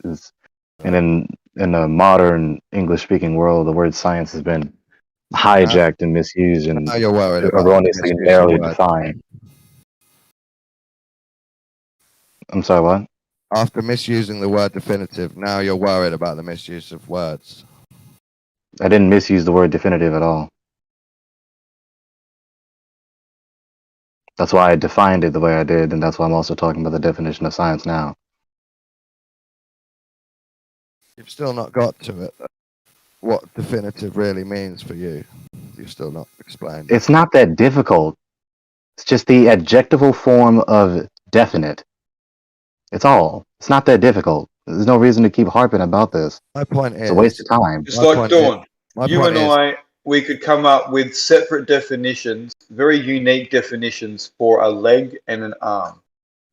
And in the modern English-speaking world, the word science has been hijacked and misused and Now you're worried about erroneously narrowly defined. I'm sorry, what? After misusing the word definitive, now you're worried about the misuse of words. I didn't misuse the word definitive at all. That's why I defined it the way I did, and that's why I'm also talking about the definition of science now. You've still not got to it. What definitive really means for you. You've still not explained. It's not that difficult. It's just the adjectival form of definite. It's all. It's not that difficult. There's no reason to keep harping about this. My point is, it's a waste of time. Just like Dawn, you and I, we could come up with separate definitions, very unique definitions for a leg and an arm,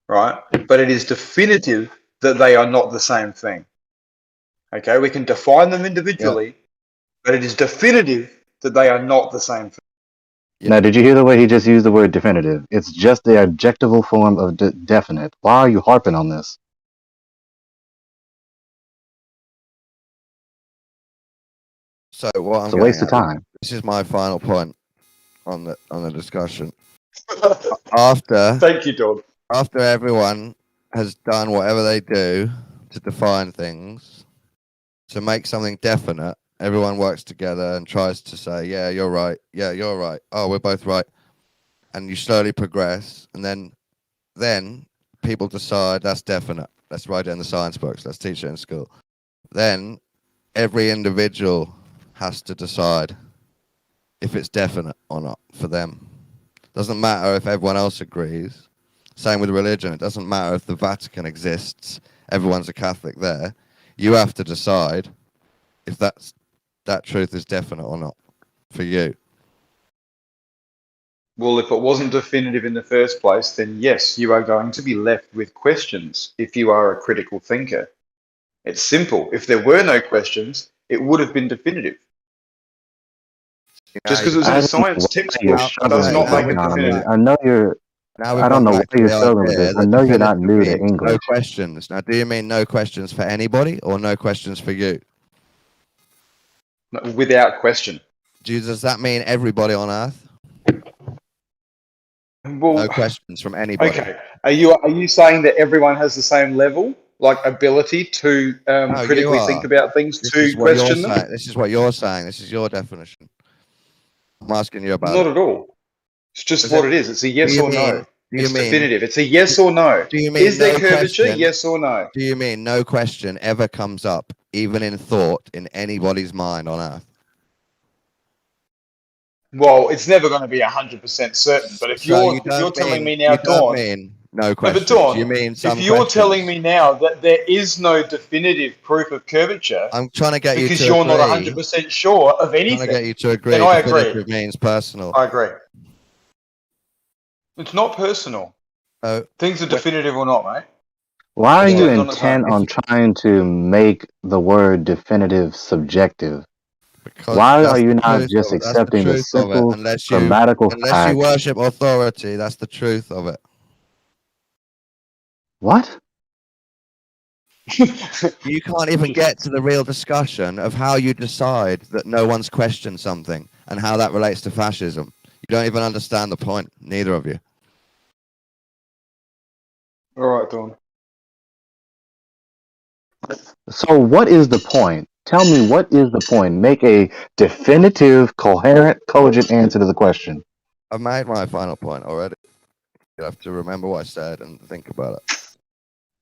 right? But it is definitive that they are not the same thing. Okay, we can define them individually, but it is definitive that they are not the same thing. Now, did you hear the way he just used the word definitive? It's just the adjectival form of definite. Why are you harping on this? So what it's a waste of time. This is my final point on the discussion. After thank you, Dawn. After everyone has done whatever they do to define things, to make something definite, everyone works together and tries to say, yeah, you're right. Yeah, you're right. Oh, we're both right. And you slowly progress. And then people decide that's definite. Let's write it in the science books. Let's teach it in school. Then every individual has to decide if it's definite or not for them. Doesn't matter if everyone else agrees. Same with religion. It doesn't matter if the Vatican exists. Everyone's a Catholic there. You have to decide if that truth is definite or not for you. Well, if it wasn't definitive in the first place, then yes, you are going to be left with questions if you are a critical thinker. It's simple. If there were no questions, it would have been definitive. Just because it was in a science textbook does not make it definitive. I know you're... I don't know why you're struggling with this. I know you're not new to English. No questions. Now, do you mean no questions for anybody or no questions for you? No, without question. Does that mean everybody on Earth? Well, no questions from anybody. Okay. Are you saying that everyone has the same level, like ability to critically think about things, to question them? This is what you're saying. This is your definition. I'm asking you about Not at all. It's just what it is. It's a yes or no. It's definitive. It's a yes or no. Do you mean is there curvature? Yes or no? Do you mean no question ever comes up, even in thought, in anybody's mind on Earth? Well, it's never going to be 100% certain. But if you're telling me now, Dawn, no question. But Dawn, you mean some if you're questions. telling me now that there is no definitive proof of curvature, I'm trying to get you to because you're not 100% sure of anything. I'm trying to get you to agree. Then I agree. Definitive means personal. I agree. It's not personal. Things are definitive or not, mate. Why are you intent on trying to make the word definitive subjective? Because why are you not just accepting the simple grammatical fact? Unless you worship authority, that's the truth of it. What? You can't even get to the real discussion of how you decide that no one's questioned something and how that relates to fascism. You don't even understand the point, neither of you. All right, Dawn. So what is the point? Tell me, what is the point? Make a definitive, coherent, cogent answer to the question. I've made my final point already. You have to remember what I said and think about it.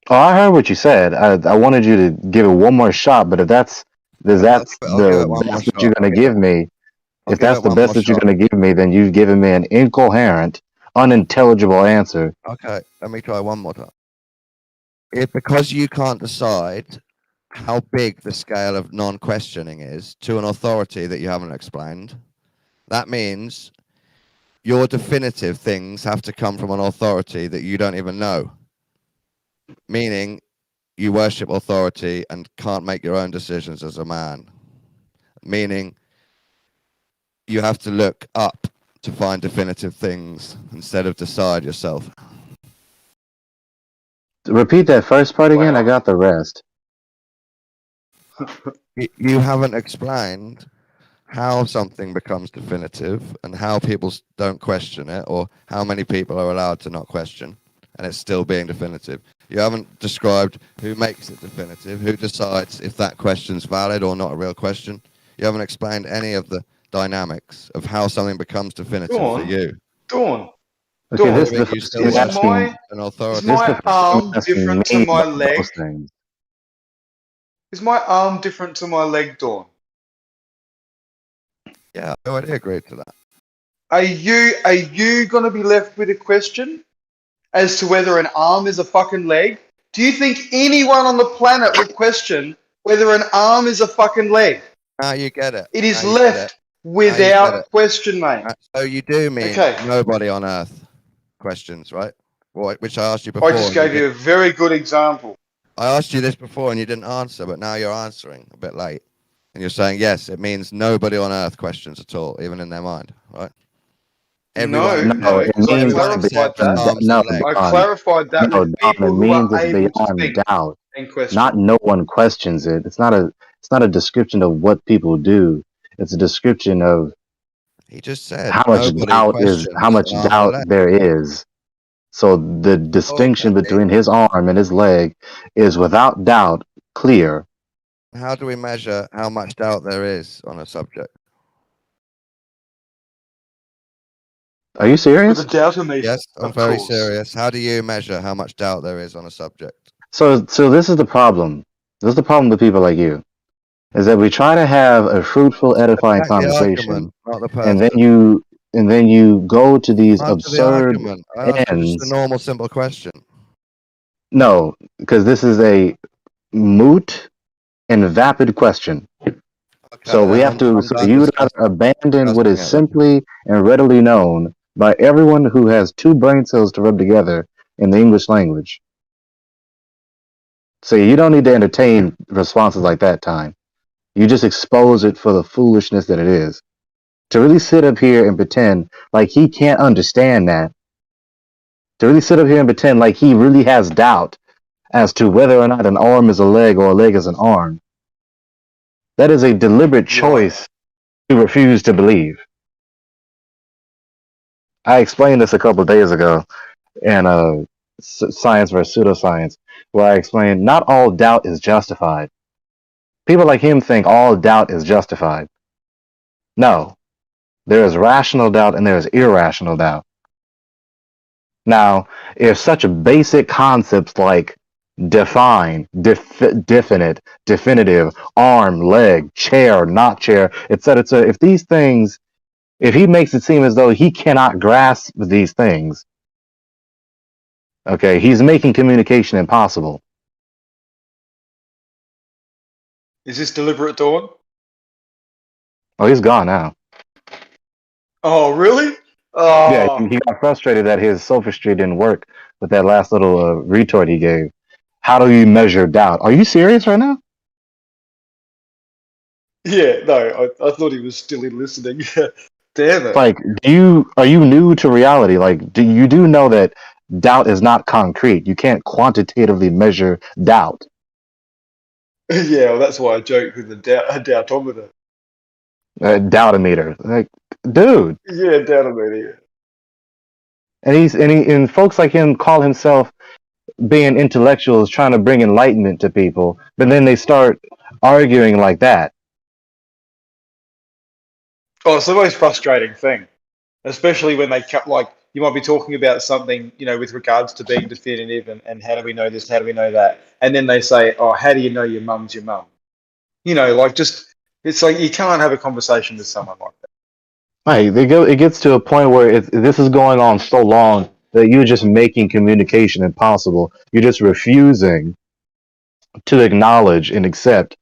Oh, I heard what you said. I wanted you to give it one more shot, but if that's the best that you're going to give me, if that's the best that you're going to give me, then you've given me an incoherent, unintelligible answer. Okay, let me try one more time. Because you can't decide how big the scale of non-questioning is to an authority that you haven't explained, that means your definitive things have to come from an authority that you don't even know. Meaning you worship authority and can't make your own decisions as a man. Meaning you have to look up to find definitive things instead of decide yourself. Repeat that first part again. I got the rest. You haven't explained how something becomes definitive and how people don't question it, or how many people are allowed to not question and it's still being definitive. You haven't described who makes it definitive, who decides if that question's valid or not a real question. You haven't explained any of the dynamics of how something becomes definitive for you. Dawn. Okay, Dawn, this is the first time asking. An authority. Is my arm different to my leg? Those things. Is my arm different to my leg, Dawn? Yeah, I already agreed to that. Are you going to be left with a question as to whether an arm is a fucking leg? Do you think anyone on the planet would question whether an arm is a fucking leg? Now you get it. It is left without question, mate. So you do mean nobody on Earth questions, right? Which I asked you before. I just gave you a very good example. I asked you this before and you didn't answer, but now you're answering a bit late. And you're saying, yes, it means nobody on Earth questions at all, even in their mind, right? Everyone, no, it means I clarified that. I clarified that with people who are able to think doubt. And question. Not no one questions it. It's not a description of what people do. It's a description of he just said how much doubt there is. So the distinction between his arm and his leg is without doubt clear. How do we measure how much doubt there is on a subject? Are you serious? With a doubtometer. Yes, I'm very serious. How do you measure how much doubt there is on a subject? So this is the problem. This is the problem with people like you, is that we try to have a fruitful, edifying conversation, and then you go to these absurd ends. Just a normal, simple question. No, because this is a moot and vapid question. Okay, so we have to. So you would abandon what is simply and readily known by everyone who has two brain cells to rub together in the English language. So you don't need to entertain responses like that, Time. You just expose it for the foolishness that it is. To really sit up here and pretend like he can't understand that. To really sit up here and pretend like he really has doubt as to whether or not an arm is a leg or a leg is an arm. That is a deliberate choice to refuse to believe. I explained this a couple of days ago in Science versus Pseudoscience, where I explained not all doubt is justified. People like him think all doubt is justified. No. There is rational doubt and there is irrational doubt. Now, if such basic concepts like define, definite, definitive, arm, leg, chair, not chair, etc., if these things, if he makes it seem as though he cannot grasp these things, okay, he's making communication impossible. Is this deliberate, Dawn? Oh, he's gone now. Oh, really? Oh. Yeah, he got frustrated that his sophistry didn't work with that last little retort he gave. How do you measure doubt? Are you serious right now? Yeah, no, I thought he was still listening. Damn it. Like, are you new to reality? Like, do you know that doubt is not concrete? You can't quantitatively measure doubt. Yeah, well, that's why I joked with the doubtometer. Doubtometer, like, dude. Yeah, doubtometer. Yeah. And folks like him call himself being intellectuals, trying to bring enlightenment to people, but then they start arguing like that. Oh, it's the most frustrating thing, especially when they cut, like, you might be talking about something, with regards to being definitive and how do we know this, how do we know that? And then they say, oh, how do you know your mum's your mum? It's like you can't have a conversation with someone like that. Right, it gets to a point where this is going on so long that you're just making communication impossible. You're just refusing to acknowledge and accept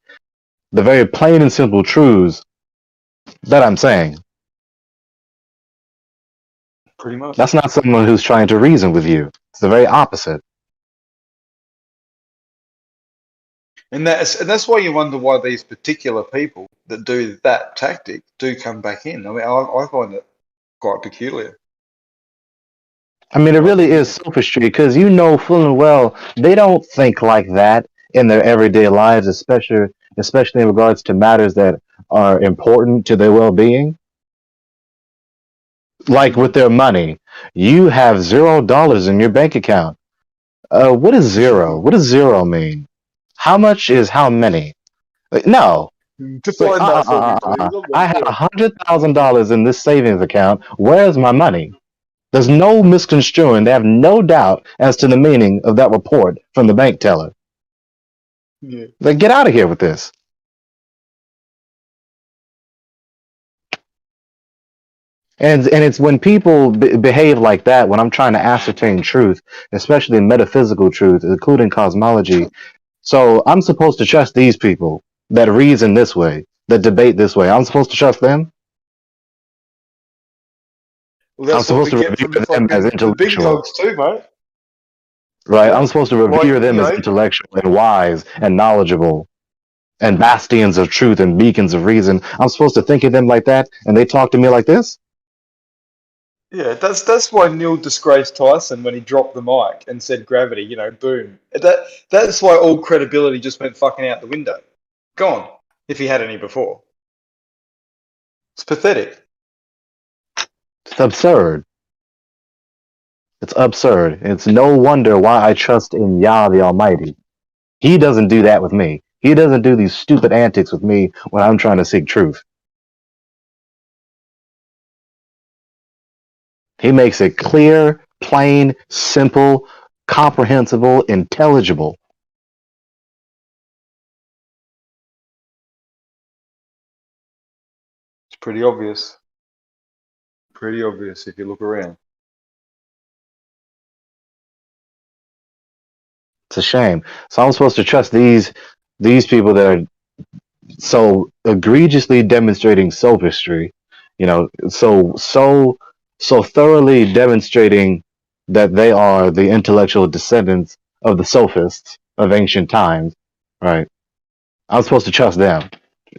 the very plain and simple truths that I'm saying. Pretty much. That's not someone who's trying to reason with you. It's the very opposite. And that's why you wonder why these particular people that do that tactic do come back in. I mean, I find it quite peculiar. I mean, it really is sophistry because you know full and well they don't think like that in their everyday lives, especially in regards to matters that are important to their well-being. Like with their money, you have $0 in your bank account. What is zero? What does zero mean? How much is how many? No. Like, Define that for me, please. I have $100,000 in this savings account. Where's my money? There's no misconstruing. They have no doubt as to the meaning of that report from the bank teller. Yeah. Like, get out of here with this. And it's when people behave like that, when I'm trying to ascertain truth, especially metaphysical truth, including cosmology. So I'm supposed to trust these people that reason this way, that debate this way. I'm supposed to trust them. Well, that's I'm what supposed we to get revere from the them as fucking the big intellectual, dogs too, mate. right? Yeah. I'm supposed to Like, revere them you as know, intellectual and wise and knowledgeable and bastions of truth and beacons of reason. I'm supposed to think of them like that, and they talk to me like this? yeah, that's why Neil disgraced Tyson when he dropped the mic and said gravity, you know, boom. That's why all credibility just went fucking out the window. Gone, if he had any before. It's pathetic. It's absurd. It's absurd. It's no wonder why I trust in Yah the Almighty. He doesn't do that with me. He doesn't do these stupid antics with me when I'm trying to seek truth. He makes it clear, plain, simple, comprehensible, intelligible. It's pretty obvious. Pretty obvious if you look around. It's a shame. So I'm supposed to trust these people that are so egregiously demonstrating sophistry, you know, so thoroughly demonstrating that they are the intellectual descendants of the sophists of ancient times, right? I'm supposed to trust them.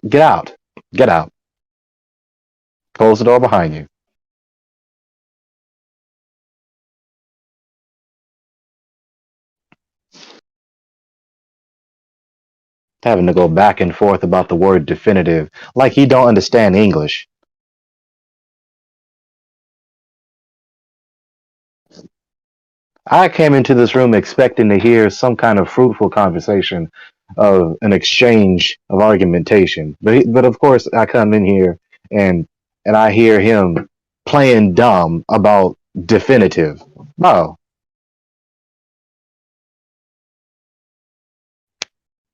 Get out. Get out. Close the door behind you. Having to go back and forth about the word definitive, like he don't understand English. I came into this room expecting to hear some kind of fruitful conversation of an exchange of argumentation. But of course I come in here and I hear him playing dumb about definitive. Oh.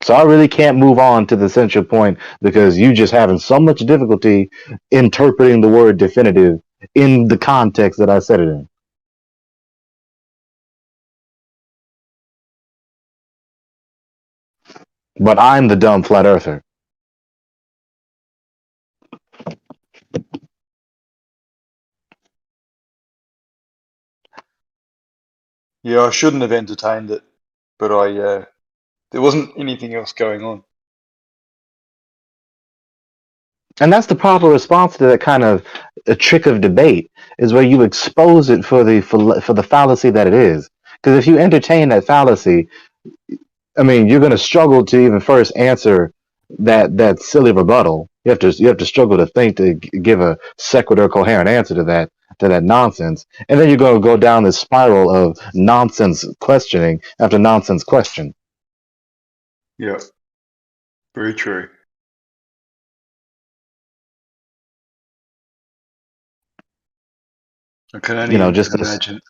So I really can't move on to the central point because you just having so much difficulty interpreting the word definitive in the context that I said it in. But I'm the dumb flat earther. Yeah, I shouldn't have entertained it, but there wasn't anything else going on. And that's the proper response to that kind of a trick of debate is where you expose it for the fallacy that it is. Because if you entertain that fallacy, I mean, you're going to struggle to even first answer that silly rebuttal. You have to struggle to think to give a sequitur coherent answer to that nonsense, and then you're going to go down this spiral of nonsense questioning after nonsense question. Yeah, very true. I can only imagine.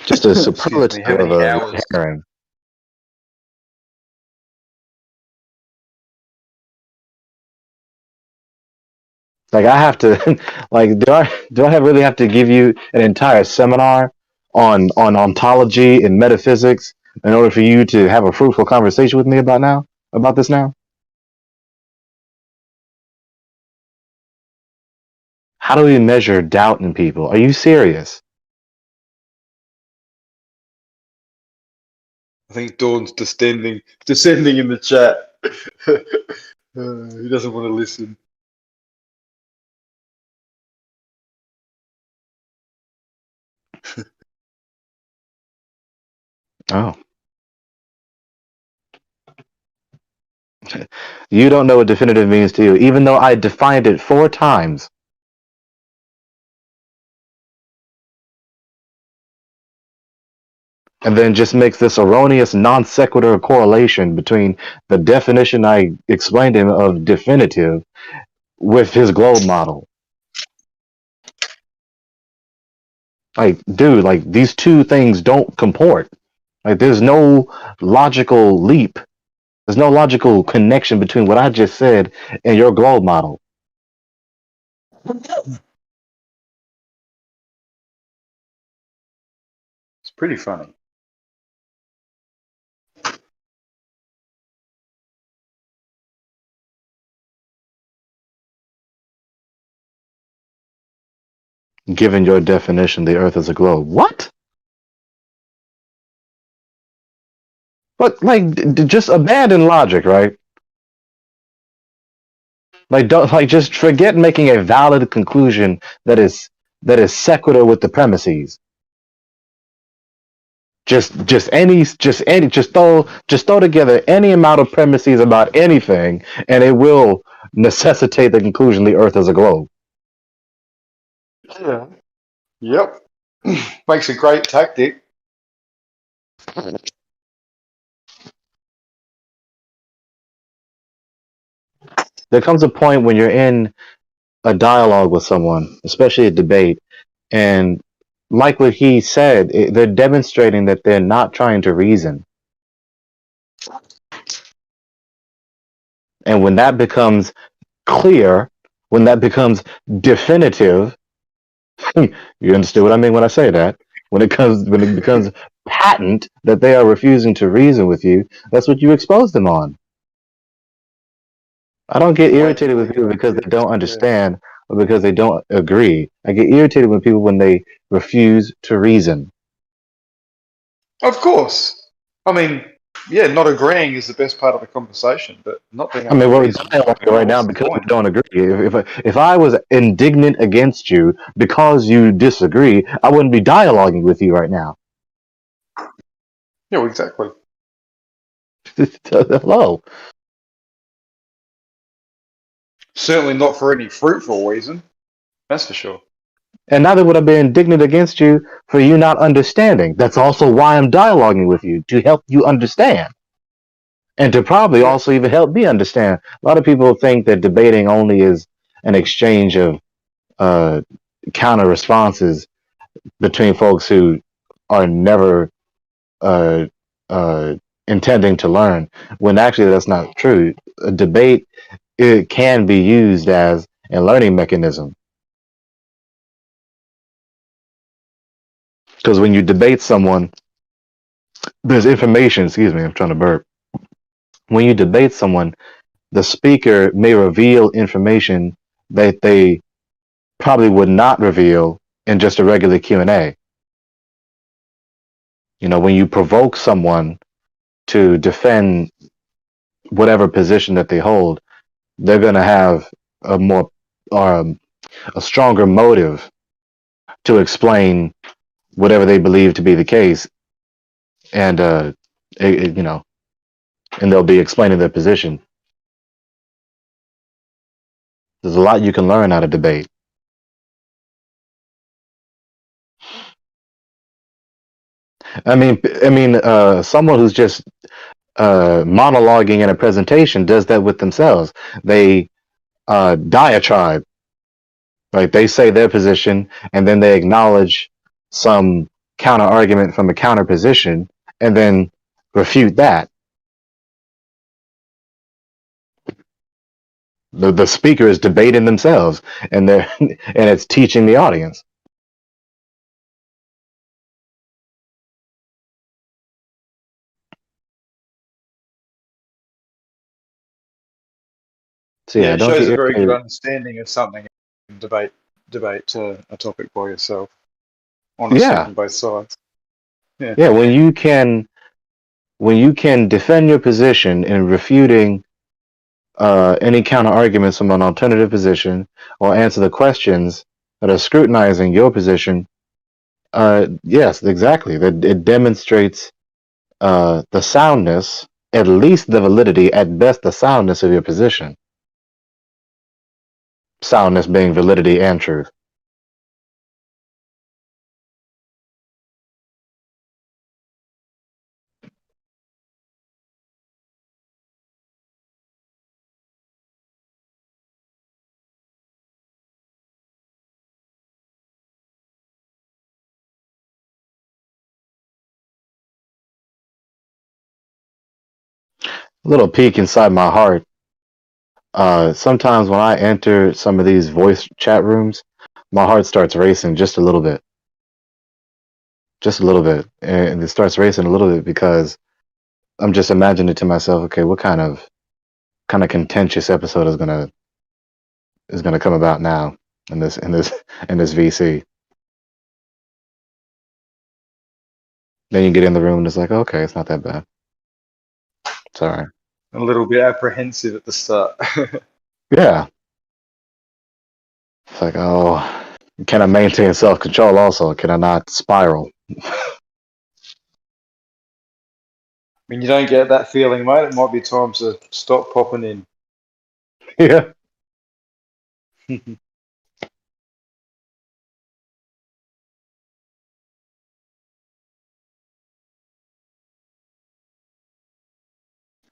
Just a superlative how many of a hours? herring. Like I have to, like do I really have to give you an entire seminar on ontology and metaphysics in order for you to have a fruitful conversation with me about this now? How do we measure doubt in people? Are you serious? I think Dawn's descending in the chat. He doesn't want to listen. Oh. You don't know what definitive means to you, even though I defined it 4 times. And then just makes this erroneous non sequitur correlation between the definition I explained to him of definitive with his globe model. Like, dude, like these two things don't comport. Like, there's no logical leap. There's no logical connection between what I just said and your globe model. It's pretty funny. Given your definition, the Earth is a globe. What? But like, just abandon logic, right? Like, don't just forget making a valid conclusion that is sequitur with the premises. Just throw together any amount of premises about anything, and it will necessitate the conclusion the Earth is a globe. Yeah. Yep. Makes a great tactic. There comes a point when you're in a dialogue with someone, especially a debate, and like what he said, they're demonstrating that they're not trying to reason. And when that becomes clear, when that becomes definitive, you understand what I mean when I say that? When it becomes patent that they are refusing to reason with you, that's what you expose them on. I don't get irritated with people because they don't understand or because they don't agree. I get irritated with people when they refuse to reason. Of course. I mean, yeah, not agreeing is the best part of the conversation, but not being able we're dialoguing right now because we don't agree. If I was indignant against you because you disagree, I wouldn't be dialoguing with you right now. Yeah, exactly. Hello. Certainly not for any fruitful reason. That's for sure. And neither would I be indignant against you for you not understanding. That's also why I'm dialoguing with you, to help you understand. And to probably also even help me understand. A lot of people think that debating only is an exchange of counter responses between folks who are never intending to learn, when actually that's not true. A debate, it can be used as a learning mechanism. Because when you debate someone, there's information, excuse me, I'm trying to burp. When you debate someone, the speaker may reveal information that they probably would not reveal in just a regular Q&A. You know, when you provoke someone to defend whatever position that they hold, they're going to have a more a stronger motive to explain whatever they believe to be the case, and you know, and they'll be explaining their position. There's a lot you can learn out of debate. I mean, someone who's just monologuing in a presentation does that with themselves. They diatribe, right? They say their position, and then they acknowledge some counter argument from a counter position, and then refute that. The speaker is debating themselves, and they're and it's teaching the audience. So yeah, it shows a very good understanding of something. Debate a topic by yourself, honestly, from both sides. Yeah, when you can defend your position in refuting any counter arguments from an alternative position, or answer the questions that are scrutinizing your position, yes, exactly. That it demonstrates the soundness at least the validity, at best the soundness of your position. Soundness being validity and truth. A little peek inside my heart. Sometimes when I enter some of these voice chat rooms, my heart starts racing just a little bit. Just a little bit. And it starts racing a little bit because I'm just imagining to myself, okay, what kind of contentious episode is gonna come about now in this VC. Then you get in the room and it's like, okay, it's not that bad. It's all right. A little bit apprehensive at the start. Yeah. It's like, oh, can I maintain self-control also? Can I not spiral? When you don't get that feeling, mate, it might be time to stop popping in. Yeah.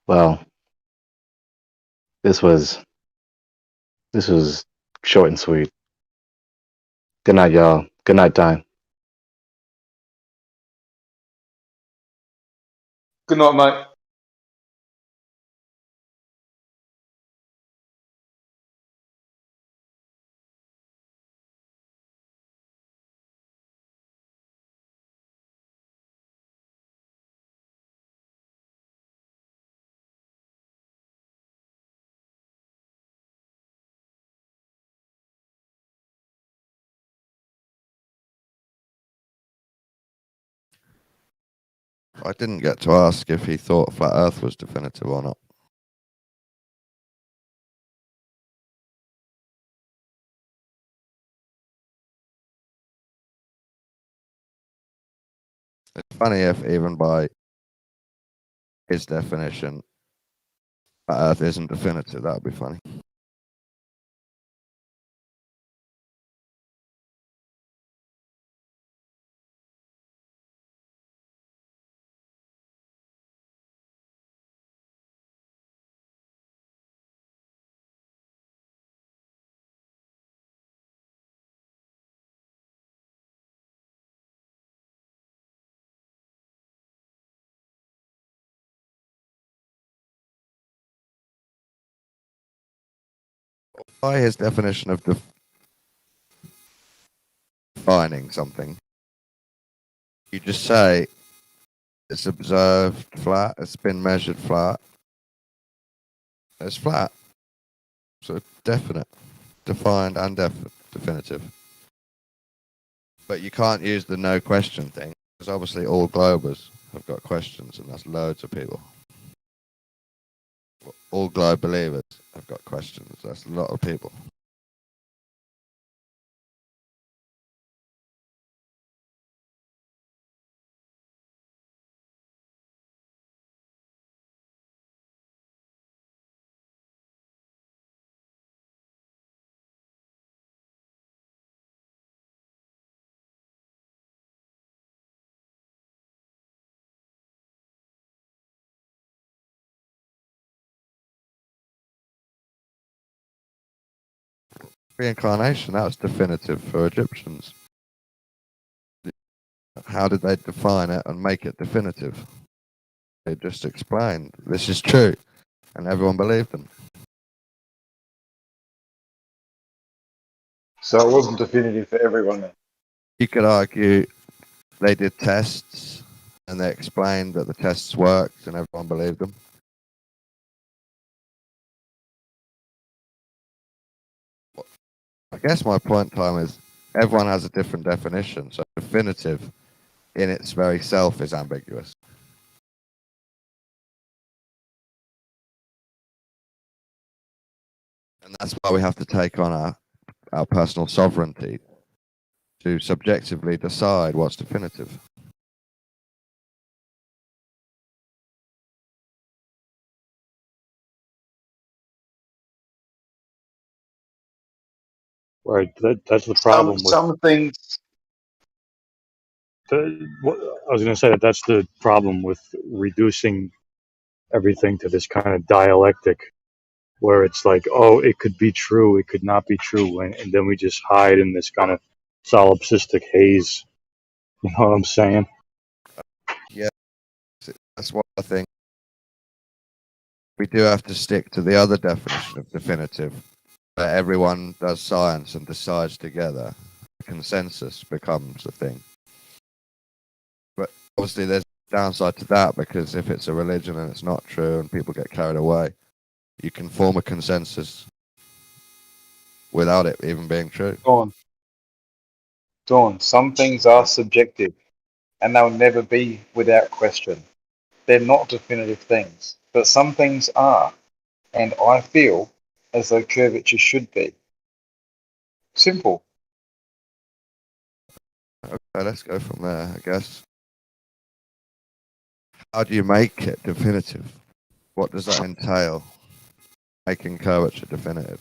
Well, this was short and sweet. Good night, y'all. Good night time. Good night, mate. I didn't get to ask if he thought flat Earth was definitive or not. It's funny if even by his definition, flat Earth isn't definitive. That would be funny. By his definition of defining something, you just say it's observed flat, it's been measured flat, it's flat. So definite, defined and definitive. But you can't use the no question thing, because obviously all globers have got questions, and that's loads of people. All globe believers have got questions, that's a lot of people. Reincarnation, that was definitive for Egyptians. How did they define it and make it definitive? They just explained, this is true, and everyone believed them. So it wasn't definitive for everyone then. You could argue they did tests, and they explained that the tests worked, and everyone believed them. I guess my point, Tom, is everyone has a different definition, so definitive in its very self is ambiguous. And that's why we have to take on our personal sovereignty to subjectively decide what's definitive. Right. That's the problem with Some things. I was going to say that's the problem with reducing everything to this kind of dialectic, where it's like, oh, it could be true, it could not be true, and then we just hide in this kind of solipsistic haze. You know what I'm saying? Yeah, that's what I think. We do have to stick to the other definition of definitive, where everyone does science and decides together. Consensus becomes a thing. But obviously there's a downside to that, because if it's a religion and it's not true and people get carried away, you can form a consensus without it even being true. Dawn, some things are subjective and they'll never be without question. They're not definitive things, but some things are, and I feel as though curvature should be. Simple. Okay, let's go from there, I guess. How do you make it definitive? What does that entail? Making curvature definitive.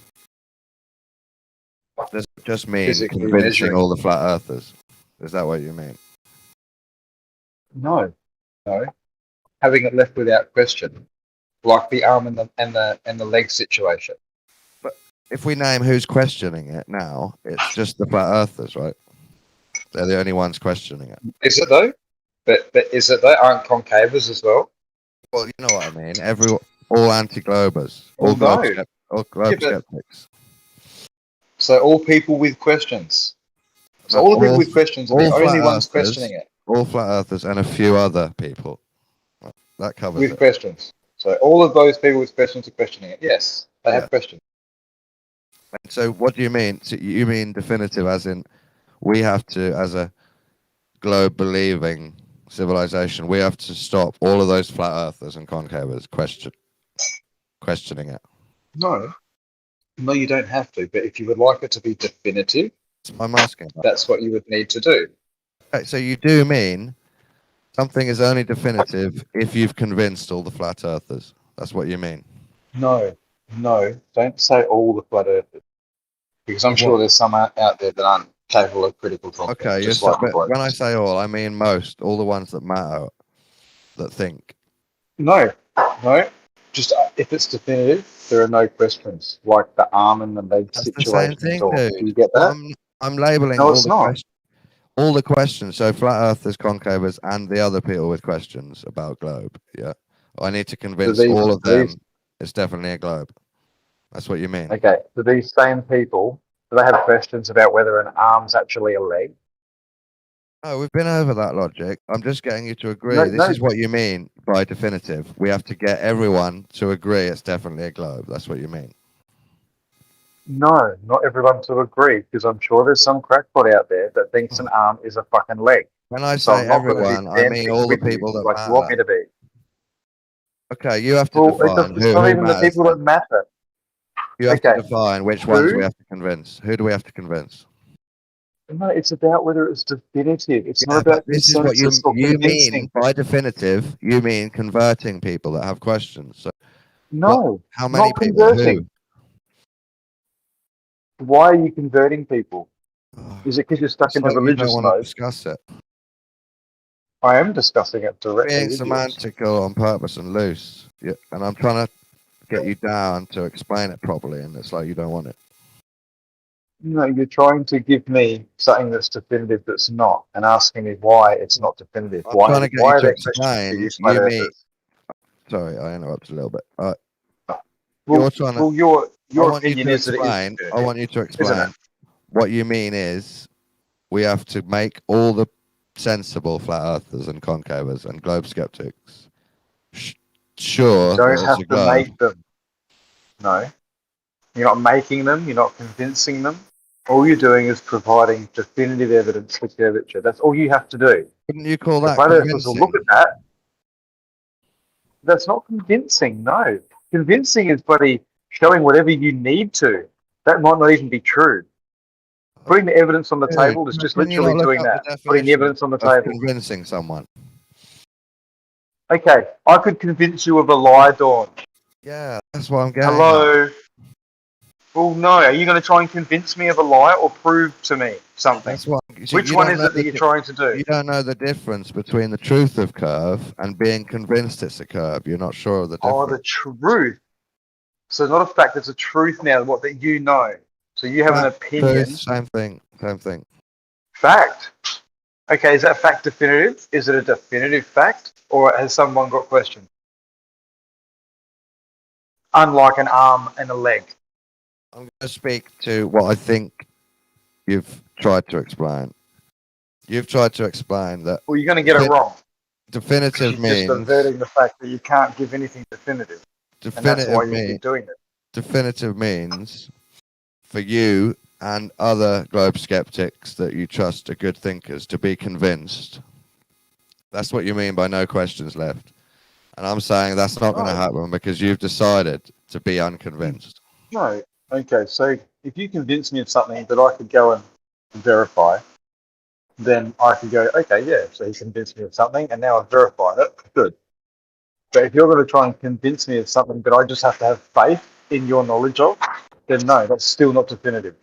Does it just mean Physically convincing measuring. all the flat earthers? Is that what you mean? No. Having it left without question, like the arm and the leg situation. But if we name who's questioning it now, it's just the flat earthers, right? They're the only ones questioning it. Is it though? But is it though? Aren't concavers as well? Well, you know what I mean. All anti-globers, all globe skeptics. So all people with questions. So all the people with questions are the only ones questioning it. All flat earthers and a few other people. That covers with it. Questions. So all of those people with questions are questioning it. Yes, they have questions. So what do you mean? So you mean definitive as in we have to, as a globe-believing civilization, we have to stop all of those flat earthers and concavers questioning it? No, you don't have to. But if you would like it to be definitive, I'm asking. That's what you would need to do. Okay, so you do mean something is only definitive if you've convinced all the flat earthers. That's what you mean. No, don't say all the flat earthers, because I'm sure there's some out there that aren't capable of critical thinking. Okay, but when I say all, I mean most, all the ones that matter, that think. No, just if it's definitive, there are no questions, like the arm and the leg situation. The same thing, dude. Do you get that? I'm labeling all the questions. So flat earthers, concavers, and the other people with questions about globe. Yeah, I need to convince all of them it's definitely a globe. That's what you mean. Okay, so these same people, do they have questions about whether an arm's actually a leg? No, we've been over that logic. I'm just getting you to agree. This is what you mean by definitive. We have to get everyone to agree it's definitely a globe. That's what you mean. No, not everyone to agree, because I'm sure there's some crackpot out there that thinks an arm is a fucking leg. When I say everyone, I mean all the people that matter. You want me to be. Okay, you have to define it's not even the people that matter. You have to define which ones we have to convince. Who do we have to convince? No, it's about whether it's definitive. It's not about this is what you mean by definitive. You mean converting people that have questions. So no, how many not people? Converting. Why are you converting people? Is it because you're stuck into religious mode? You don't want to discuss it. I am discussing it directly. Being semantical on purpose and loose, and I'm trying to get you down to explain it properly, and it's like you don't want it. No, you're trying to give me something that's definitive that's not, and asking me why it's not definitive. I'm trying to get you to explain. You mean? Sorry, I interrupted a little bit. Your opinion is that it is. I want you to explain. What you mean is we have to make all the sensible flat earthers and concavers and globe skeptics sure you don't have to make them. No, you're not making them. You're not convincing them. All you're doing is providing definitive evidence for curvature. That's all you have to do. Wouldn't you call that flat earthers will look at that. That's not convincing. No, convincing is showing whatever you need to. That might not even be true. Putting the evidence on the table is just literally doing that. Putting the evidence on the table. Convincing someone. Okay, I could convince you of a lie, Dawn. Yeah, that's what I'm getting. Hello. Well, no. Are you going to try and convince me of a lie or prove to me something? That's what. Which one is it that you're trying to do? You don't know the difference between the truth of curve and being convinced it's a curve. You're not sure of the difference. Oh, the truth. So not a fact, it's a truth now, what that you know. So you have an opinion. Truth, same thing. Same thing. Fact. Okay, is that fact definitive? Is it a definitive fact? Or has someone got questions? Unlike an arm and a leg. I'm going to speak to what I think you've tried to explain. You've tried to explain that. Well, you're going to get it wrong. Definitive means. Just averting the fact that you can't give anything definitive. And that's why you keep doing it. Definitive means for you and other globe skeptics that you trust are good thinkers to be convinced. That's what you mean by no questions left. And I'm saying that's not going to happen because you've decided to be unconvinced. No. Okay, so if you convince me of something that I could go and verify, then I could go, okay, yeah, so he convinced me of something and now I've verified it. Good. But if you're going to try and convince me of something that I just have to have faith in your knowledge of, then no, that's still not definitive.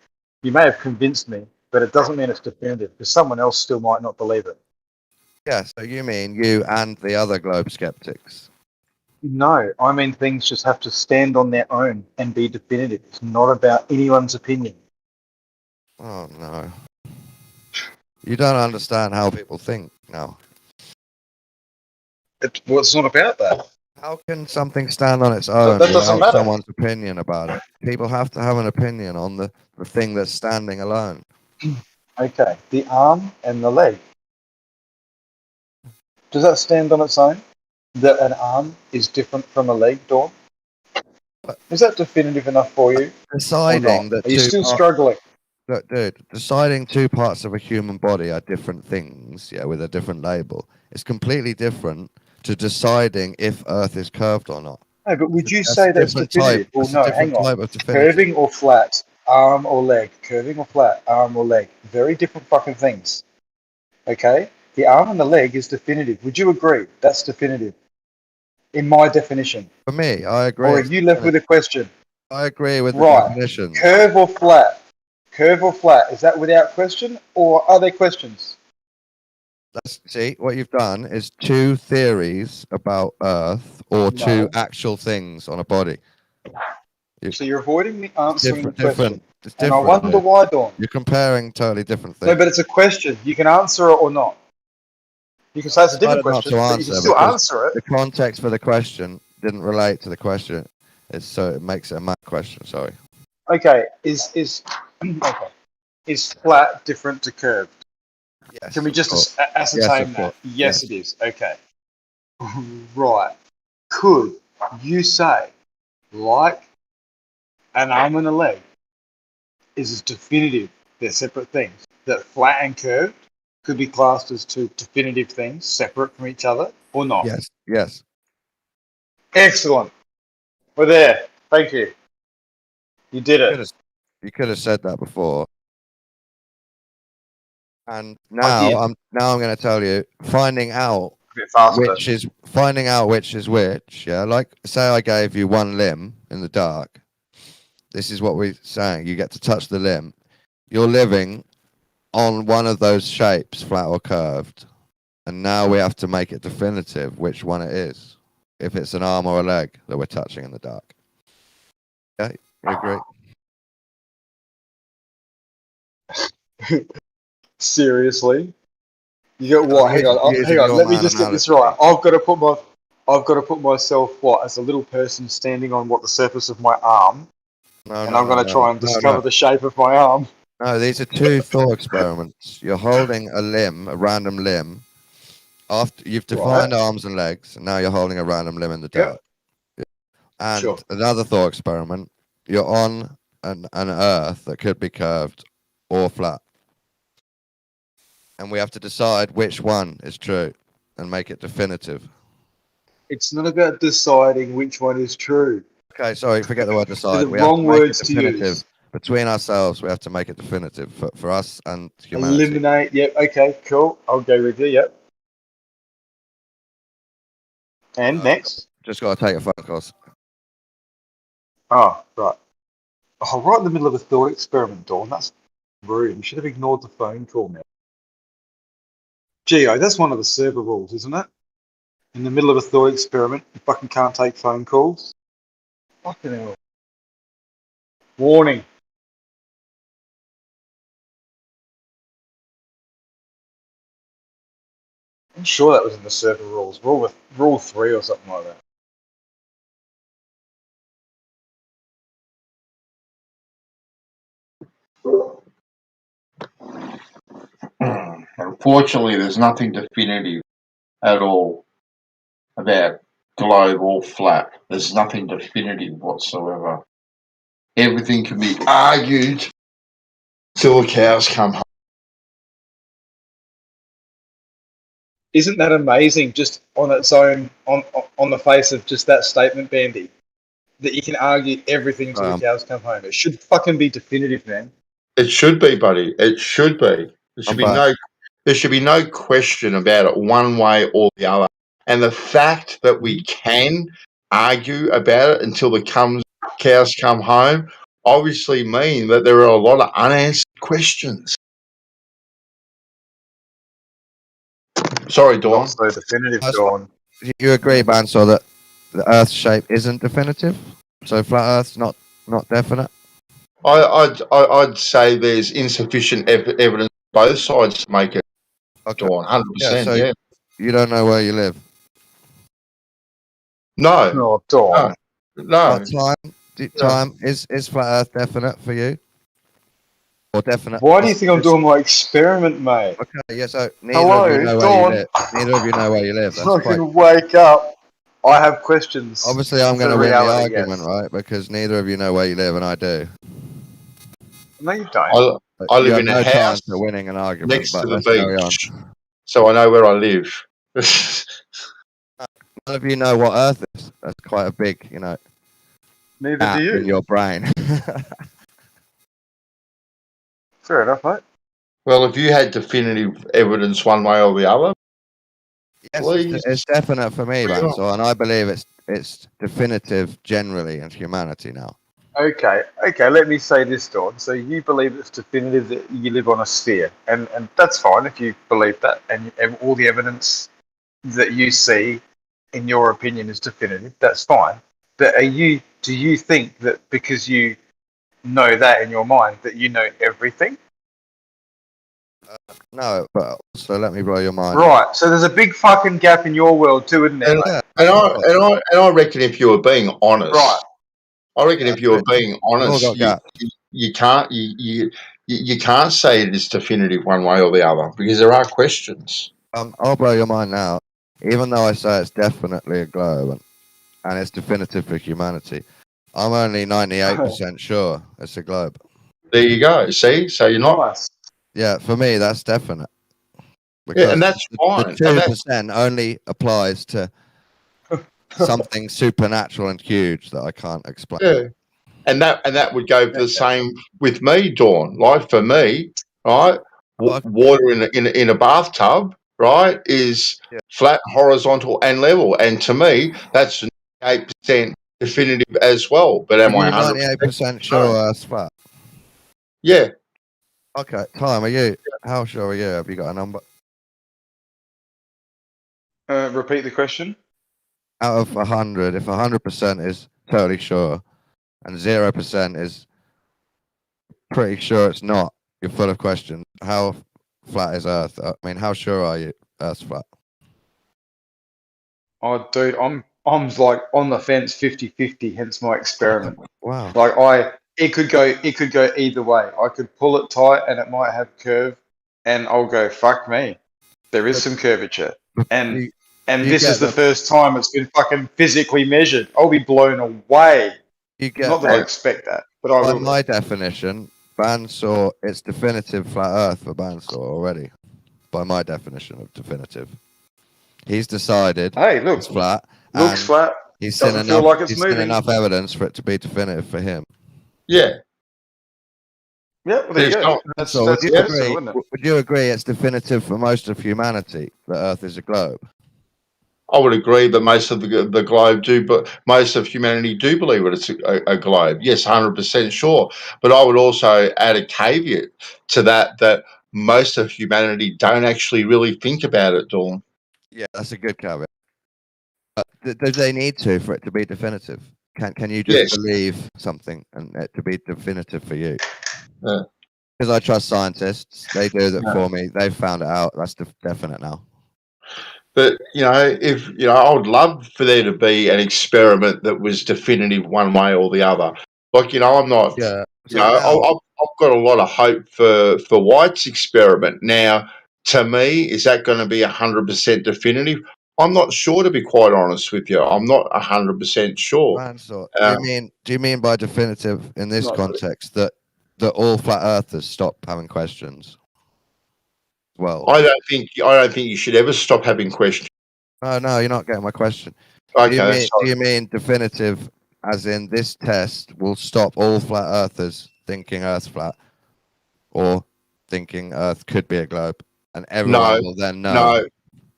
You may have convinced me, but it doesn't mean it's definitive because someone else still might not believe it. Yeah, so you mean you and the other globe skeptics? No, I mean things just have to stand on their own and be definitive. It's not about anyone's opinion. Oh, no. You don't understand how people think now. It's not about that. How can something stand on its own That doesn't without matter. someone's opinion about it? People have to have an opinion on the thing that's standing alone. Okay, the arm and the leg. Does that stand on its own? That an arm is different from a leg, Dawn? Is that definitive enough for you? Deciding that Are you still struggling? Look, dude, deciding two parts of a human body are different things, yeah, with a different label. It's completely different to deciding if Earth is curved or not. No, but would you say that's definitive? Well, no, hang on. Curving or flat, arm or leg. Curving or flat, arm or leg. Very different fucking things. Okay? The arm and the leg is definitive. Would you agree? That's definitive. In my definition. For me, I agree. Or are you left with a question? I agree with the definition. Curve or flat? Curve or flat? Is that without question? Or are there questions? See, what you've done is two theories about Earth or two actual things on a body. So you're avoiding me answering the question. It's and I wonder why, Dawn. You're comparing totally different things. No, but it's a question. You can answer it or not. You can say it's a different question, but you can still answer it. The context for the question didn't relate to the question. So it makes it a mad question, sorry. Okay, is flat different to curved? Yes. Can we just ascertain that? Yes, it is. Okay. Right. Could you say, like an arm and a leg is definitive, they're separate things, that flat and curved could be classed as two definitive things, separate from each other, or not? Yes. Excellent. We're there. Thank you. You did it. You could have said that before. And now I'm going to tell you, finding out which is which. Yeah, like say I gave you one limb in the dark. This is what we're saying. You get to touch the limb. You're living on one of those shapes, flat or curved. And now we have to make it definitive which one it is. If it's an arm or a leg that we're touching in the dark. Okay, you agree? Seriously? You got what? Hang on. Let me just get this right. I've got to put myself as a little person standing on the surface of my arm, I'm going to try and discover the shape of my arm. No, these are two thought experiments. You're holding a limb, a random limb. After you've defined arms and legs, and now you're holding a random limb in the dark. Yep. And another thought experiment. You're on an Earth that could be curved or flat. And we have to decide which one is true and make it definitive. It's not about deciding which one is true. Okay, sorry, forget the word decide. The wrong words to use. Between ourselves, we have to make it definitive for us and humanity. Eliminate, yep, okay, cool. I'll go with you, yep. And next? Just got to take a phone call. Oh, right. Oh, right in the middle of a thought experiment, Dawn. That's rude. You should have ignored the phone call, man. Geo, that's one of the server rules, isn't it? In the middle of a thought experiment, you fucking can't take phone calls. Fucking hell. Warning. I'm sure that was in the server rules. Rule 3 or something like that. Unfortunately, there's nothing definitive at all about globe or flat. There's nothing definitive whatsoever. Everything can be argued till the cows come home. Isn't that amazing just on its own, on the face of just that statement, Bandy? That you can argue everything till the cows come home. It should fucking be definitive, man. It should be, buddy. It should be. There should be no question about it one way or the other. And the fact that we can argue about it until the cows come home obviously mean that there are a lot of unanswered questions. Sorry, Dawn. Not so definitive, Dawn. You agree, Bansor, that the Earth's shape isn't definitive? So flat Earth's not definite? I'd say there's insufficient evidence on both sides to make it, Okay. Dawn, 100%. Yeah. You don't know where you live? No. Oh, Dawn. No. Time is flat Earth definite for you? Or definite? Why do you think I'm doing my experiment, mate? Okay, yeah, so neither of you know where you live. Neither of you know where you live. That's I can wake up. I have questions. Obviously, I'm going to win the argument, right? Because neither of you know where you live, and I do. No, you don't. I live in a house for winning an argument next to the beach, so I know where I live. None of you know what Earth is. That's quite a big, Neither do you. In your brain. Fair enough, mate. Well, if you had definitive evidence one way or the other, yes, please. It's definite for me, Bansor, and I believe it's definitive generally in humanity now. Okay. Let me say this, Dawn. So you believe it's definitive that you live on a sphere, and that's fine if you believe that, and all the evidence that you see, in your opinion, is definitive. That's fine. But do you think that because you know that in your mind that you know everything? No, but also let me blow your mind. Right. So there's a big fucking gap in your world too, isn't there? And I reckon if you were being honest, right. I reckon if you were being honest, you can't say it is definitive one way or the other because there are questions. I'll blow your mind now. Even though I say it's definitely a globe and it's definitive for humanity, I'm only 98% sure it's a globe. There you go. See? So you're not... Nice. Yeah, for me, that's definite. Yeah, and that's fine. The 2% only applies to something supernatural and huge that I can't explain. Yeah. And that would go for the same with me, Dawn. Like for me, right, water in a bathtub, right, is flat, horizontal, and level. And to me, that's 8% definitive as well. But am I 98% sure it's flat? Yeah. Okay, Time, are you? How sure are you? Have you got a number? Repeat the question. Out of 100, if 100% is totally sure and 0% is pretty sure it's not, you're full of questions. How flat is Earth? I mean, how sure are you Earth's flat? Oh, dude, I'm like on the fence 50-50, hence my experiment. Wow. Like it could go either way. I could pull it tight and it might have curve, and I'll go, fuck me. There is some curvature. And this is the first time it's been fucking physically measured. I'll be blown away. Not that I expect that, but I will. By my definition, Bansor, it's definitive flat Earth for Bansor already. By my definition of definitive. He's decided it's flat. Looks flat. He's seen enough evidence for it to be definitive for him. Yeah. Yeah, well, there you go. Would you agree it's definitive for most of humanity that Earth is a globe? I would agree that most of the globe do, but most of humanity do believe that it's a globe. Yes, 100% sure. But I would also add a caveat to that most of humanity don't actually really think about it, Dawn. Yeah, that's a good caveat. But do they need to for it to be definitive? Can you just believe something and it to be definitive for you? Because I trust scientists. They do that for me. They've found it out. That's definite now. But, I would love for there to be an experiment that was definitive one way or the other. Like, I'm not, Yeah. I've got a lot of hope for White's experiment. Now, to me, is that going to be 100% definitive? I'm not sure, to be quite honest with you. I'm not 100% sure. Do you mean by definitive in this context that all flat earthers stop having questions? Well, I don't think you should ever stop having questions. Oh no, you're not getting my question. Okay, do you mean definitive, as in this test will stop all flat earthers thinking Earth's flat, or thinking Earth could be a globe, and everyone will then know? No,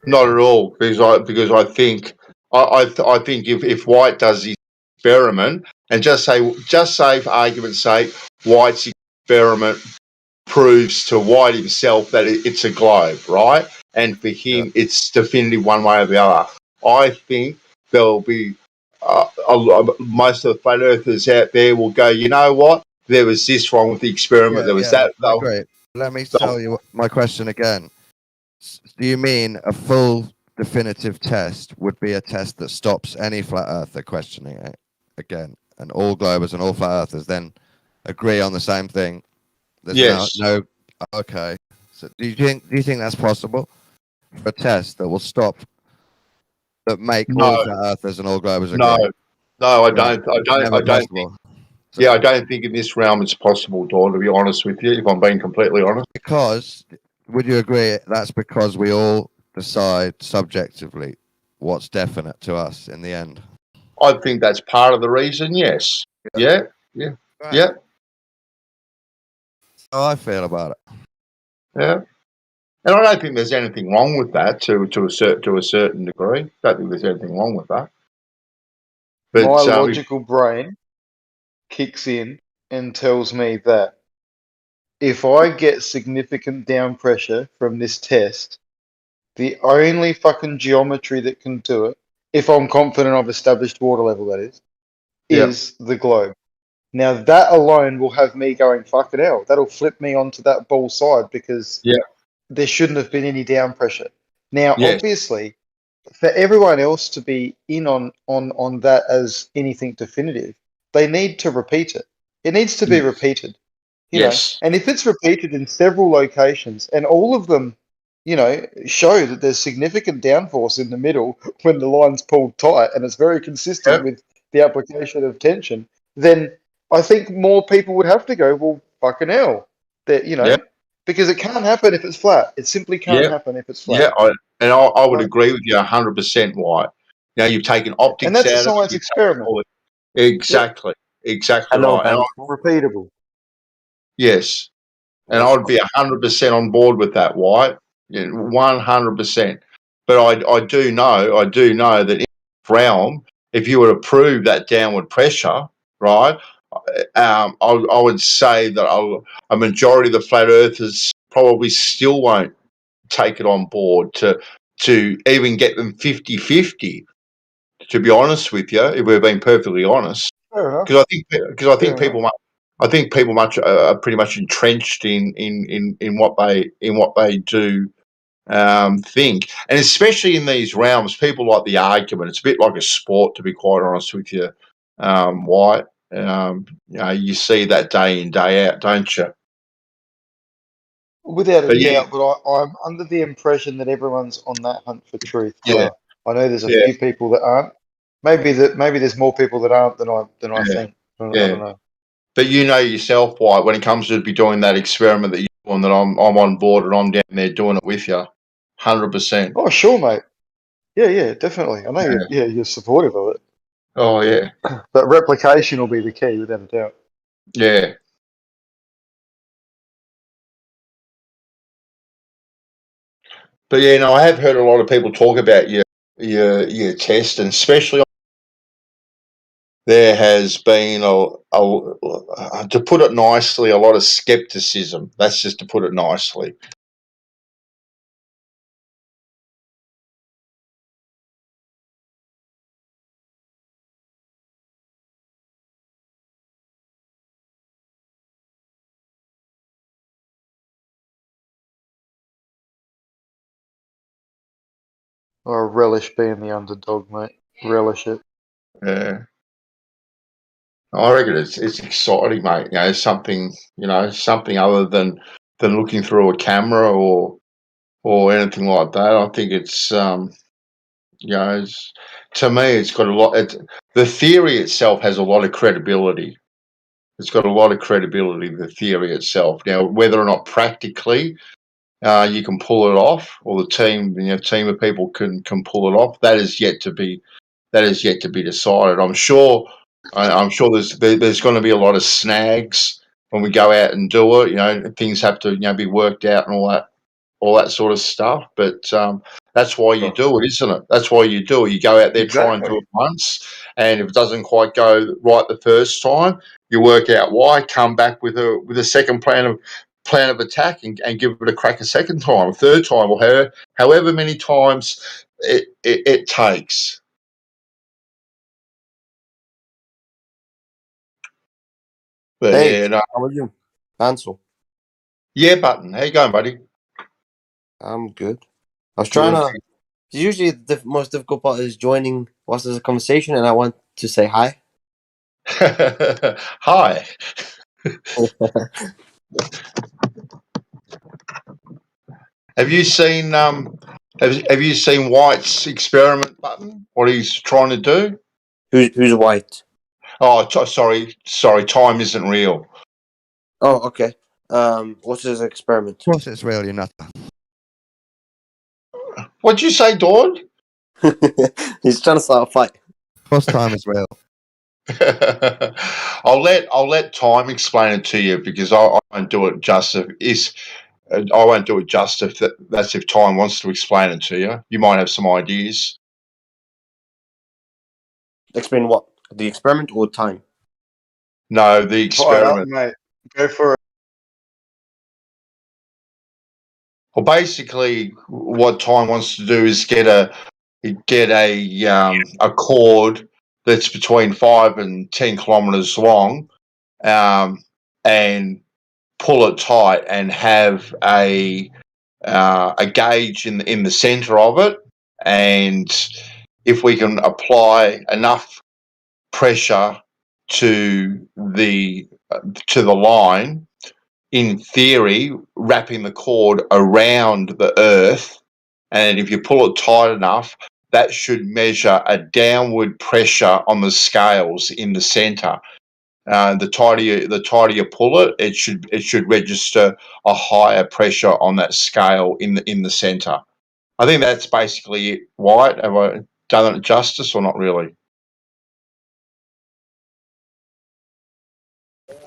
not at all. Because I think if White does his experiment and just say for argument's sake, White's experiment proves to White himself that it's a globe, right? And for him, it's definitive one way or the other. I think there'll be most of the flat earthers out there will go, you know what? There was this wrong with the experiment. There was that. Great. Let me tell you my question again. Do you mean a full definitive test would be a test that stops any flat earther questioning it again, and all globers and all flat earthers then agree on the same thing? There's no. Okay. So do you think that's possible for a test that will stop, that make all flat earthers and all globers agree? No, I don't. I don't think. I don't think in this realm it's possible, Dawn, to be honest with you, if I'm being completely honest. Because, would you agree, that's because we all decide subjectively what's definite to us in the end? I think that's part of the reason, yes. Yeah. How I feel about it. Yeah. And I don't think there's anything wrong with that to a certain degree. I don't think there's anything wrong with that. But my logical brain kicks in and tells me that if I get significant down pressure from this test, the only fucking geometry that can do it, if I'm confident I've established water level, that is the globe. Now that alone will have me going, fucking hell, that'll flip me onto that ball side because there shouldn't have been any down pressure. Now, obviously, for everyone else to be in on that as anything definitive, they need to repeat it. It needs to be repeated. You know? And if it's repeated in several locations and all of them, show that there's significant downforce in the middle when the line's pulled tight and it's very consistent with the application of tension, then I think more people would have to go, well, fucking hell. That, because it can't happen if it's flat. It simply can't happen if it's flat. Yeah, I would agree with you 100%, White. Now, you've taken optics and that's out a science experiment. Exactly. Exactly right. Repeatable. Yes. And I would be 100% on board with that, White. 100%. But I do know that in this realm, if you were to prove that downward pressure, right, I would say that a majority of the flat earthers probably still won't take it on board to even get them 50-50, to be honest with you, if we're being perfectly honest. Because I think people are pretty much entrenched in what they do think, and especially in these realms, people like the argument. It's a bit like a sport, to be quite honest with you, White. You see that day in, day out, don't you? Without a doubt, but I'm under the impression that everyone's on that hunt for truth. I know there's a few people that aren't. Maybe there's more people that aren't than I think. I don't know. But you know yourself, White, when it comes to be doing that experiment that you're doing, that I'm on board and I'm down there doing it with you, 100%. Oh, sure, mate. Yeah, definitely. I know you're supportive of it. Oh, yeah. But replication will be the key, without a doubt. Yeah. But I have heard a lot of people talk about your test, and especially there has been to put it nicely, a lot of skepticism. That's just to put it nicely. Or relish being the underdog, mate. Relish it. Yeah. I reckon it's exciting, mate. Something other than looking through a camera or anything like that. I think it's to me, it's got a lot. The theory itself has a lot of credibility. It's got a lot of credibility. The theory itself. Now, whether or not practically you can pull it off, or the team of people can pull it off, that is yet to be decided. I'm sure there's going to be a lot of snags when we go out and do it. Things have to be worked out and all that sort of stuff. But that's why you do it, isn't it? That's why you do it. You go out there, try and do it once, and if it doesn't quite go right the first time, you work out why. Come back with a second plan of attack and give it a crack a second time, a third time, or however many times it takes. But hey, how are you, Ansel? Yeah, Button. How you going, buddy? I'm good. I was trying to. Usually, the most difficult part is joining whilst there's a conversation, and I want to say hi. Hi. Have you seen have you seen White's experiment, Button? What he's trying to do? Who's White? Oh, sorry. Time isn't real. Oh, okay. What's his experiment? Of course, it's real, you nutter. What'd you say, Dawn? He's trying to start a fight. Of course, time is real. I'll let time explain it to you, because I won't do it justice. I won't do it justice. That's if time wants to explain it to you. You might have some ideas. Explain what? The experiment or time? No, the experiment. Mate. Go for it. Well, basically, what time wants to do is get a cord that's between 5 and 10 kilometers long, and pull it tight, and have a gauge in the center of it, and if we can apply enough pressure to the line, in theory, wrapping the cord around the earth, and if you pull it tight enough, that should measure a downward pressure on the scales in the center. The tighter you pull it, it should register a higher pressure on that scale in the center. I think that's basically it. White, have I done it justice or not really?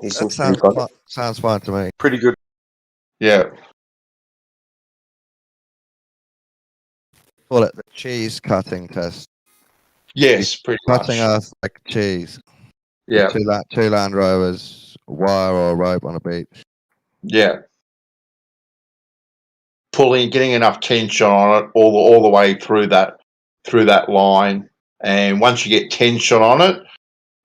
He That seems to be sounds fine to me. Pretty good. Yeah. Call it the cheese cutting test. Yes, pretty much. Cutting earth like cheese. Yeah. Two Land Rovers, wire or rope on a beach. Yeah. Getting enough tension on it all the way through that line, and once you get tension on it,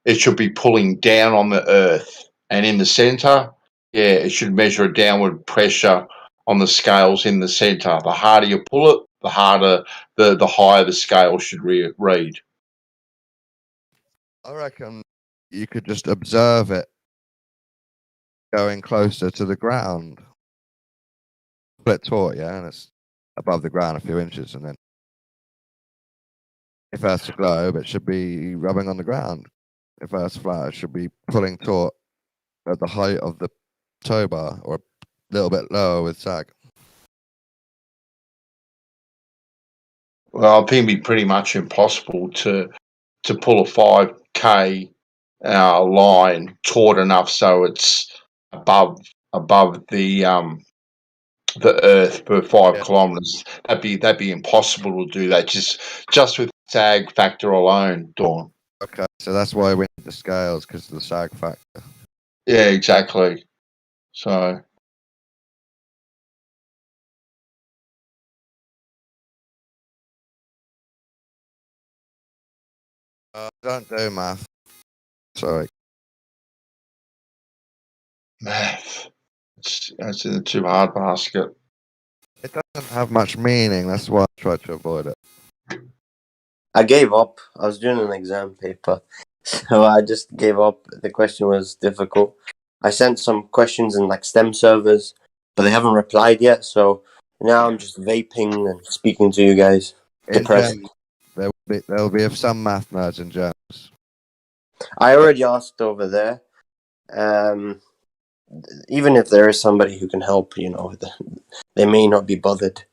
it should be pulling down on the earth, and in the center, it should measure a downward pressure on the scales in the center. The harder you pull it, the harder the higher the scale should read. I reckon you could just observe it going closer to the ground. Split taut, yeah, and it's above the ground a few inches, and then if Earth's a globe, it should be rubbing on the ground. If Earth's flat, it should be pulling taut at the height of the tow bar, or a little bit lower with sag. Well, I think it'd be pretty much impossible to pull a 5K line taut enough so it's above the the Earth per 5 kilometers. That'd be impossible to do that just with sag factor alone, Dawn. Okay, so that's why we need the scales, because of the sag factor. Yeah, exactly. So Don't do math. Sorry. math. It's a too hard basket. It doesn't have much meaning. That's why I try to avoid it. I gave up. I was doing an exam paper, so I just gave up. The question was difficult. I sent some questions in like STEM servers, but they haven't replied yet. So now I'm just vaping and speaking to you guys. Depressed. There will be some math nerds in Germs. I already asked over there. Even if there is somebody who can help, you know, they may not be bothered.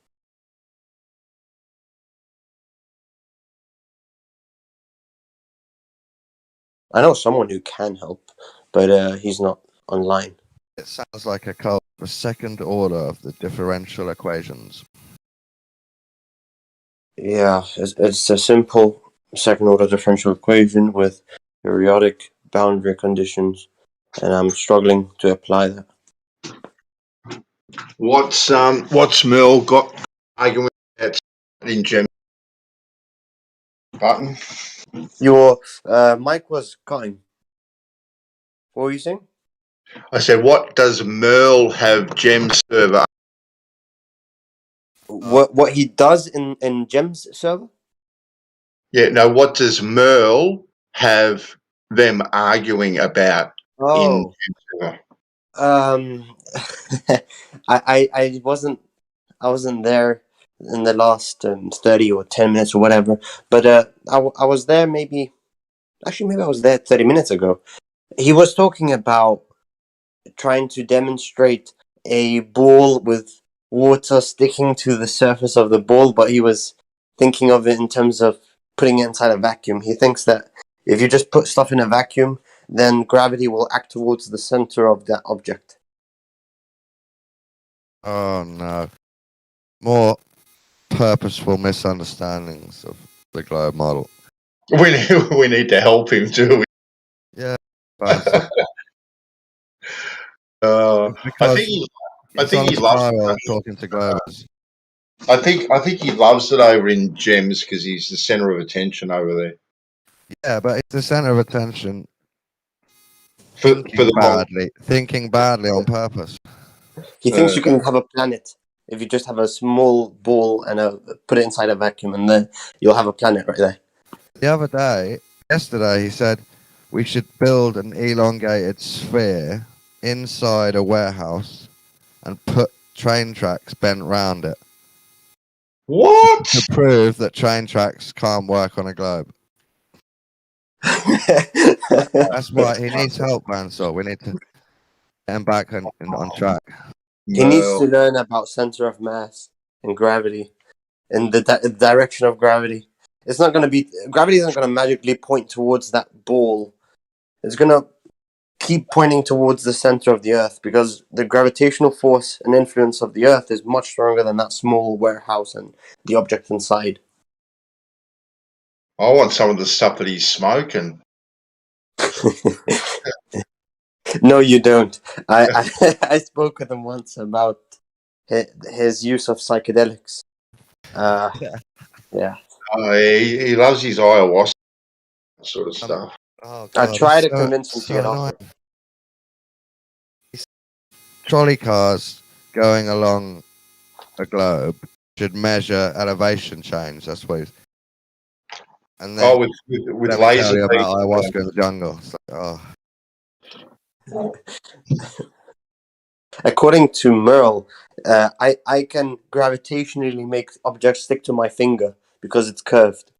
I know someone who can help, but he's not online. It sounds like a code for second order of the differential equations. Yeah, it's a simple second order differential equation with periodic boundary conditions, and I'm struggling to apply that. What's Merle got arguing about in Gem button? Your mic was cutting. What were you saying? I said, what does Merle have Gem server? What he does in Gem's server? Yeah, no, what does Merle have them arguing about in Oh, Gem server? I wasn't there in the last 30 or 10 minutes or whatever, but I was there maybe I was there 30 minutes ago. He was talking about trying to demonstrate a ball with water sticking to the surface of the ball, but he was thinking of it in terms of putting it inside a vacuum. He thinks that if you just put stuff in a vacuum, then gravity will act towards the center of that object. Oh no. More purposeful misunderstandings of the globe model. We need to help him, do we? Yeah. I think he loves talking to globers. I think he loves it over in Gems because he's the center of attention over there. Yeah, but it's the center of attention. For the thinking badly on purpose. He thinks you can have a planet if you just have a small ball and put it inside a vacuum, and then you'll have a planet right there. Yesterday, he said we should build an elongated sphere inside a warehouse and put train tracks bent round it. What? To prove that train tracks can't work on a globe. That's why he needs help, Mansell. We need to get him back on track. He needs to learn about center of mass and gravity and the direction of gravity. It's not going to be... Gravity isn't going to magically point towards that ball. It's going to keep pointing towards the center of the Earth because the gravitational force and influence of the Earth is much stronger than that small warehouse and the object inside. I want some of the stuff that he's smoking. No, you don't. I spoke with him once about his use of psychedelics. Yeah. He loves his ayahuasca sort of stuff. Oh, God, I tried to convince him to get off it. Trolley cars going along a globe should measure elevation change, I suppose. And then with laser about ayahuasca in the jungle. Like, According to Merle, I can gravitationally make objects stick to my finger because it's curved.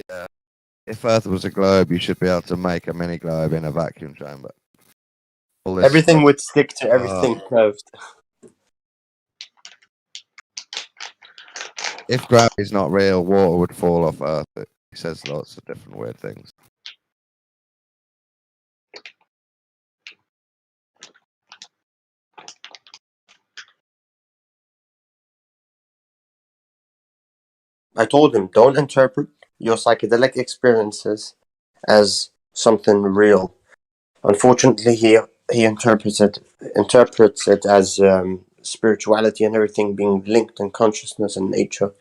Yeah. If Earth was a globe, you should be able to make a mini globe in a vacuum chamber. Everything would stick to everything curved. If gravity's not real, water would fall off Earth. It says lots of different weird things. I told him, don't interpret your psychedelic experiences as something real. Unfortunately, he interprets it as spirituality and everything being linked in consciousness and nature.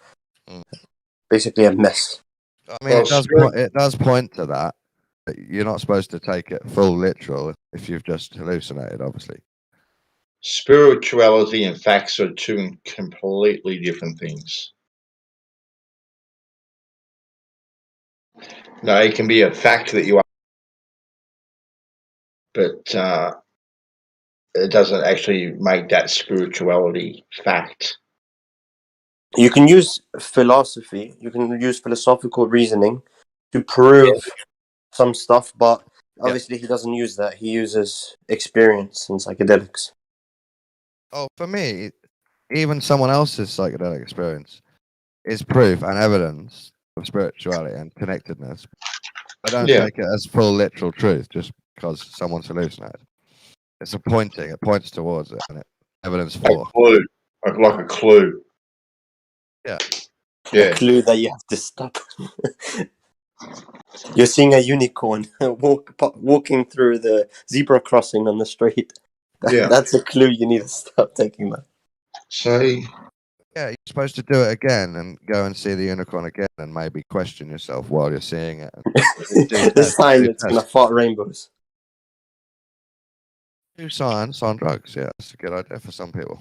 Basically, a mess. I mean, it does point to that. You're not supposed to take it full literal if you've just hallucinated, obviously. Spirituality and facts are two completely different things. No, it can be a fact that you are, but it doesn't actually make that spirituality fact. You can use philosophy, you can use philosophical reasoning to prove some stuff, but obviously he doesn't use that. He uses experience and psychedelics. Oh, for me, even someone else's psychedelic experience is proof and evidence of spirituality and connectedness. I don't take it as full literal truth just because someone's hallucinated. It's a pointing. It points towards it, and it's evidence for. A clue, like a clue. Yeah. A clue that you have to stop. You're seeing a unicorn walking through the zebra crossing on the street. That's a clue you need to stop taking that. See? Yeah, you're supposed to do it again and go and see the unicorn again and maybe question yourself while you're seeing it. This time it's going to fart rainbows. Do science on drugs, yeah, that's a good idea for some people.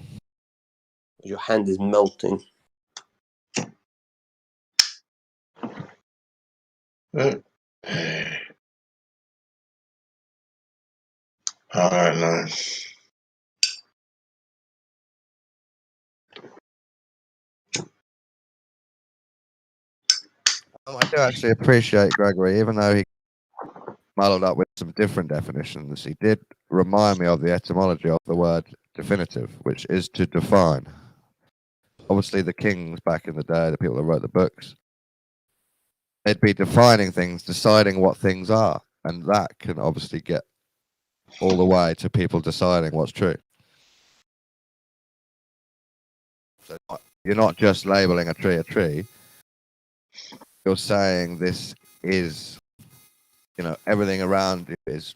Your hand is melting. I don't know. I do actually appreciate Gregory, even though he muddled up with some different definitions, he did remind me of the etymology of the word definitive, which is to define. Obviously, the kings back in the day, the people that wrote the books, they'd be defining things, deciding what things are, and that can obviously get all the way to people deciding what's true. So you're not just labeling a tree. You're saying this is, everything around it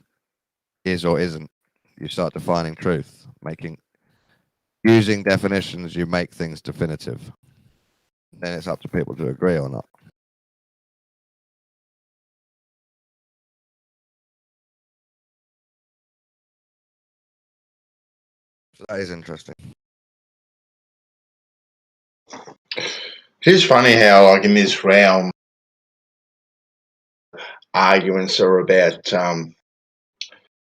is or isn't. You start defining truth, using definitions. You make things definitive. Then it's up to people to agree or not. So that is interesting. It's funny how, like, in this realm, arguments are about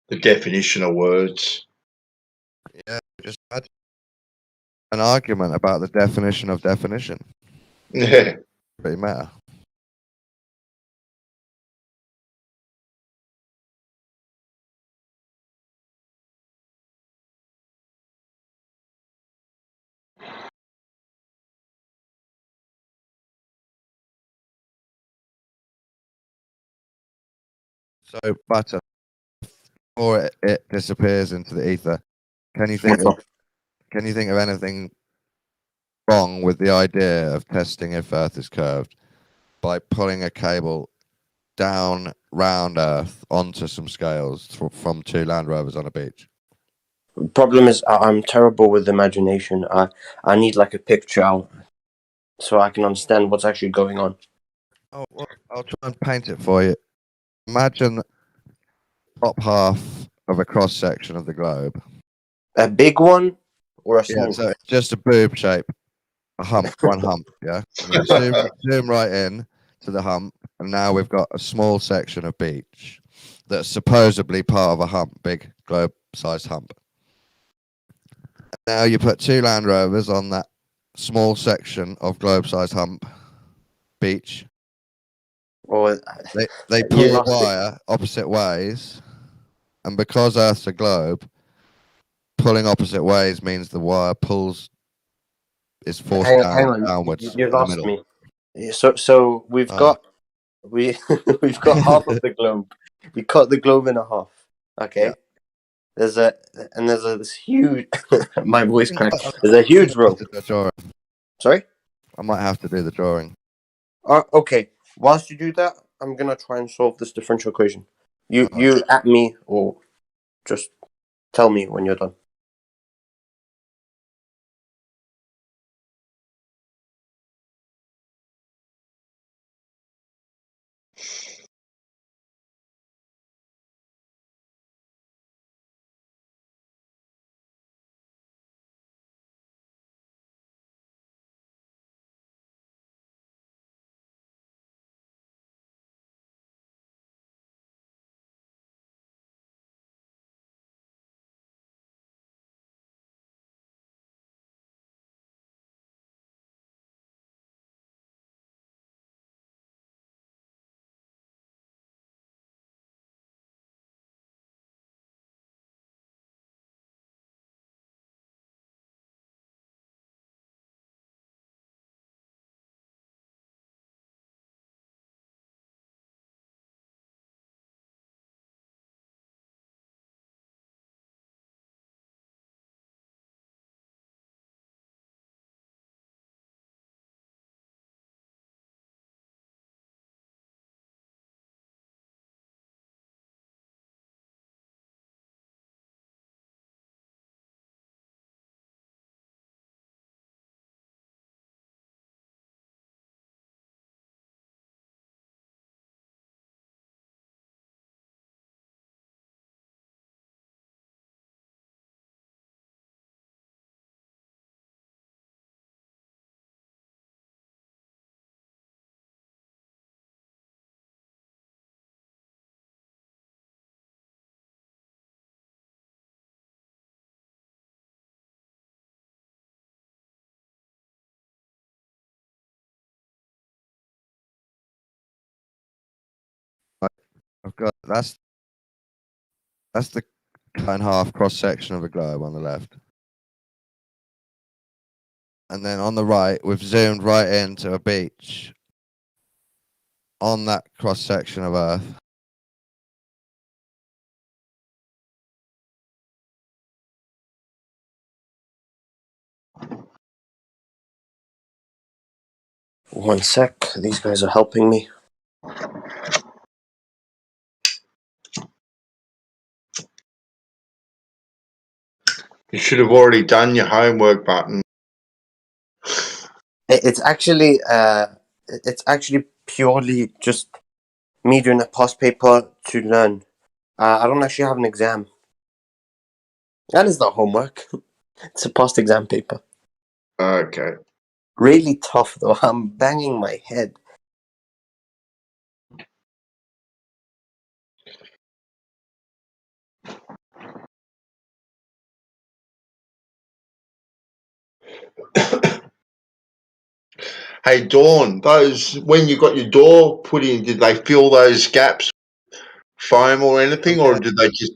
the definition of words. Yeah, just had an argument about the definition of definition. Yeah. Pretty meta. So, Butter, before it disappears into the ether, can you think of anything wrong with the idea of testing if Earth is curved by pulling a cable down round Earth onto some scales from two Land Rovers on a beach? The problem is I'm terrible with imagination. I need like a picture out so I can understand what's actually going on. Oh, well, I'll try and paint it for you. Imagine the top half of a cross section of the globe. A big one or a small? Yeah, so it's just a boob shape, a hump, one hump. Yeah, and then zoom right in to the hump, and now we've got a small section of beach that's supposedly part of a hump, big globe-sized hump. Now you put two Land Rovers on that small section of globe-sized hump beach. Or they pull the wire opposite ways, and because Earth's a globe, pulling opposite ways means the wire is forced downwards. You lost me. So we've got we've got half of the globe. We cut the globe in half. Okay. Yeah. There's this huge. My voice cracked. There's a huge rope. Sorry, I might have to do the drawing. Okay. Whilst you do that, I'm gonna try and solve this differential equation. You at me or just tell me when you're done. I've got that's the cut in half cross section of a globe on the left. And then on the right, we've zoomed right into a beach on that cross section of Earth. One sec. These guys are helping me. You should have already done your homework, Button. It's actually purely just me doing a past paper to learn. I don't actually have an exam. That is not homework. It's a past exam paper. Okay. Really tough though. I'm banging my head. Hey, Dawn, those when you got your door put in, did they fill those gaps with foam or anything, or did they just?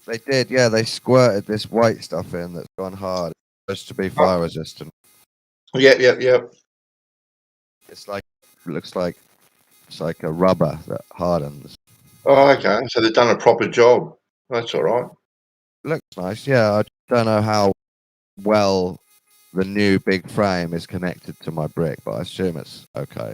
They did, yeah. They squirted this white stuff in that's gone hard. It's supposed to be fire resistant. Yep. It's like looks like it's like a rubber that hardens. Oh, okay. So they've done a proper job. That's all right. Looks nice, yeah. I don't know how well the new big frame is connected to my brick, but I assume it's okay.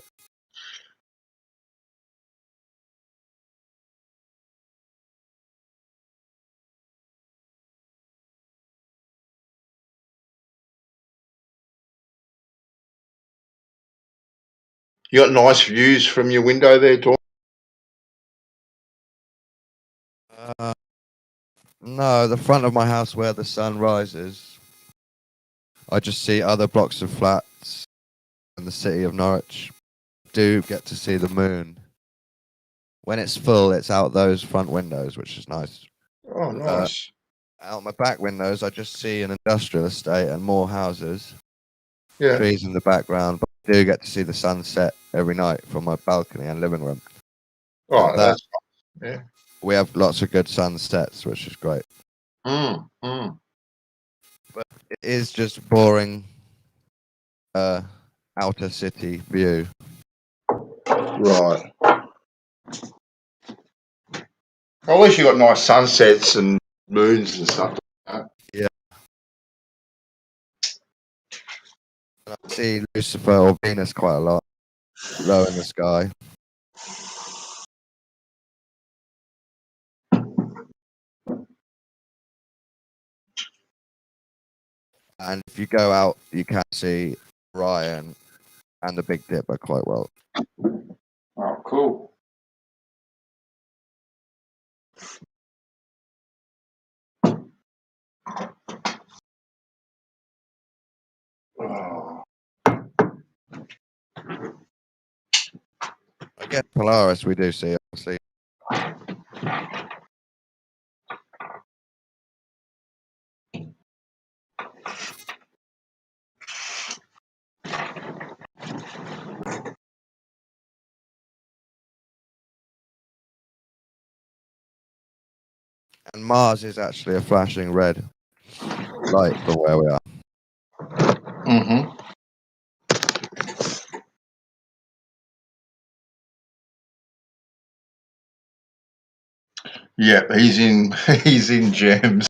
You got nice views from your window there, Dawn? No, the front of my house where the sun rises, I just see other blocks of flats in the city of Norwich. Do get to see the moon. When it's full, it's out those front windows, which is nice. Oh, nice. Out my back windows, I just see an industrial estate and more houses. Yeah. Trees in the background, but I do get to see the sunset every night from my balcony and living room. Oh, that's yeah. We have lots of good sunsets, which is great. Mm. But it is just boring outer city view. Right. At least you got nice sunsets and moons and stuff like that. Yeah. I see Lucifer or Venus quite a lot. low in the sky. And if you go out, you can see Ryan and the Big Dipper quite well. Oh, cool. Oh. I guess Polaris we do see, obviously. And Mars is actually a flashing red light from where we are. Mm-hmm. Yeah, he's in gems.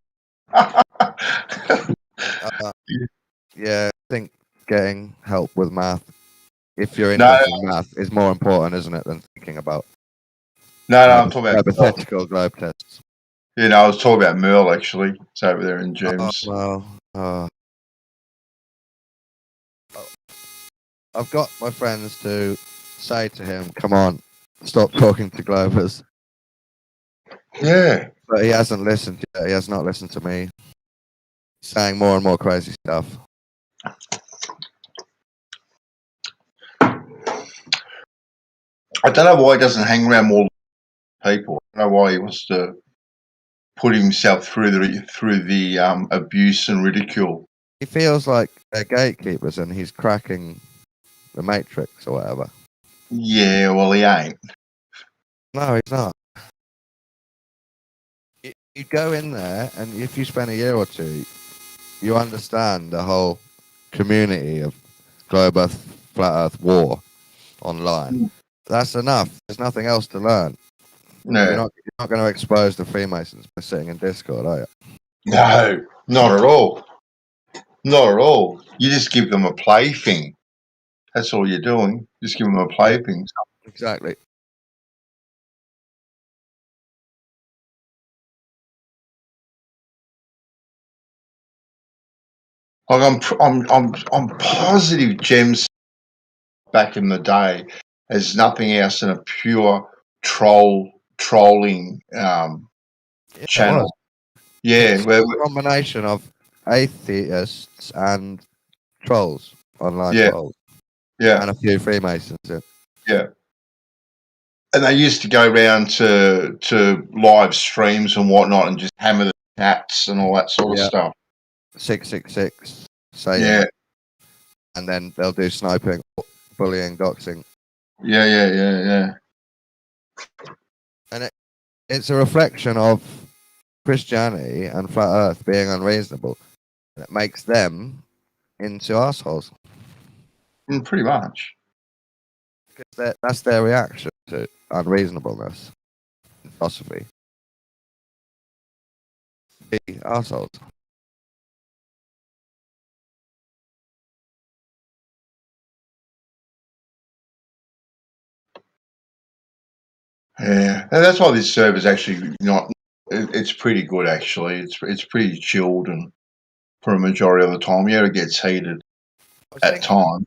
Yeah, I think getting help with math, if you're No, interested in math, is more important, isn't it, than thinking about I'm talking about hypothetical globe tests. You know, I was talking about Merle actually. It's over there in gems. I've got my friends to say to him, "Come on, stop talking to Globers." Yeah. But he hasn't listened yet. He has not listened to me. He's saying more and more crazy stuff. I don't know why he doesn't hang around more people. I don't know why he wants to put himself through the abuse and ridicule. He feels like they're gatekeepers and he's cracking the matrix or whatever. Yeah, well, he ain't. No, he's not. You go in there, and if you spend a year or two, you understand the whole community of globe Earth, flat Earth war online. That's enough. There's nothing else to learn. No. You're not going to expose the Freemasons by sitting in Discord, are you? No, not at all. Not at all. You just give them a plaything. That's all you're doing. Just give them a plaything. Exactly. Like I'm positive Gems back in the day as nothing else than a pure trolling channel. Yeah, it's a combination of atheists and trolls, online trolls. Yeah. And a few Freemasons. Yeah. And they used to go around to live streams and whatnot and just hammer the chats and all that sort of stuff. 666 saying. Yeah. And then they'll do sniping, bullying, doxing. Yeah. And it's a reflection of Christianity and flat Earth being unreasonable. And it makes them into assholes. Pretty much. Because that's their reaction to unreasonableness in philosophy. Be assholes. Yeah, and that's why this server's actually not. It's pretty good actually. It's pretty chilled and for a majority of the time. Yeah, it gets heated at times.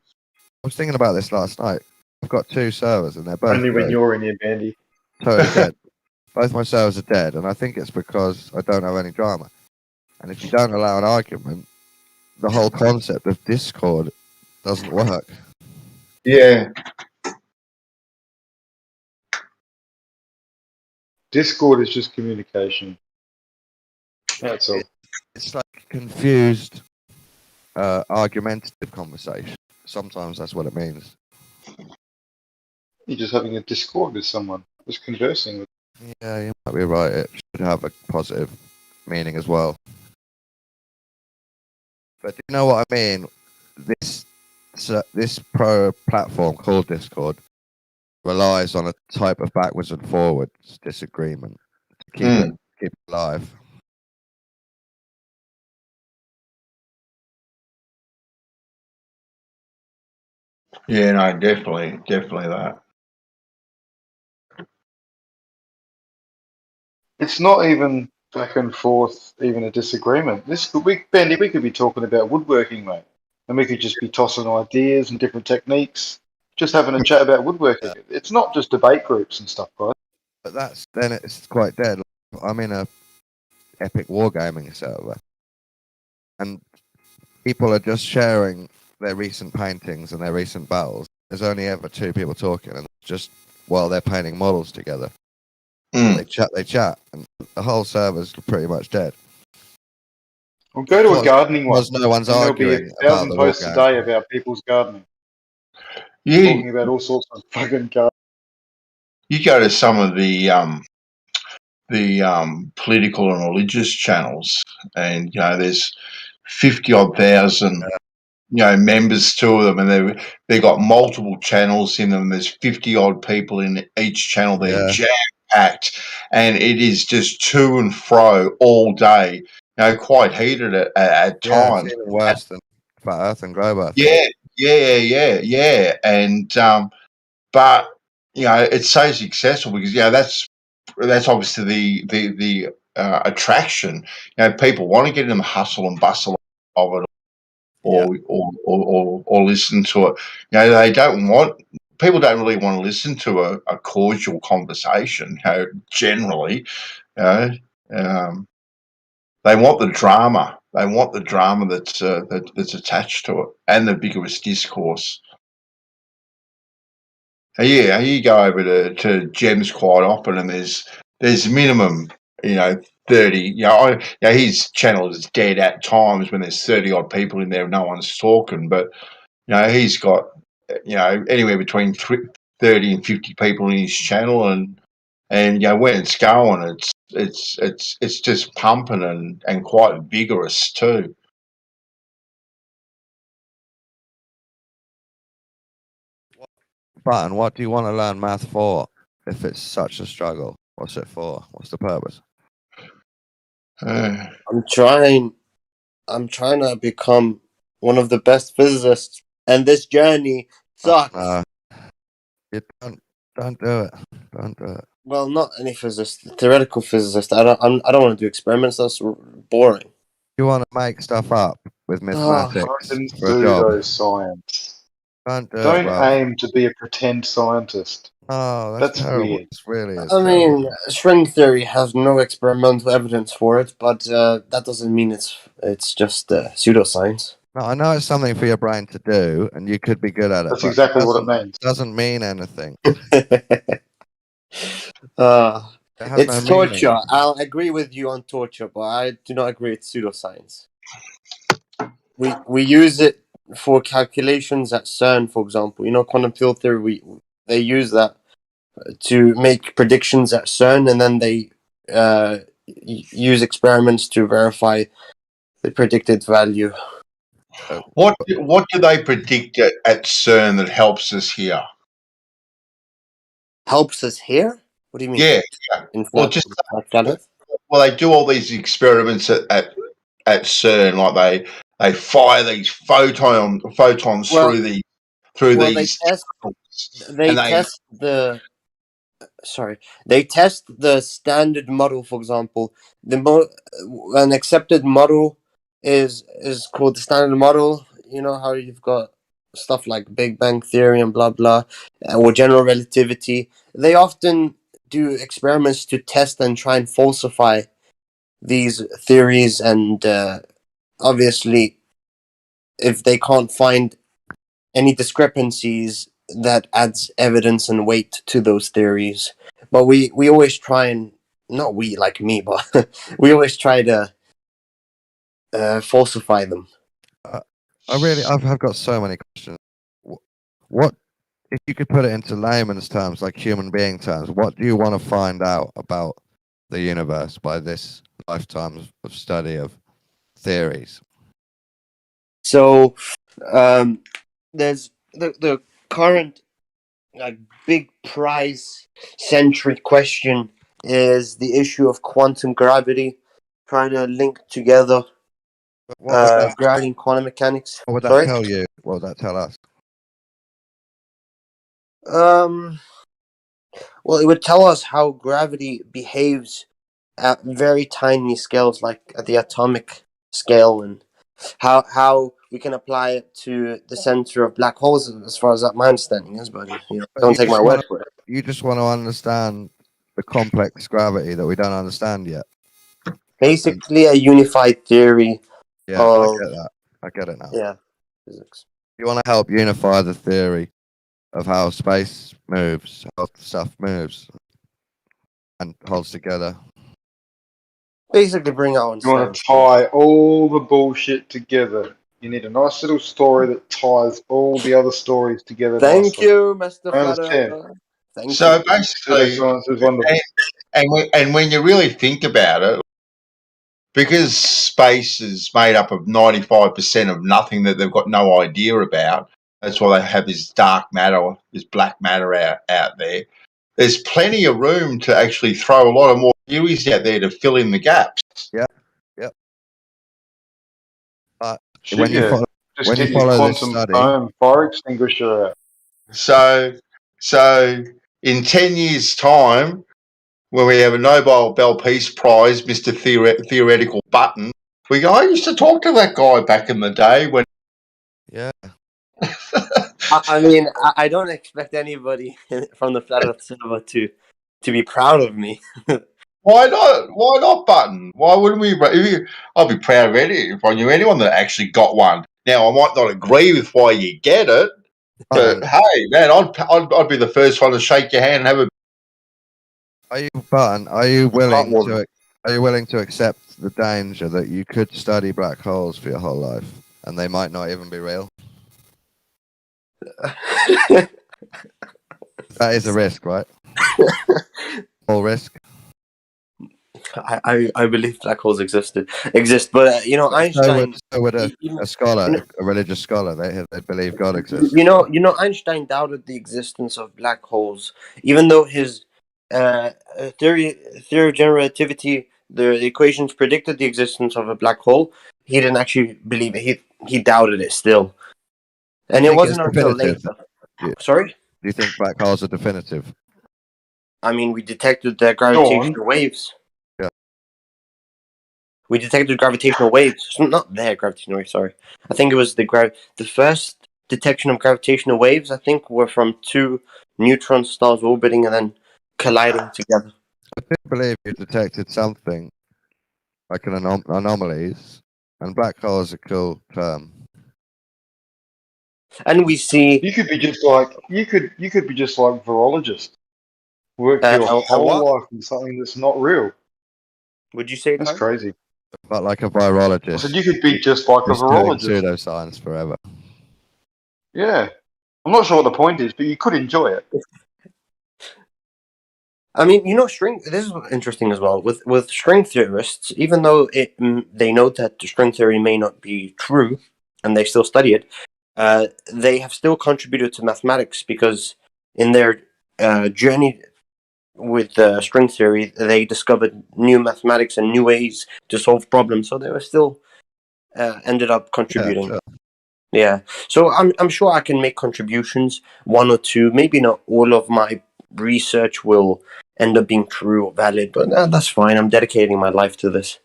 I was thinking about this last night. I've got two servers and they're both only when you're in here, Bandy. Totally dead. Both my servers are dead, and I think it's because I don't have any drama. And if you don't allow an argument, the whole concept of Discord doesn't work. Yeah. Discord is just communication. That's all. It's like confused, argumentative conversation. Sometimes that's what it means. You're just having a Discord with someone, just conversing with. Yeah, you might be right. It should have a positive meaning as well. But do you know what I mean? This pro platform called Discord relies on a type of backwards and forwards disagreement to keep it alive. Yeah, no, definitely that. It's not even back and forth, even a disagreement. Bendy, we could be talking about woodworking, mate, and we could just be tossing ideas and different techniques, just having a chat about woodworking. It's not just debate groups and stuff, guys. But then it's quite dead. I'm in a epic wargaming server, and people are just sharing their recent paintings and their recent battles. There's only ever 2 people talking, and just while they're painting models together, they chat, and the whole server's pretty much dead. We'll go to a gardening one. Because no one's and there'll be arguing 1,000 about the posts a wargaming. day about people's gardening. Yeah, Talking about all sorts of fucking gardening. you go to some of the political and religious channels, and there's 50-odd thousand members to them, and they've got multiple channels in them. There's 50-odd people in each channel. They're jam-packed, and it is just to and fro all day. Quite heated at times. It's even worse than Flat Earth and Globe Earth. Yeah. And but it's so successful because that's obviously the attraction. People want to get in the hustle and bustle of it, or listen to it. They don't want. People don't really want to listen to a cordial conversation. Generally, they want the drama. They want the drama that's attached to it, and the vigorous discourse. Yeah, you go over to Gems quite often, and there's minimum 30. His channel is dead at times when there's 30-odd people in there and no one's talking, but he's got anywhere between 30 and 50 people in his channel, and when it's going, it's just pumping and quite vigorous too. But what do you want to learn math for if it's such a struggle? What's it for? What's the purpose? I'm trying to become one of the best physicists, and this journey sucks. You don't do it. Don't do it. Well, not any physicist, theoretical physicist. I don't want to do experiments. That's boring. You want to make stuff up with mathematics for a job. Science. Don't aim to be a pretend scientist. Oh, that's terrible. weird. It's really is. I mean, string theory has no experimental evidence for it, but that doesn't mean it's just pseudoscience. No, I know it's something for your brain to do, and you could be good at it. That's exactly what it means. Doesn't mean anything. It's torture. I'll agree with you on torture, but I do not agree it's pseudoscience. We use it for calculations at CERN, for example. Quantum field theory. They use that to make predictions at CERN, and then they use experiments to verify the predicted value. What do they predict at CERN that helps us here? Helps us here? What do you mean? Yeah. Well, they do all these experiments at CERN, like they fire these photons through these. They test the standard model, for example. An accepted model is called the standard model. You know how you've got stuff like Big Bang Theory and blah blah, or general relativity. They often do experiments to test and try and falsify these theories, and obviously, if they can't find any discrepancies, that adds evidence and weight to those theories. But we always try and, not we like me, but we always try to falsify them. I've got so many questions. What if you could put it into layman's terms, like human being terms? What do you want to find out about the universe by this lifetime of study of theories? So there's the current big prize century question is the issue of quantum gravity, trying to link together gravity and quantum mechanics. What would that tell you? What would that tell us? Well, it would tell us how gravity behaves at very tiny scales, like at the atomic scale, and how we can apply it to the center of black holes, as far as that my understanding is. But don't take my word for it. You just want to understand the complex gravity that we don't understand yet. Basically, a unified theory. Yeah, I get that. I get it now. Yeah, physics. You want to help unify the theory of how space moves, how stuff moves, and holds together. Basically, bring our own. You want to tie all the bullshit together. You need a nice little story that ties all the other stories together. Thank nicely. you, Mr. I understand. Thank So you. basically, Science is wonderful. and when you really think about it, because space is made up of 95% of nothing that they've got no idea about, that's why they have this dark matter, this black matter out there. There's plenty of room to actually throw a lot of more theories out there to fill in the gaps. Yeah, yeah. But Shit, when you yeah. follow, Just when get you your follow this quantum study, foam fire extinguisher out. So in 10 years' time, when we have a Nobel Peace Prize, Mr. Theoretical Button, we go, I used to talk to that guy back in the day when. yeah. I mean, I don't expect anybody from the Flat Earth server to be proud of me. Why not? Why not Button? Why wouldn't we? I'd be proud of if I knew anyone that actually got one. Now, I might not agree with why you get it, but hey, man, I'd be the first one to shake your hand and have a. Are you willing to accept the danger that you could study black holes for your whole life and they might not even be real? That is a risk, right? Whole risk. I believe black holes exist, but Einstein. So would a scholar, a religious scholar, they believe God exists. Einstein doubted the existence of black holes, even though his theory of general relativity, the equations predicted the existence of a black hole. He didn't actually believe it. He doubted it still, and it wasn't until later. Sorry? Do you think black holes are definitive? I mean, we detected the gravitational waves. Yeah. We detected gravitational waves. Not their gravitational waves, sorry. I think it was the first detection of gravitational waves, I think, were from two neutron stars orbiting and then colliding together. I do believe you detected something like an anomalies, and black hole is a cool term. And we see you could be just like virologist. Work your whole life on something that's not real. Would you say that's crazy? But like a virologist. I said you could be just like a virologist. Pseudoscience forever. Yeah. I'm not sure what the point is, but you could enjoy it. I mean, this is interesting as well. With string theorists, even though they know that the string theory may not be true, and they still study it, they have still contributed to mathematics because in their journey with string theory, they discovered new mathematics and new ways to solve problems. So they were still ended up contributing. Yeah, sure. Yeah. So I'm sure I can make contributions, one or two. Maybe not all of my research will end up being true or valid, but that's fine. I'm dedicating my life to this.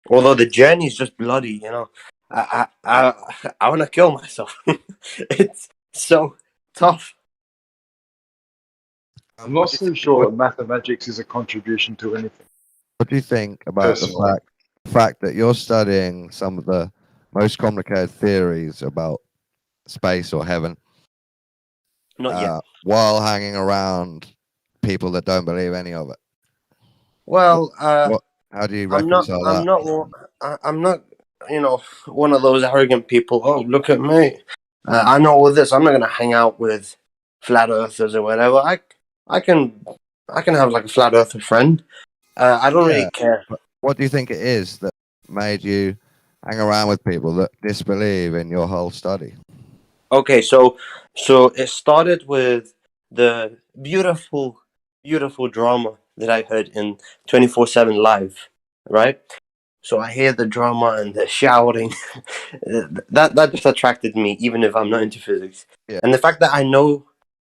Although the journey is just bloody, I want to kill myself. It's so tough. I'm not so sure that mathematics is a contribution to anything. What do you think about the fact that you're studying some of the most complicated theories about space or heaven? Not yet. While hanging around people that don't believe any of it. Well, how do you reconcile that? I'm not, one of those arrogant people. Oh, look at me! I know all this. I'm not gonna hang out with flat earthers or whatever. I can have like a flat earther friend. I don't really care. What do you think it is that made you hang around with people that disbelieve in your whole study? Okay, so it started with the beautiful drama that I heard in 24/7 Live, right? So I hear the drama and the shouting. that just attracted me, even if I'm not into physics. Yeah. And the fact that I know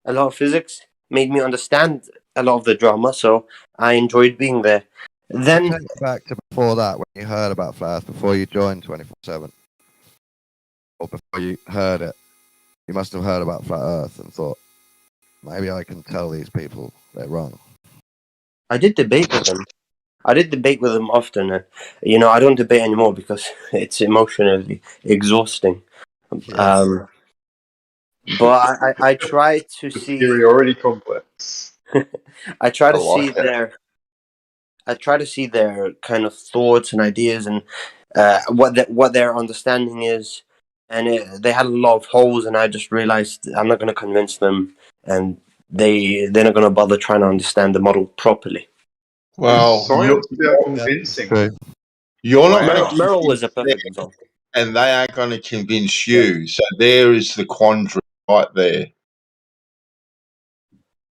a lot of physics made me understand a lot of the drama, so I enjoyed being there. Then take it back to before that, when you heard about Flat Earth, before you joined 24/7, or before you heard it, you must have heard about Flat Earth and thought, maybe I can tell these people they're wrong. I did debate with them. Often. I don't debate anymore because it's emotionally exhausting. Yeah. But I try to see Superiority complex. I try to I like see that. their kind of thoughts and ideas and what their understanding is. And they had a lot of holes, and I just realized I'm not going to convince them, and they're not going to bother trying to understand the model properly. Well, Science without convincing. you're not Wow. going to Merrill was a convince them, perfect example. and they aren't going to convince you. So there is the quandary right there.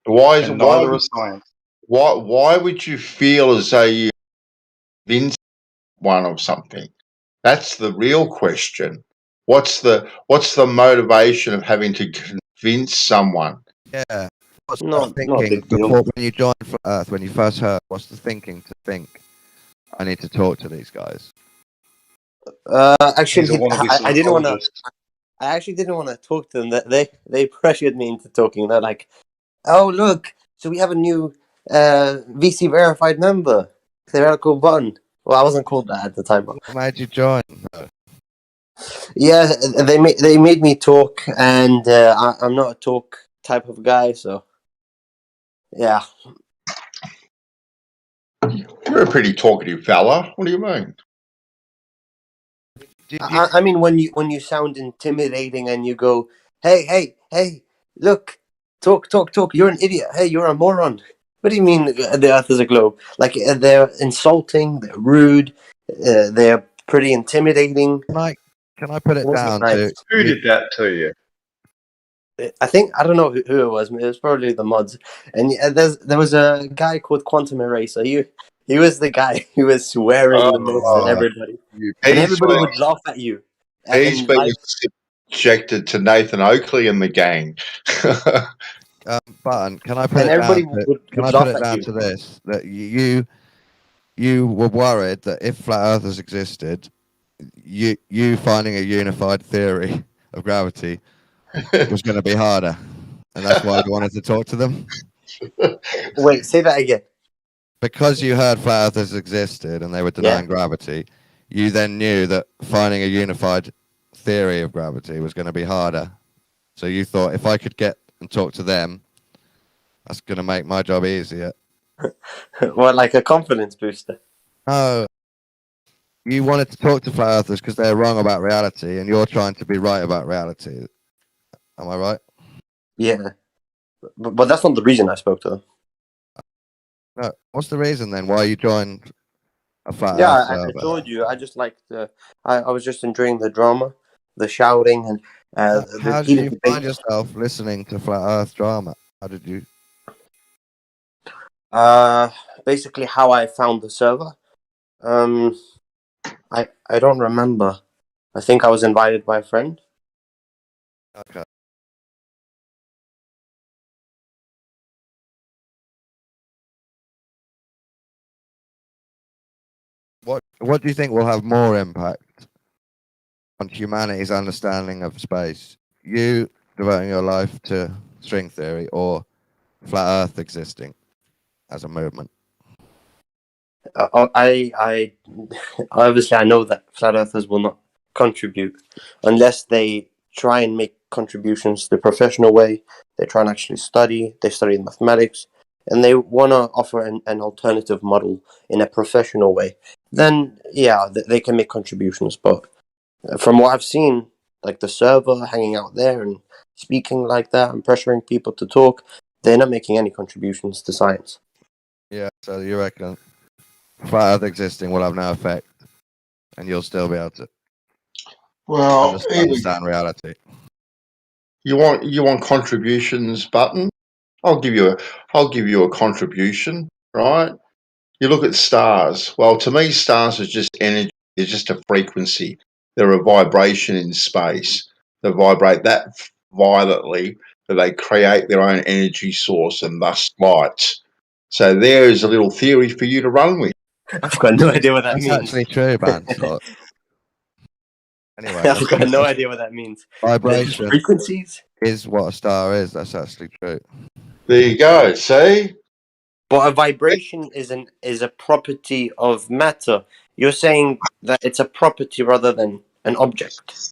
Why would you feel as though you convinced one of something? That's the real question. What's the motivation of having to convince someone? Yeah. What's No, the not a thinking big deal. before, when you joined Flat Earth, when you first heard, what's the thinking to think, I need to talk to these guys? Actually, I didn't want to. I actually didn't want to talk to them. They pressured me into talking. They're like, "Oh, look! So we have a new VC verified member, theoretical button." Well, I wasn't called that at the time. But What made you join? yeah, they made me talk, and I'm not a talk type of guy, so yeah. You're a pretty talkative fella. What do you mean? I mean, when you sound intimidating and you go, hey, look, talk. You're an idiot. Hey, you're a moron. What do you mean the Earth is a globe? Like they're insulting, they're rude, they're pretty intimidating. Can I put it down to who did that to you? I don't know who it was. It was probably the mods. And there was a guy called Quantum Eraser. He was the guy who was swearing the most at everybody, and everybody would laugh at you. He's been subjected to Nathan Oakley and the gang. Button, can I put it down to this? That you were worried that if Flat Earthers existed, you finding a unified theory of gravity was going to be harder, and that's why you wanted to talk to them? Wait, say that again. Because you heard Flat Earthers existed and they were denying gravity, you then knew that finding a unified theory of gravity was going to be harder. So you thought, if I could get and talk to them, that's going to make my job easier. What, like a confidence booster? No. You wanted to talk to Flat Earthers because they're wrong about reality, and you're trying to be right about reality. Am I right? Yeah. But that's not the reason I spoke to them. No. What's the reason then why you joined a Flat Yeah, Earth server? I told you. I just liked I was just enjoying the drama, the shouting, and how did you find yourself listening to Flat Earth drama? How did you? Basically how I found the server. I don't remember. I think I was invited by a friend. Okay. What do you think will have more impact on humanity's understanding of space? You devoting your life to string theory, or Flat Earth existing as a movement? I obviously I know that flat earthers will not contribute unless they try and make contributions the professional way. They try and actually study. They study mathematics, and they want to offer an alternative model in a professional way. Then yeah, they can make contributions. But from what I've seen, like the server hanging out there and speaking like that and pressuring people to talk, they're not making any contributions to science. Yeah, so you reckon Flat Earth existing will have no effect, and you'll still be able to understand reality? You want contributions, Button? I'll give you a contribution, right? You look at stars. Well, to me, stars are just energy. They're just a frequency. They're a vibration in space. They vibrate that violently that they create their own energy source and thus light. So there is a little theory for you to run with. I've got no idea what that That's means. actually true, man. Anyway, I've got no idea what that means. vibration Frequencies? is what a star is. That's actually true. There you go. See? But a vibration is a property of matter. You're saying that it's a property rather than an object.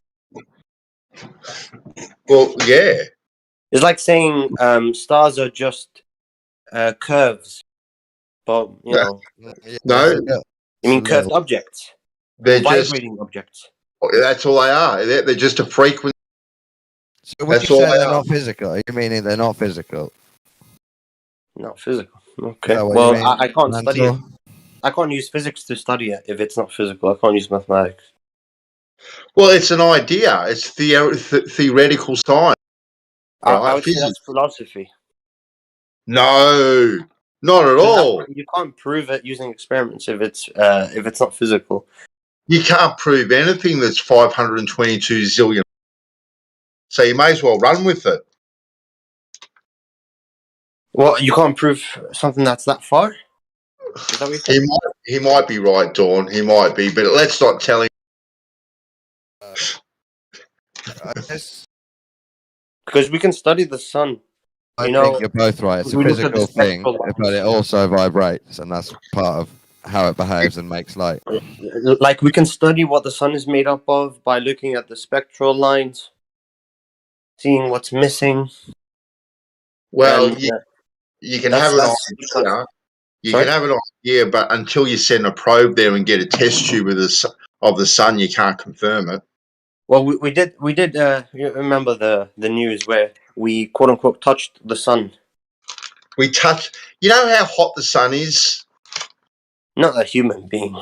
Well, yeah. It's like saying stars are just curves. But, you know, Yeah, No, you mean curved objects? they're Or just, vibrating objects? that's all they are. They're just a frequency. So would That's you all say they they're are. not physical? Are you meaning they're not physical? Not physical. Okay. that what you Well, mean, I can't study it. mental? I can't use physics to study it if it's not physical. I can't use mathematics. Well, it's an idea. It's theoretical science. I Right? would say Physics. that's philosophy. No, not at all. You can't prove it using experiments if it's not physical. You can't prove anything that's 522 zillion. So you may as well run with it. Well, you can't prove something that's that far. Is that what you're saying? He might be right, Dawn. He might be, but let's not tell him. I guess Because we can study the sun. I You think know, you're both right. It's a we look at the physical thing, spectral lines. but it also vibrates, and that's part of how it behaves and makes light. Like we can study what the sun is made up of by looking at the spectral lines, seeing what's missing. Well, And, you can that's- have an that's idea. because- You Sorry? can have an idea, but until you send a probe there and get a test tube of the sun, you can't confirm it. Well, we did. You remember the news where we quote unquote touched the sun? We touch. You know how hot the sun is? Not a human being.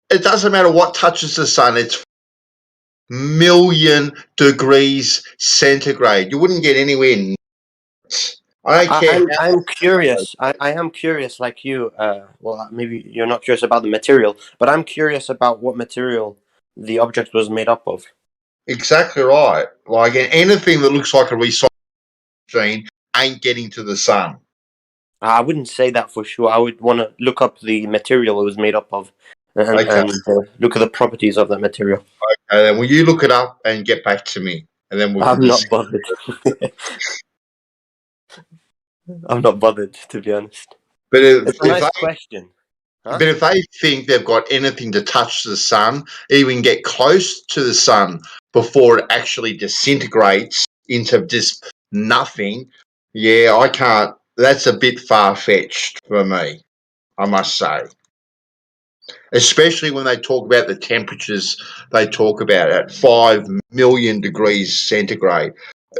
It doesn't matter what touches the sun. It's million degrees centigrade. You wouldn't get anywhere near it. I don't care. I'm curious. I am curious, like you. Well, maybe you're not curious about the material, but I'm curious about what material the object was made up of. Exactly right. Like anything that looks like a recycling machine ain't getting to the sun. I wouldn't say that for sure. I would want to look up the material it was made up of, and, Okay. look at the properties of that material. Okay, then will you look it up and get back to me, and then we'll. I'm not bothered. I'm not bothered, to be honest. But It's a nice question. Huh? But if they think they've got anything to touch the sun, even get close to the sun before it actually disintegrates into just nothing, yeah, I can't. That's a bit far-fetched for me, I must say. Especially when they talk about the temperatures they talk about at 5 million degrees centigrade.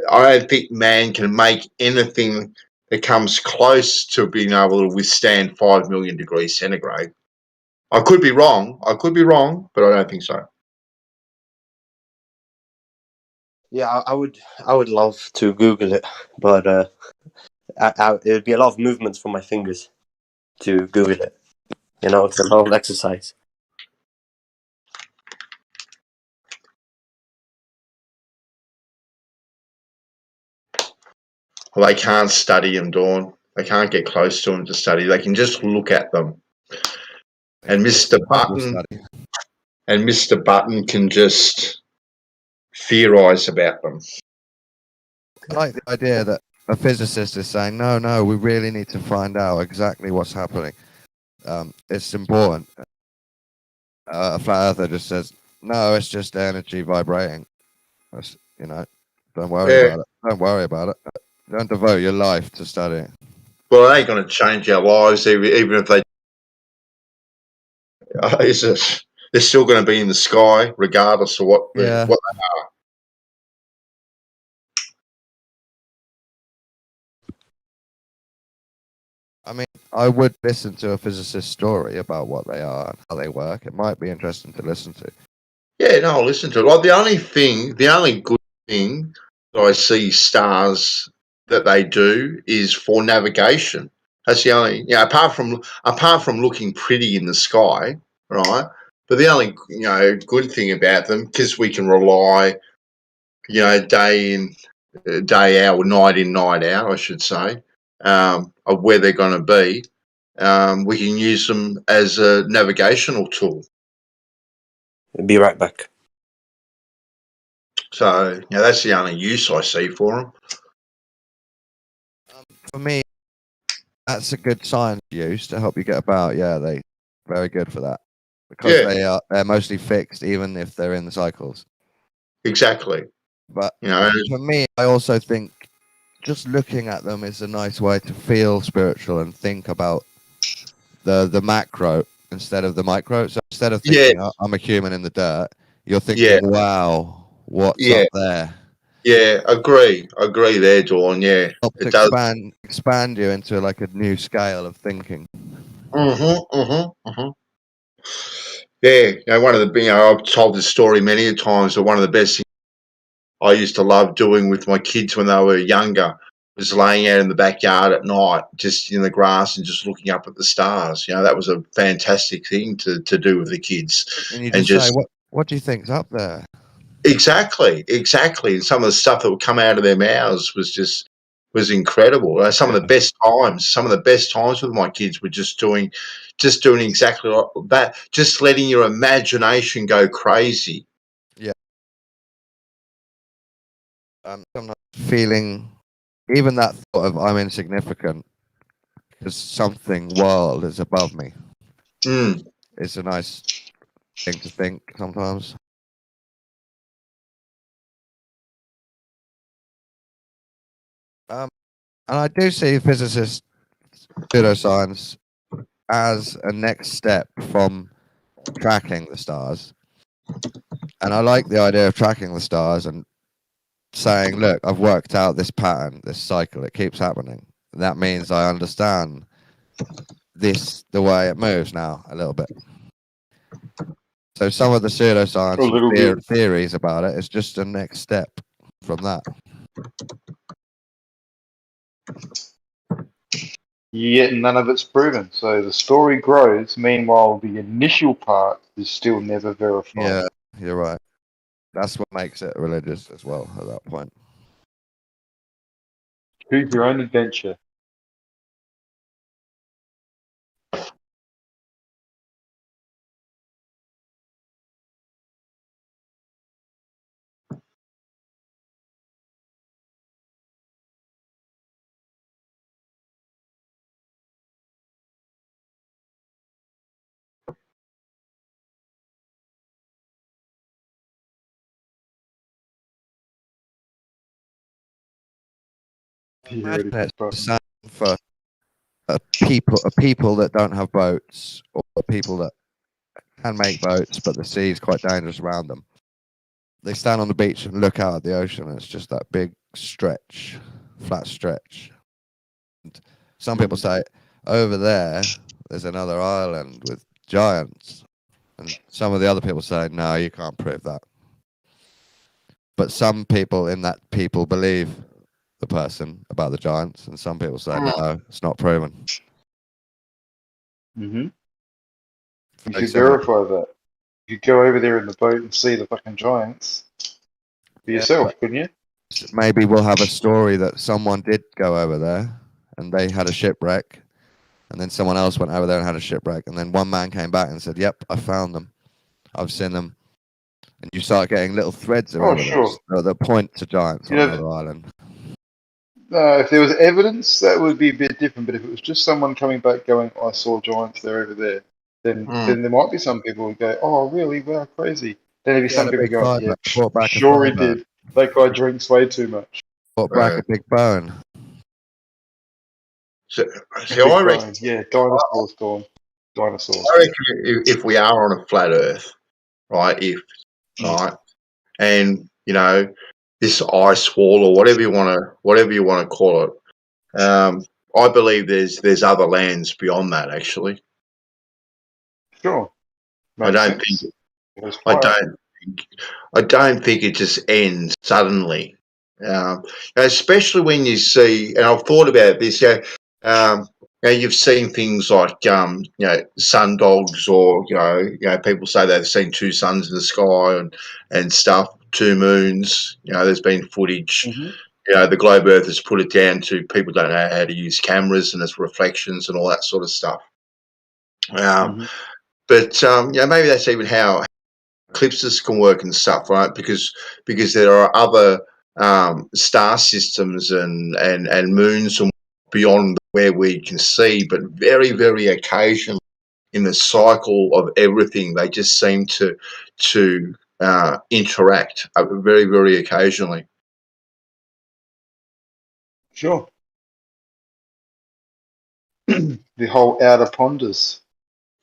I don't think man can make anything that comes close to being able to withstand 5 million degrees centigrade. I could be wrong, but I don't think so. Yeah, I would love to Google it, but it would be a lot of movements for my fingers to Google it. You know, it's a lot of exercise. Well, they can't study them, Dawn. They can't get close to them to study. They can just look at them. And Mr. Button can just theorize about them. I like the idea that a physicist is saying, no, we really need to find out exactly what's happening. It's important. A flat earther just says, no, it's just energy vibrating. Don't worry about it. Don't worry about it. Don't devote your life to studying. Well, it ain't going to change our lives, even if they. They're still going to be in the sky, regardless of what they are. I mean, I would listen to a physicist's story about what they are and how they work. It might be interesting to listen to. Yeah, no, I'll listen to it. Like the only good thing that I see stars that they do is for navigation. That's the only, apart from looking pretty in the sky, right? But the only, good thing about them, because we can rely, day in, day out, or night in, night out, I should say, of where they're going to be. We can use them as a navigational tool. Be right back. So, that's the only use I see for them. For me, that's a good science use to help you get about. Yeah, they're very good for that because they're mostly fixed, even if they're in the cycles. Exactly. But for me, I also think just looking at them is a nice way to feel spiritual and think about the macro instead of the micro. So instead of thinking I'm a human in the dirt, you're thinking, wow, what's up there? Yeah, agree there, Dawn. Yeah, Helps expand you into like a new scale of thinking. Yeah, one of the I've told this story many times, but one of the best things I used to love doing with my kids when they were younger was laying out in the backyard at night, just in the grass and just looking up at the stars. That was a fantastic thing to do with the kids. And you just say, what do you think's up there? Exactly. And some of the stuff that would come out of their mouths was incredible. Some of the best times with my kids were just doing exactly like that, just letting your imagination go crazy. Yeah. Sometimes feeling even that thought of I'm insignificant because something world is above me. It's a nice thing to think sometimes. And I do see physicists, pseudoscience, as a next step from tracking the stars. And I like the idea of tracking the stars and saying, look, I've worked out this pattern, this cycle, it keeps happening. That means I understand the way it moves now a little bit. So some of the pseudoscience theories about it is just a next step from that. Yet none of it's proven. So the story grows. Meanwhile, the initial part is still never verified. Yeah, you're right. That's what makes it religious as well at that point. Choose your own adventure. Imagine it's for people that don't have boats, or people that can make boats, but the sea is quite dangerous around them. They stand on the beach and look out at the ocean, and it's just that big stretch, flat stretch. And some people say, over there's another island with giants. And some of the other people say, no, you can't prove that. But some people in that people believe the person about the giants, and some people say, no, it's not proven. You could verify that. You could go over there in the boat and see the fucking giants for yourself, couldn't you? Maybe we'll have a story that someone did go over there and they had a shipwreck, and then someone else went over there and had a shipwreck, and then one man came back and said, yep, I found them. I've seen them. And you start getting little threads around that point to giants on another island. If there was evidence, that would be a bit different. But if it was just someone coming back going, I saw giants there over there, then there might be some people who go, oh, really? Wow, crazy. Then there'd be some people going, yeah, sure he did. That guy drinks way too much. Brought back a big bone. So I reckon, dinosaurs gone. Dinosaurs. I reckon if we are on a flat Earth, right? And this ice wall or whatever you want to call it, I believe there's other lands beyond that. Actually, sure. I don't think it just ends suddenly. Especially when you see, and I've thought about this. you've seen things like sun dogs, or people say they've seen two suns in the sky and stuff, two moons. There's been footage. The globe Earth has put it down to people don't know how to use cameras, and it's reflections and all that sort of stuff. But maybe that's even how eclipses can work and stuff, right? Because there are other star systems and moons and beyond where we can see, but very, very occasionally in the cycle of everything, they just seem to interact very, very occasionally. Sure. The whole outer ponders.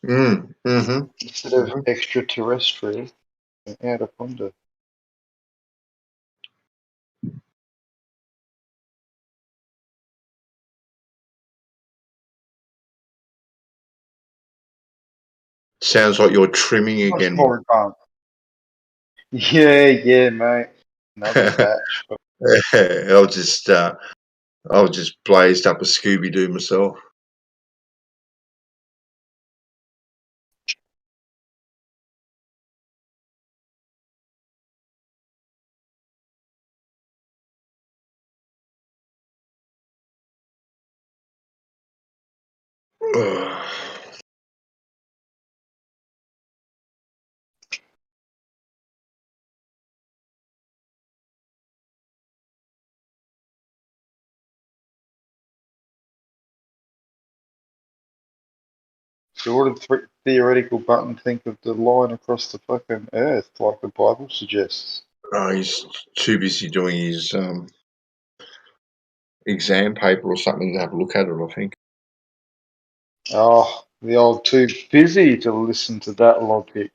Instead of extraterrestrial, outer ponder. Sounds like you're trimming again. Yeah, mate. Another batch. I've just blazed up a Scooby-Doo myself. So what did theoretical button think of the line across the fucking earth, like the Bible suggests? Oh, he's too busy doing his exam paper or something to have a look at it, I think. Oh, the old too busy to listen to that logic.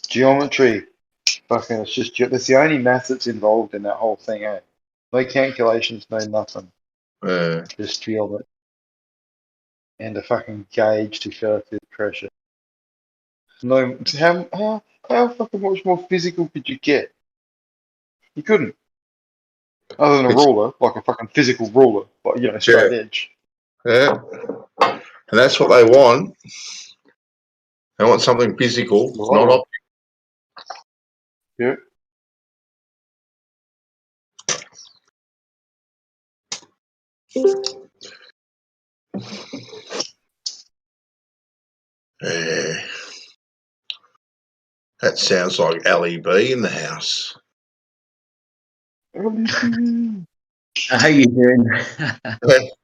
Geometry. Fucking, it's just, that's the only math that's involved in that whole thing, eh? No calculations, no nothing. Just geometry. And a fucking gauge to feel the pressure. No, how fucking much more physical could you get? You couldn't. Other than a ruler, like a fucking physical ruler, but straight edge. Yeah. And that's what they want. They want something physical, not optical. Yeah. That sounds like LEB in the house. How you doing?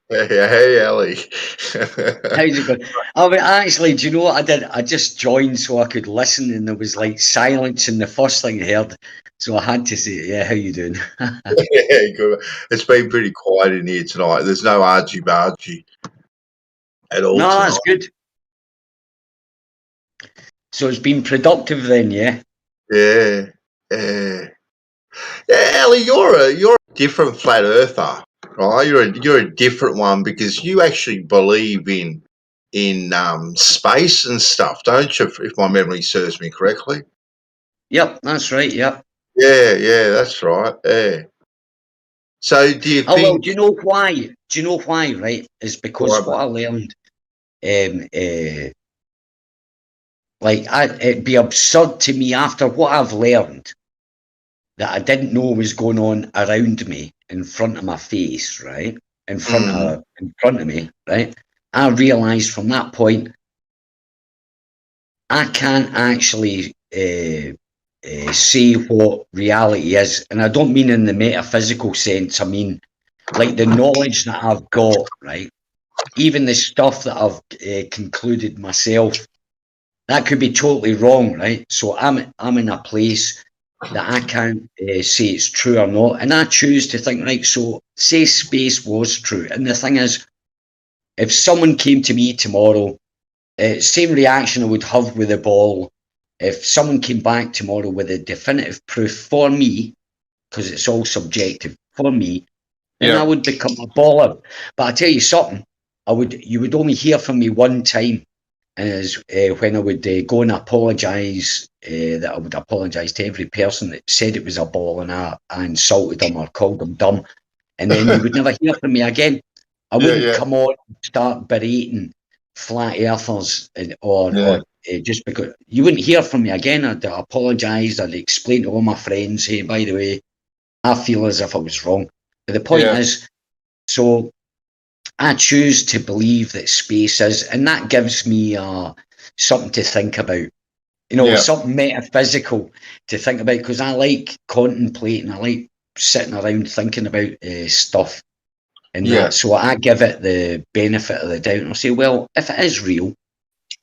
Hey, Ellie. How's it going? Oh, but actually, do you know what I did? I just joined so I could listen, and there was like silence in the first thing I heard, so I had to say, "Yeah, how you doing?" Yeah, good. It's been pretty quiet in here tonight. There's no argy-bargy at all. No, tonight. that's good. So it's been productive then, yeah. Yeah. Ellie, you're a different flat earther, right? You're a different one because you actually believe in space and stuff, don't you? If my memory serves me correctly. Yep, that's right. Yep. Yeah, that's right. Yeah. So do you think? Well, do you know why? Do you know why? Right, is because what I learned. It'd be absurd to me after what I've learned that I didn't know was going on around me, in front of my face, right? In front of me, right? I realised from that point I can't actually say what reality is, and I don't mean in the metaphysical sense. I mean like the knowledge that I've got, right? Even the stuff that I've concluded myself, that could be totally wrong, right? So I'm in a place that I can't say it's true or not, and I choose to think, right, so say space was true, and the thing is, if someone came to me tomorrow, same reaction I would have with the ball. If someone came back tomorrow with a definitive proof for me, because it's all subjective for me, then I would become a baller. But I tell you something, you would only hear from me one time, and is when I would go and apologise, that I would apologise to every person that said it was a ball and I insulted them or called them dumb. and then you would never hear from me again. I wouldn't come on and start berating flat earthers or just because you wouldn't hear from me again. I'd apologise. I'd explain to all my friends, hey, by the way, I feel as if I was wrong. But the point is, so I choose to believe that space is, and that gives me something to think about. You know, something metaphysical to think about, because I like contemplating. I like sitting around thinking about stuff. And that, so I give it the benefit of the doubt and I say, well, if it is real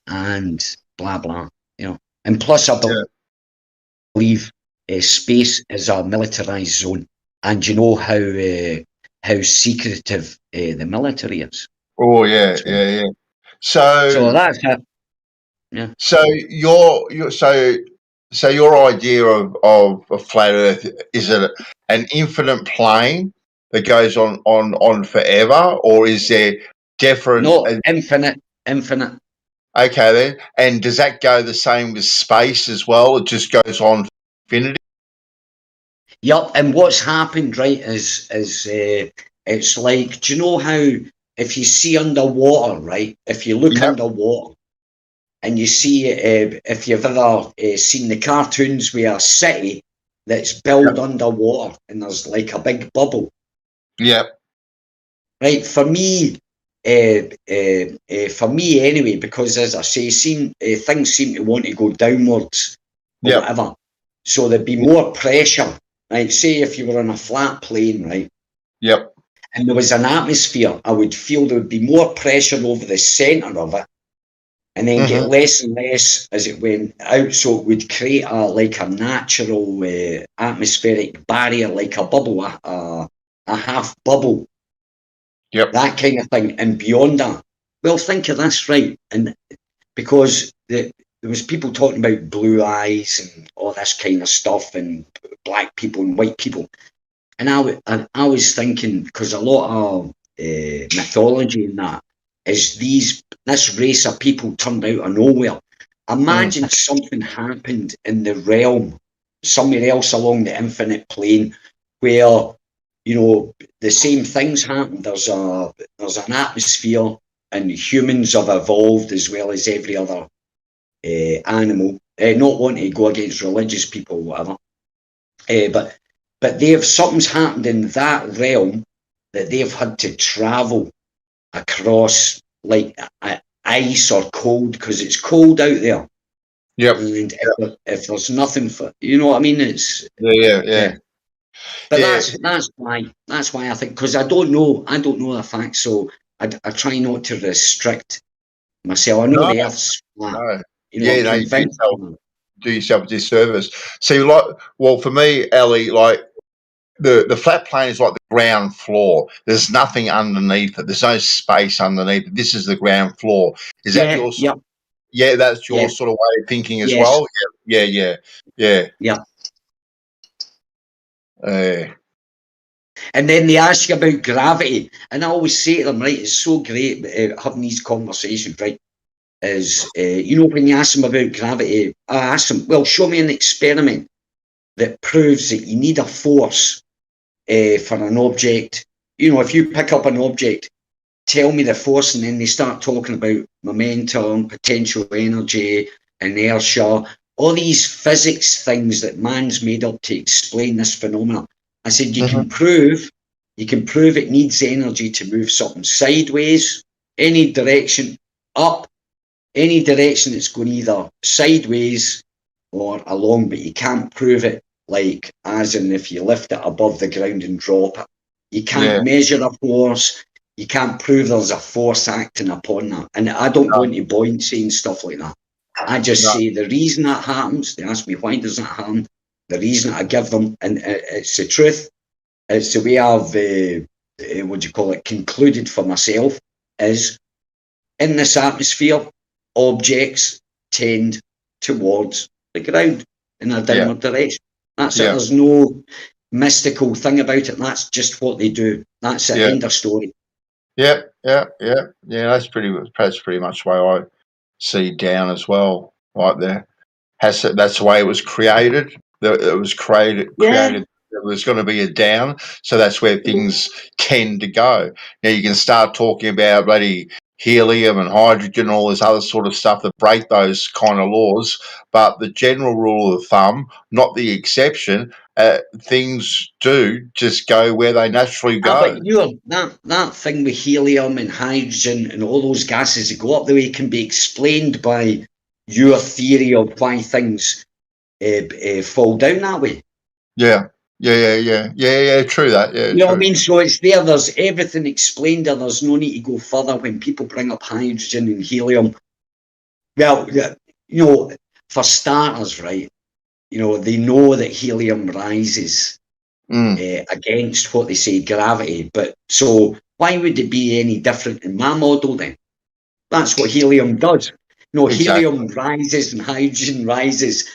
and blah, blah, you know, and plus I believe space is a militarized zone, and you know how secretive the military is. Oh, yeah. So that's it. Yeah. So your idea of a flat Earth, is it an infinite plane that goes on forever, or is there different? No, infinite. Okay, then, and does that go the same with space as well? It just goes on for infinity. Yep, and what's happened, right, is it's like, do you know how if you see underwater, right? If you look underwater and you see, if you've ever seen the cartoons with a city that's built underwater and there's like a big bubble. Yep. Right, for me anyway, because as I say, things seem to want to go downwards or whatever. So there'd be more pressure. Right, say if you were on a flat plane, right? Yep. And there was an atmosphere, I would feel there would be more pressure over the centre of it, and then get less and less as it went out. So it would create like a natural atmospheric barrier, like a bubble, a half bubble. Yep. That kind of thing. And beyond that, well, think of this, right? And because there was people talking about blue eyes and all this kind of stuff, and black people and white people. And I was thinking, because a lot of mythology in that is this race of people turned out of nowhere. Imagine something happened in the realm, somewhere else along the infinite plane, where, you know, the same things happen. There's an atmosphere, and humans have evolved as well as every other animal. Not wanting to go against religious people or whatever, but something's happened in that realm that they've had to travel across, like ice or cold, because it's cold out there. Yep. And if there's nothing for, you know what I mean, it's But that's why I think, because I don't know the facts, so I try not to restrict myself. I know the Earth's flat. No. You know, do yourself a disservice. See, for me, Ellie, like the flat plane is like the ground floor. There's nothing underneath it. There's no space underneath it. This is the ground floor. Is that your? Yeah, that's your sort of way of thinking as well. Yeah. And then they ask you about gravity, and I always say to them, right, it's so great having these conversations, right? Is you know, when you ask them about gravity, I ask them, well, show me an experiment that proves that you need a force for an object. You know, if you pick up an object, tell me the force, and then they start talking about momentum, potential energy, inertia, all these physics things that man's made up to explain this phenomenon. I said, you can prove it needs energy to move something sideways, any direction, up, any direction that's going either sideways or along, but you can't prove it, like as in if you lift it above the ground and drop it. You can't measure a force. You can't prove there's a force acting upon that. And I don't go into buoyancy and stuff like that. I just say the reason that happens, they ask me, why does that happen? The reason I give them, and it's the truth, it's the way I've, concluded for myself, is in this atmosphere, objects tend towards the ground in a downward direction. That's it. There's no mystical thing about it. That's just what they do. That's it. End of story. Yeah. That's pretty much the way I see down as well. Right there, that's the way it was created. It was created there's going to be a down. So that's where things tend to go. Now you can start talking about bloody helium and hydrogen and all this other sort of stuff that break those kind of laws. But the general rule of thumb, not the exception, things do just go where they naturally go. But that thing with helium and hydrogen and all those gases that go up the way can be explained by your theory of why things fall down that way. Yeah. True that. Yeah, you know what I mean? So it's there. There's everything explained there. There's no need to go further when people bring up hydrogen and helium. Well, you know, for starters, right? You know, they know that helium rises against what they say gravity. But so why would it be any different in my model then? That's what helium does. You know, exactly. Helium rises and hydrogen rises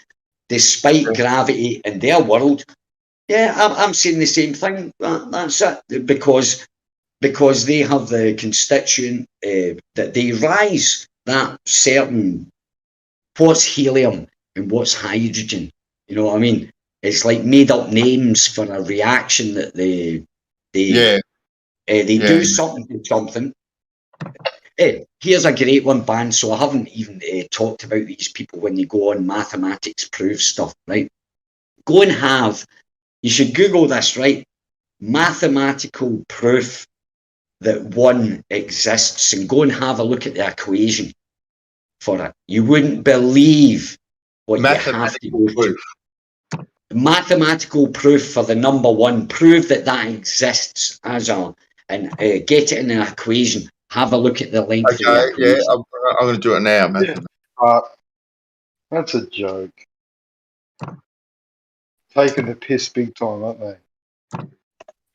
despite gravity in their world. Yeah, I'm saying the same thing. That's it. Because they have the constituent that they rise that certain what's helium and what's hydrogen. You know what I mean? It's like made up names for a reaction that they do something to something. Here's a great one, Ban. So I haven't even talked about these people when they go on mathematics proof stuff, right? Go and have. You should Google this, right? Mathematical proof that one exists, and go and have a look at the equation for it. You wouldn't believe what you have to go through. Mathematical proof for the number one. Prove that exists as a, and get it in an equation. Have a look at the length of the equation. Yeah, I'm going to do it now. That's a joke. Taking the piss big time, aren't they?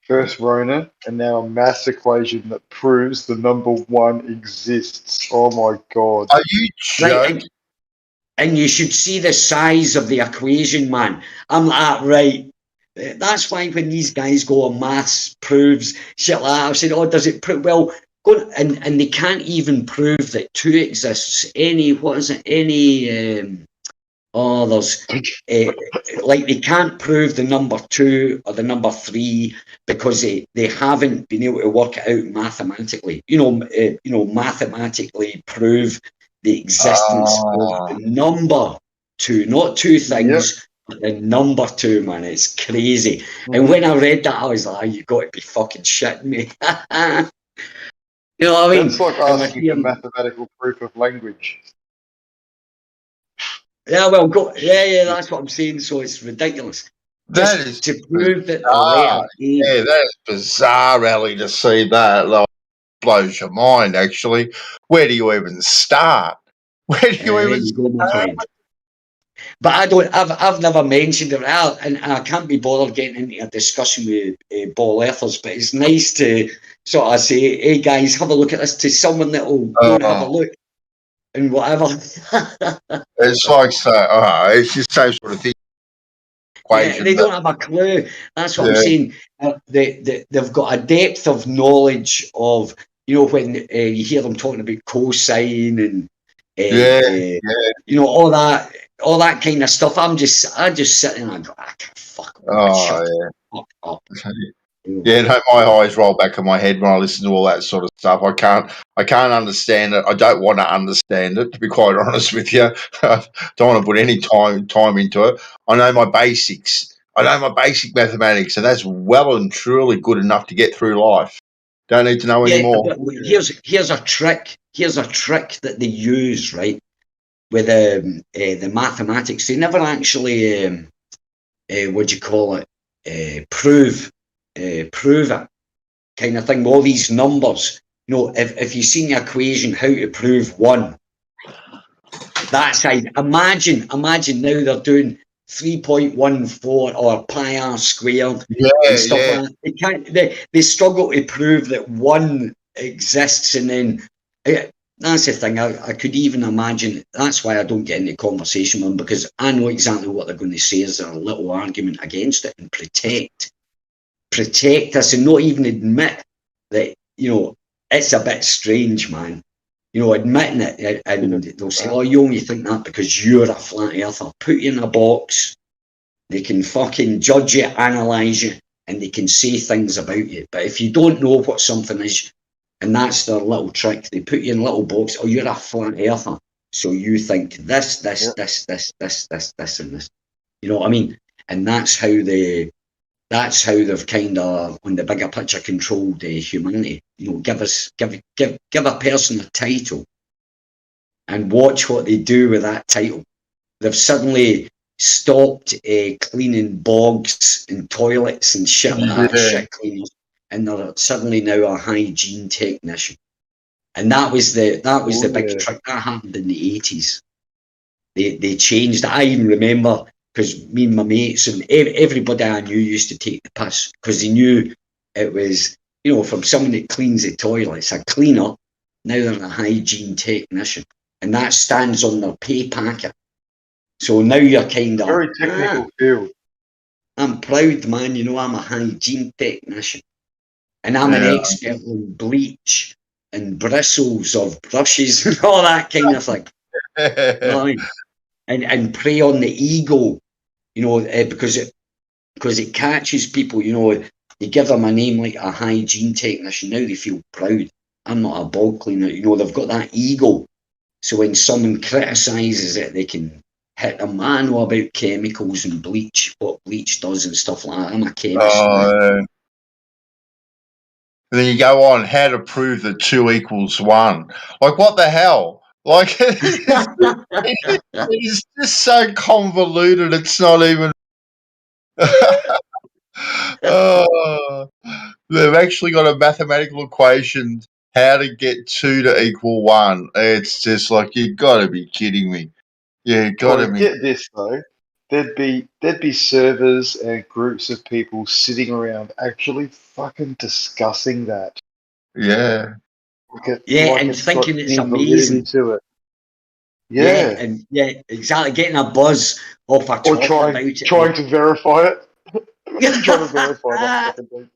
First Rona, and now a maths equation that proves the number one exists. Oh my god. Are you joking? Right, and you should see the size of the equation, man. I'm like, right. That's why when these guys go on maths proves shit like that, I said, oh, does it prove? Well, go and they can't even prove that 2 exists. There's like they can't prove the number 2 or the number 3 because they haven't been able to work it out mathematically. Mathematically prove the existence of the number 2, not 2 things, but the number 2, man. It's crazy. And when I read that, I was like, oh, you got to be fucking shitting me. You know what I mean? That's like asking for mathematical proof of language. Yeah, well, that's what I'm saying. So it's ridiculous. That is to prove that the letter A. Yeah, that is bizarre, Ali, to see that. Like, blows your mind, actually. Where do you even start? Where do you even start? But I've never mentioned it, and I can't be bothered getting into a discussion with ball earthers, but it's nice to sort of say, hey guys, have a look at this, to someone that will go and have a look. And whatever. It's like it's just same sort of thing. Yeah, they don't have a clue. That's what I'm saying. They've got a depth of knowledge of, when you hear them talking about cosine and all that kind of stuff. I just sit there and I go, I can't fuck up. Yeah, no, my eyes roll back in my head when I listen to all that sort of stuff. I can't understand it. I don't want to understand it, to be quite honest with you. I don't want to put any time into it. I know my basics. I know my basic mathematics, and that's well and truly good enough to get through life. Don't need to know any more. Here's a trick. Here's a trick that they use, right, with the mathematics. They never actually prove it, kind of thing. All these numbers, if you see the equation how to prove 1, that's how. Imagine now they're doing 3.14 or pi r squared and stuff like that. They struggle to prove that 1 exists, and then that's the thing. I could even imagine. That's why I don't get into conversation with them, because I know exactly what they're going to say. Is there a little argument against it and protect us and not even admit that, it's a bit strange, man. Admitting it, and they'll say, oh, you only think that because you're a flat earther. Put you in a box They can fucking judge you, analyse you, and they can say things about you. But if you don't know what something is, and that's their little trick, they put you in a little box, oh, you're a flat earther. So you think this, and this. You know what I mean? And that's how they've kind of, on the bigger picture, controlled humanity. You know, give a person a title and watch what they do with that title. They've suddenly stopped cleaning bogs and toilets and shit like that, shit cleaners, and they're suddenly now a hygiene technician. And that was the big trick that happened in the 80s. They changed. I even remember, because me and my mates and everybody I knew used to take the piss, because they knew it was, you know, from someone that cleans the toilets, a cleaner, now they're a hygiene technician, and that stands on their pay packet. So now you're kind of very technical field. I'm proud, man. You know, I'm a hygiene technician, and I'm an expert on bleach and bristles of brushes and all that kind of thing. And prey on the ego, you know, because it catches people. You know, you give them a name like a hygiene technician, now they feel proud. I'm not a bog cleaner. You know, they've got that ego. So when someone criticises it, they can hit them. I know about chemicals and bleach, what bleach does and stuff like that. I'm a chemist. And then you go on how to prove that 2 equals 1. Like, what the hell? Like, it's just so convoluted. It's not even. They've actually got a mathematical equation how to get 2 to equal 1. It's just like, you got to be kidding me. Yeah, got to be. Get this though. There'd be servers and groups of people sitting around actually fucking discussing that. Yeah. And thinking it's amazing to it. Yeah, exactly. Getting a buzz off a talk about it. Trying to verify it. Trying to verify that fucking thing.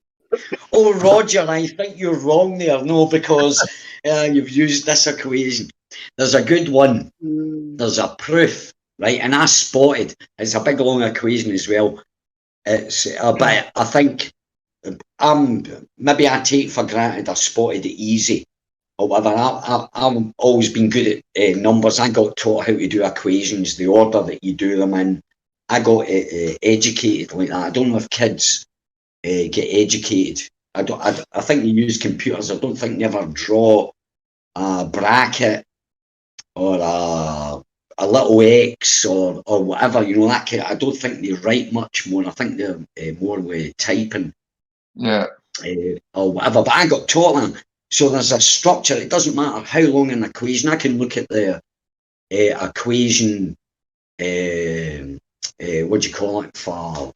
Oh, Roger, I think you're wrong there. No, because you've used this equation. There's a good one. There's a proof, right? And I spotted. It's a big long equation as well. It's but I think maybe I take for granted I spotted it easy or whatever. I've always been good at numbers. I got taught how to do equations, the order that you do them in. I got educated like that. I don't know if kids get educated. I think they use computers. I don't think they ever draw a bracket or a little X or whatever, you know, that kind of, I don't think they write much more. I think they're more with typing or whatever. But I got taught that. So there's a structure. It doesn't matter how long an equation. I can look at the equation. What do you call it? For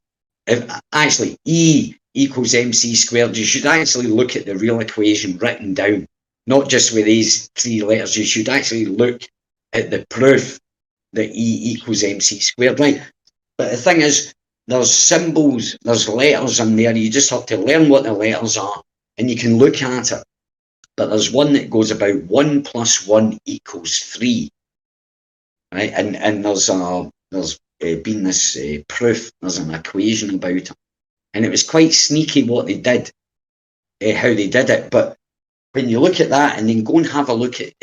actually E equals MC squared. You should actually look at the real equation written down, not just with these 3 letters. You should actually look at the proof that E equals MC squared, right? But the thing is, there's symbols, there's letters in there. You just have to learn what the letters are, and you can look at it. But there's one that goes about 1 + 1 = 3, right? And there's been this proof. There's an equation about it, and it was quite sneaky what they did, how they did it. But when you look at that, and then go and have a look at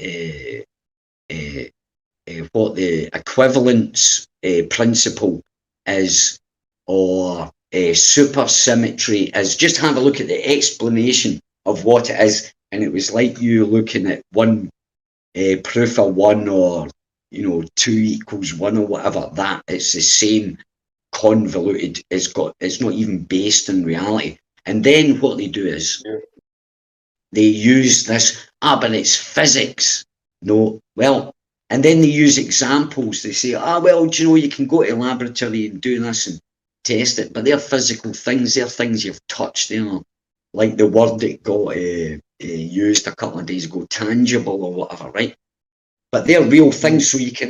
what the equivalence principle is, or supersymmetry is, just have a look at the explanation of what it is. And it was like you looking at one proof of 1, or 2 = 1 or whatever. That it's the same convoluted. It's not even based in reality. And then what they do is they use this. But it's physics. No, well, and then they use examples. They say, well, you can go to a laboratory and do this and test it, but they're physical things. They're things you've touched. They're like the word that got used a couple of days ago, tangible or whatever, right? But they're real things, so you could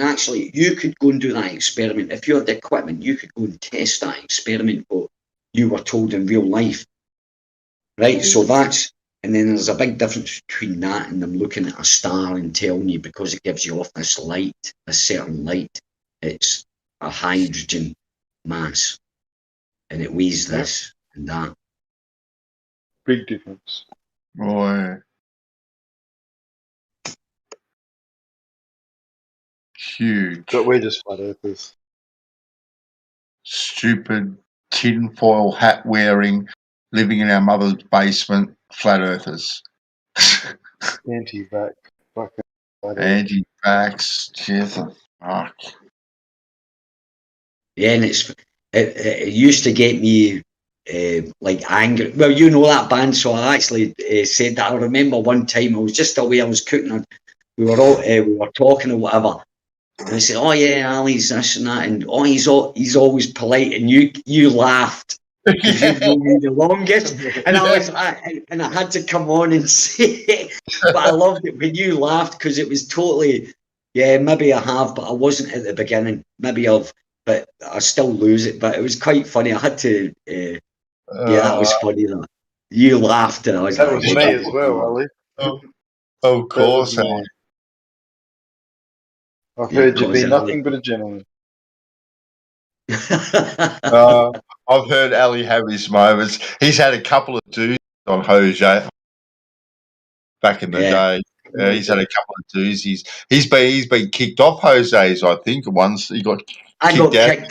go and do that experiment. If you had the equipment, you could go and test that experiment what you were told in real life, right? So and then there's a big difference between that and them looking at a star and telling you, because it gives you off this light, a certain light, it's a hydrogen mass. and it weighs this and that. Big difference. Boy. Huge. But we're just flat earthers. Stupid tinfoil hat wearing, living in our mother's basement, flat earthers. Anti-vax. Fucking flat earth. Anti-vax. Jesus. Fuck. Yeah, and it used to get me like angry. Well, you know that band, so I actually said that. I remember one time I was just away, I was cooking, and we were talking or whatever, and I said, "Oh yeah, Ali's this and that," and oh, he's always polite, and you laughed because you've known me the longest, and I had to come on and say it, but I loved it when you laughed because it was totally, yeah, maybe I have, but I wasn't at the beginning. Maybe I've. But I still lose it. But it was quite funny. I had to. Yeah, that was funny. That you laughed, and I was that like, was me as well, Ali. Of course, I've heard you be nothing but a gentleman. I've heard Ali have his moments. He's had a couple of dudes on Jose back in the day. He's had a couple of doozies. He's been kicked off Jose's, I think. Once he got kicked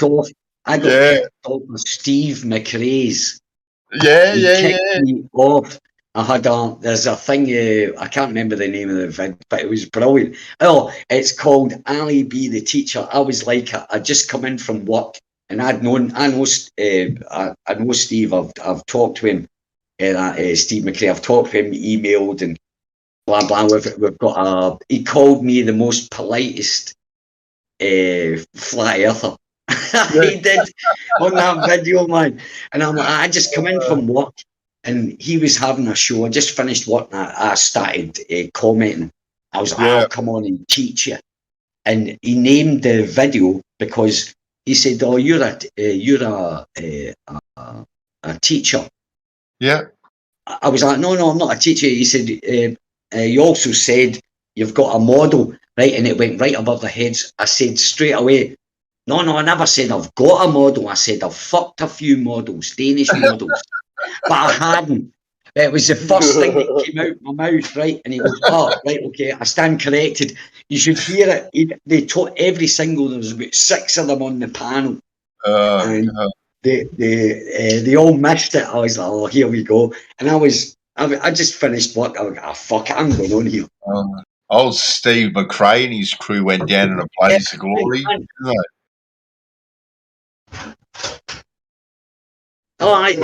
off. I got kicked off with Steve McRae's. He kicked me off. I had there's a thing, I can't remember the name of the vid, but it was brilliant. Oh, it's called Ali Be the Teacher. I was like, I'd just come in from work, and I know Steve. I've talked to him, Steve McRae. I've talked to him, emailed, and blah blah. We've got he called me the most politest flat earther. He did on that video, man. And I just come in from work, and he was having a show. I just finished work, and I started commenting. I was like, I'll come on and teach you. And he named the video because he said, "Oh, you're a teacher." Yeah. I was like, no, I'm not a teacher. He said, you also said you've got a model, right? And it went right above their heads. I said straight away, no, I never said I've got a model. I said I've fucked a few models, Danish models, but I hadn't. It was the first thing that came out my mouth, right? And he goes, oh, right, okay, I stand corrected. You should hear it. They taught every single, there was about 6 of them on the panel. And they all missed it. I was like, oh, here we go. And I just finished work. I was like, oh, fuck it, I'm going on here. Old Steve McRae and his crew went down in a blaze of glory. All right,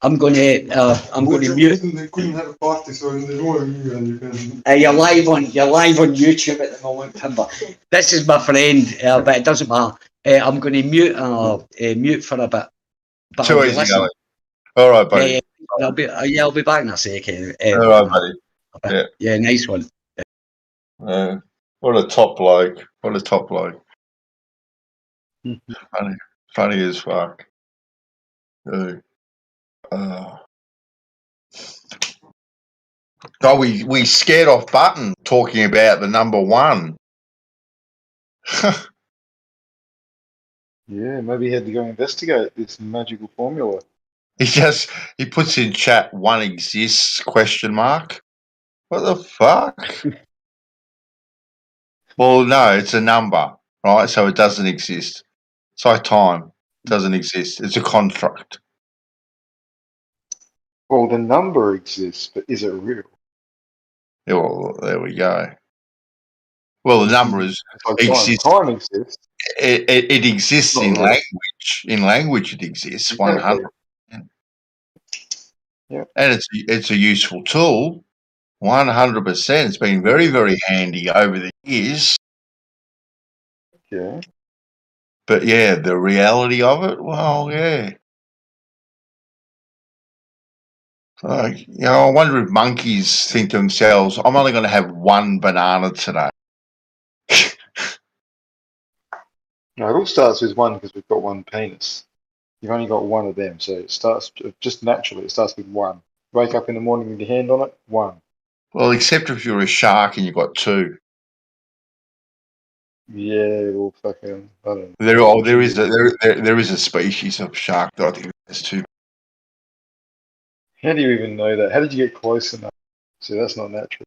I'm going to mute. They couldn't have a party, so they don't you and you can. You're live on YouTube at the moment, Timber. This is my friend, but it doesn't matter. I'm going to mute for a bit. But too easy, Ali. All right, buddy. I'll be back in a second. All right, buddy. Yeah, nice one. What a top bloke! What a top bloke! Funny as fuck. We scared off Button talking about the number one. Yeah, maybe he had to go investigate this magical formula. He puts in chat, one exists, ? What the fuck? Well, no, it's a number, right? So it doesn't exist. It's like time. It doesn't exist. It's a construct. Well, the number exists, but is it real? Yeah, well, there we go. Well, the number exists. Time exists. It exists in language. In language, it exists 100%. Yeah, and it's a useful tool. 100%. It's been very, very handy over the years. Yeah. But yeah, the reality of it, well, yeah. Like, I wonder if monkeys think to themselves, I'm only going to have one banana today. No, it all starts with one because we've got one penis. You've only got one of them, so it starts just naturally. It starts with one. Wake up in the morning with your hand on it, one. Well, except if you're a shark and you've got two. Yeah, well, fucking. I don't know. There is a species of shark that I think there's two. How do you even know that? How did you get close enough? See, that's not natural.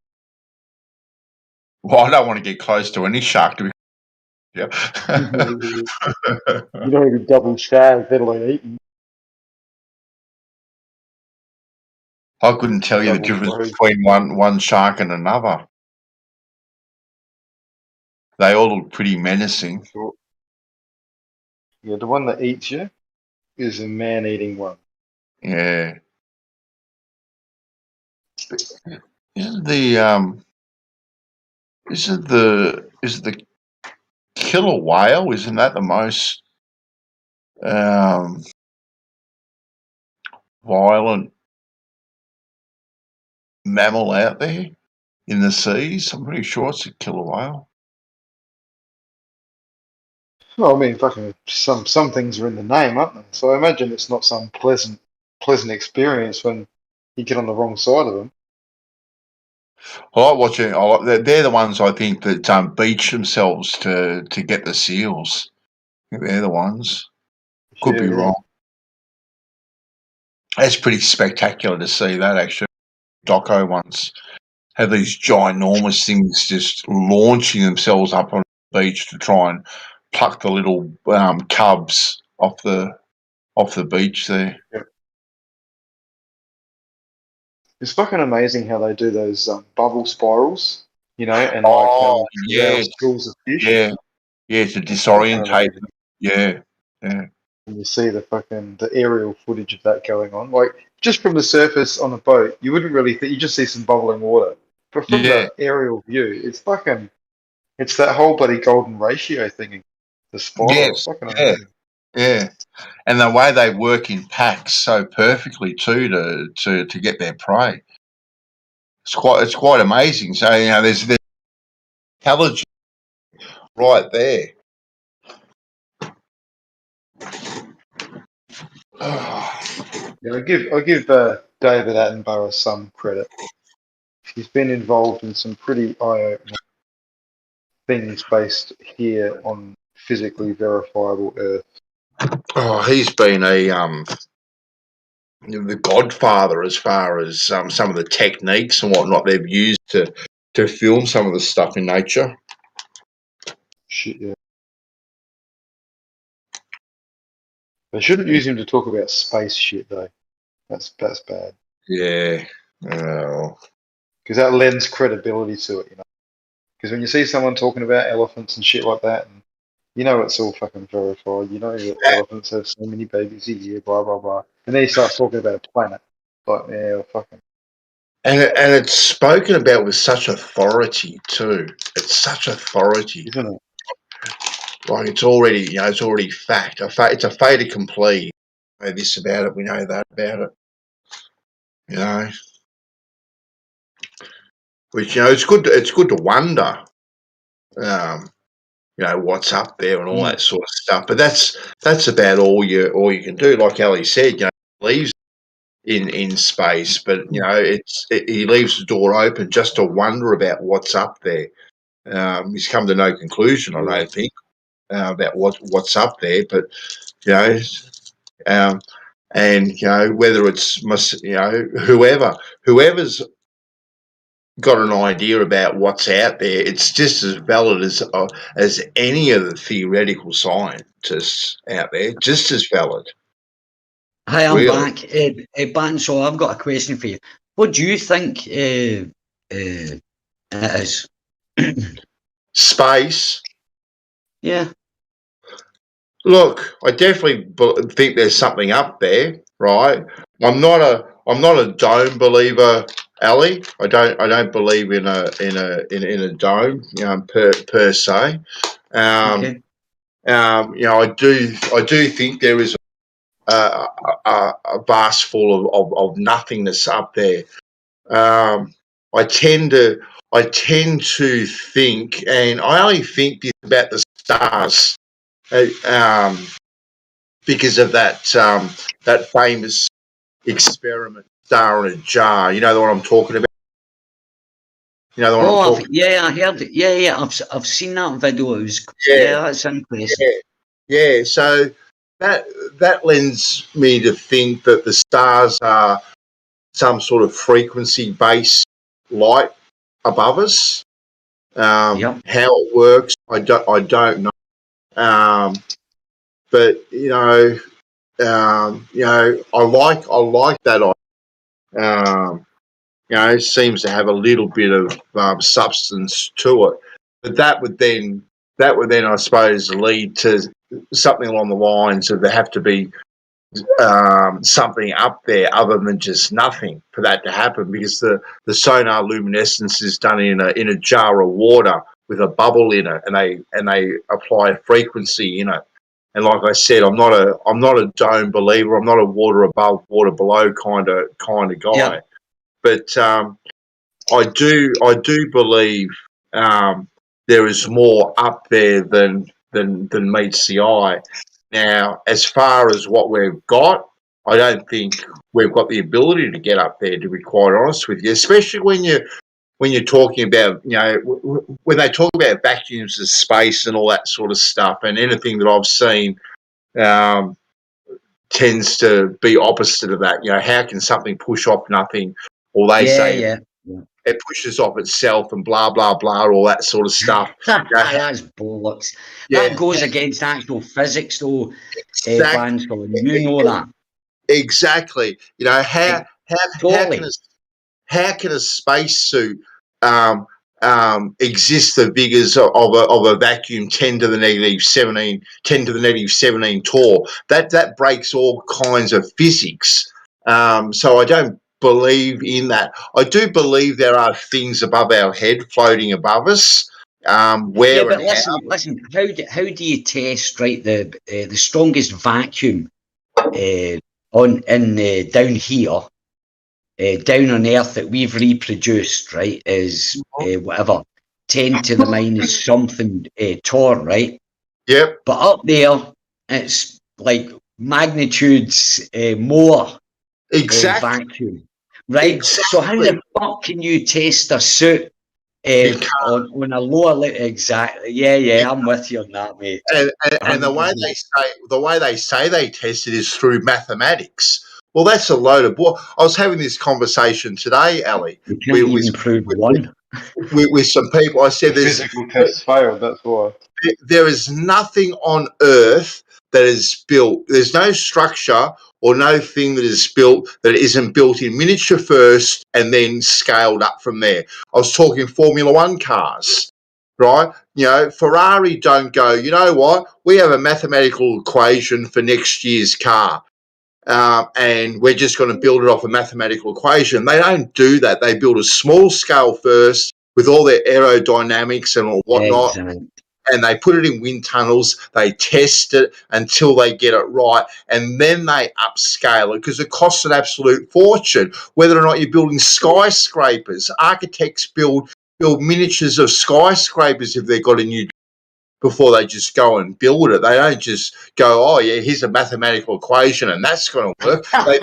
Well, I don't want to get close to any shark to be. Yeah. You don't even double shag, let alone eating. I couldn't tell you the Double difference close. between one shark and another. They all look pretty menacing. Sure. Yeah, the one that eats you is a man-eating one. Yeah. Isn't the killer whale? Isn't that the most violent mammal out there in the seas? I'm pretty sure it's a killer whale. Well, I mean, fucking some things are in the name, aren't they? So I imagine it's not some pleasant experience when you get on the wrong side of them. I like watching. They're the ones I think that beach themselves to get the seals. I think they're the ones. Could be wrong. That's pretty spectacular to see that actually. Doco ones have these ginormous things just launching themselves up on the beach to try and pluck the little cubs off the beach there. Yep. It's fucking amazing how they do those bubble spirals, you know, and yeah, schools of fish. yeah, to disorientate them. Yeah. And you see the aerial footage of that going on. Like, just from the surface on a boat, you wouldn't really think, you just see some bubbling water. But from the aerial view, it's that whole bloody golden ratio thing. The spiral. Yes, It's fucking amazing. Yeah. And the way they work in packs so perfectly too to get their prey. It's quite amazing. So, you know, there's intelligence right there. Yeah, I'll give David Attenborough some credit. He's been involved in some pretty eye-opening things based here on physically verifiable Earth. Oh, he's been the godfather as far as some of the techniques and whatnot they've used to film some of the stuff in nature. Shit, yeah. They shouldn't use him to talk about space shit though. That's bad. Yeah. Oh. Because that lends credibility to it, you know. Because when you see someone talking about elephants and shit like that, and you know it's all fucking verified. You know that elephants have so many babies a year, blah blah blah. And then he starts talking about a planet. Like, yeah, well, fucking. And it's spoken about with such authority too. It's such authority, Isn't it? like it's already fact. It's a fait accompli. We know this about it. We know that about it. You know, which it's good. It's good to wonder. You know what's up there and all that sort of stuff. But that's about all you can do. Like Ali said, you know, leaves in space, but you know he leaves the door open just to wonder about what's up there. He's come to no conclusion, I don't think, about what's up there. But you know, and you know whether it's whoever's got an idea about what's out there, it's just as valid as any of the theoretical scientists out there. Just as valid. Hi, I'm really. back. Back, so I've got a question for you. What do you think it is? Space. Yeah. Look, I definitely think there's something up there, right? I'm not a dome believer, Ali. I don't believe in a dome, you know, per se. Okay. You know, I do think there is a vast full of nothingness up there. I tend to think, and I only think this about the stars, because of that famous experiment, Star in a Jar. You know the one I'm talking about. You know the one I'm talking about? Yeah, I heard it. Yeah, I've seen that video. It was that's interesting. Yeah. So that lends me to think that the stars are some sort of frequency-based light above us. How it works, I don't know. But I like that. It seems to have a little bit of substance to it. But that would then, I suppose, lead to something along the lines of there have to be something up there other than just nothing for that to happen, because the sonar luminescence is done in a jar of water with a bubble in it, and they apply a frequency in it. And like I said, I'm not a dome believer. I'm not a water above, water below kind of guy. Yeah. But I do believe there is more up there than meets the eye. Now, as far as what we've got, I don't think we've got the ability to get up there, to be quite honest with you, especially when you're talking about, when they talk about vacuums of space and all that sort of stuff, and anything that I've seen tends to be opposite of that. How can something push off nothing? Or they say it pushes off itself and blah, blah, blah, all that sort of stuff. That's bollocks. Yeah. That goes against actual physics, though, Bansal, you know that. Exactly. How can a spacesuit exist the vigors of a vacuum 10 to the negative 17 torr? That breaks all kinds of physics. So I don't believe in that. I do believe there are things above our head floating above us. Listen. How do you test the strongest vacuum down here, down on Earth that we've reproduced, right? Is whatever 10 to the minus something torr, right? Yep. But up there, it's like magnitudes more. Exactly. Vacuum, right? Exactly. So how the fuck can you test a suit on a lower level? Exactly. Yeah, I'm with you on that, mate. And the way they say they test it is through mathematics. Well, that's a load of bull. I was having this conversation today, Ali. You can't even prove one. With some people, I said there's physical tests failed. That's why there is nothing on Earth that is built. There's no structure or no thing that is built that isn't built in miniature first and then scaled up from there. I was talking Formula One cars, right? Ferrari don't go, you know what? We have a mathematical equation for next year's car. And we're just going to build it off a mathematical equation. They don't do that. They build a small scale first with all their aerodynamics and whatnot. Excellent. And they put it in wind tunnels. They test it until they get it right. And then they upscale it because it costs an absolute fortune. Whether or not you're building skyscrapers, architects build miniatures of skyscrapers if they've got a new before they just go and build it. They don't just go, oh, yeah, here's a mathematical equation and that's going to work. They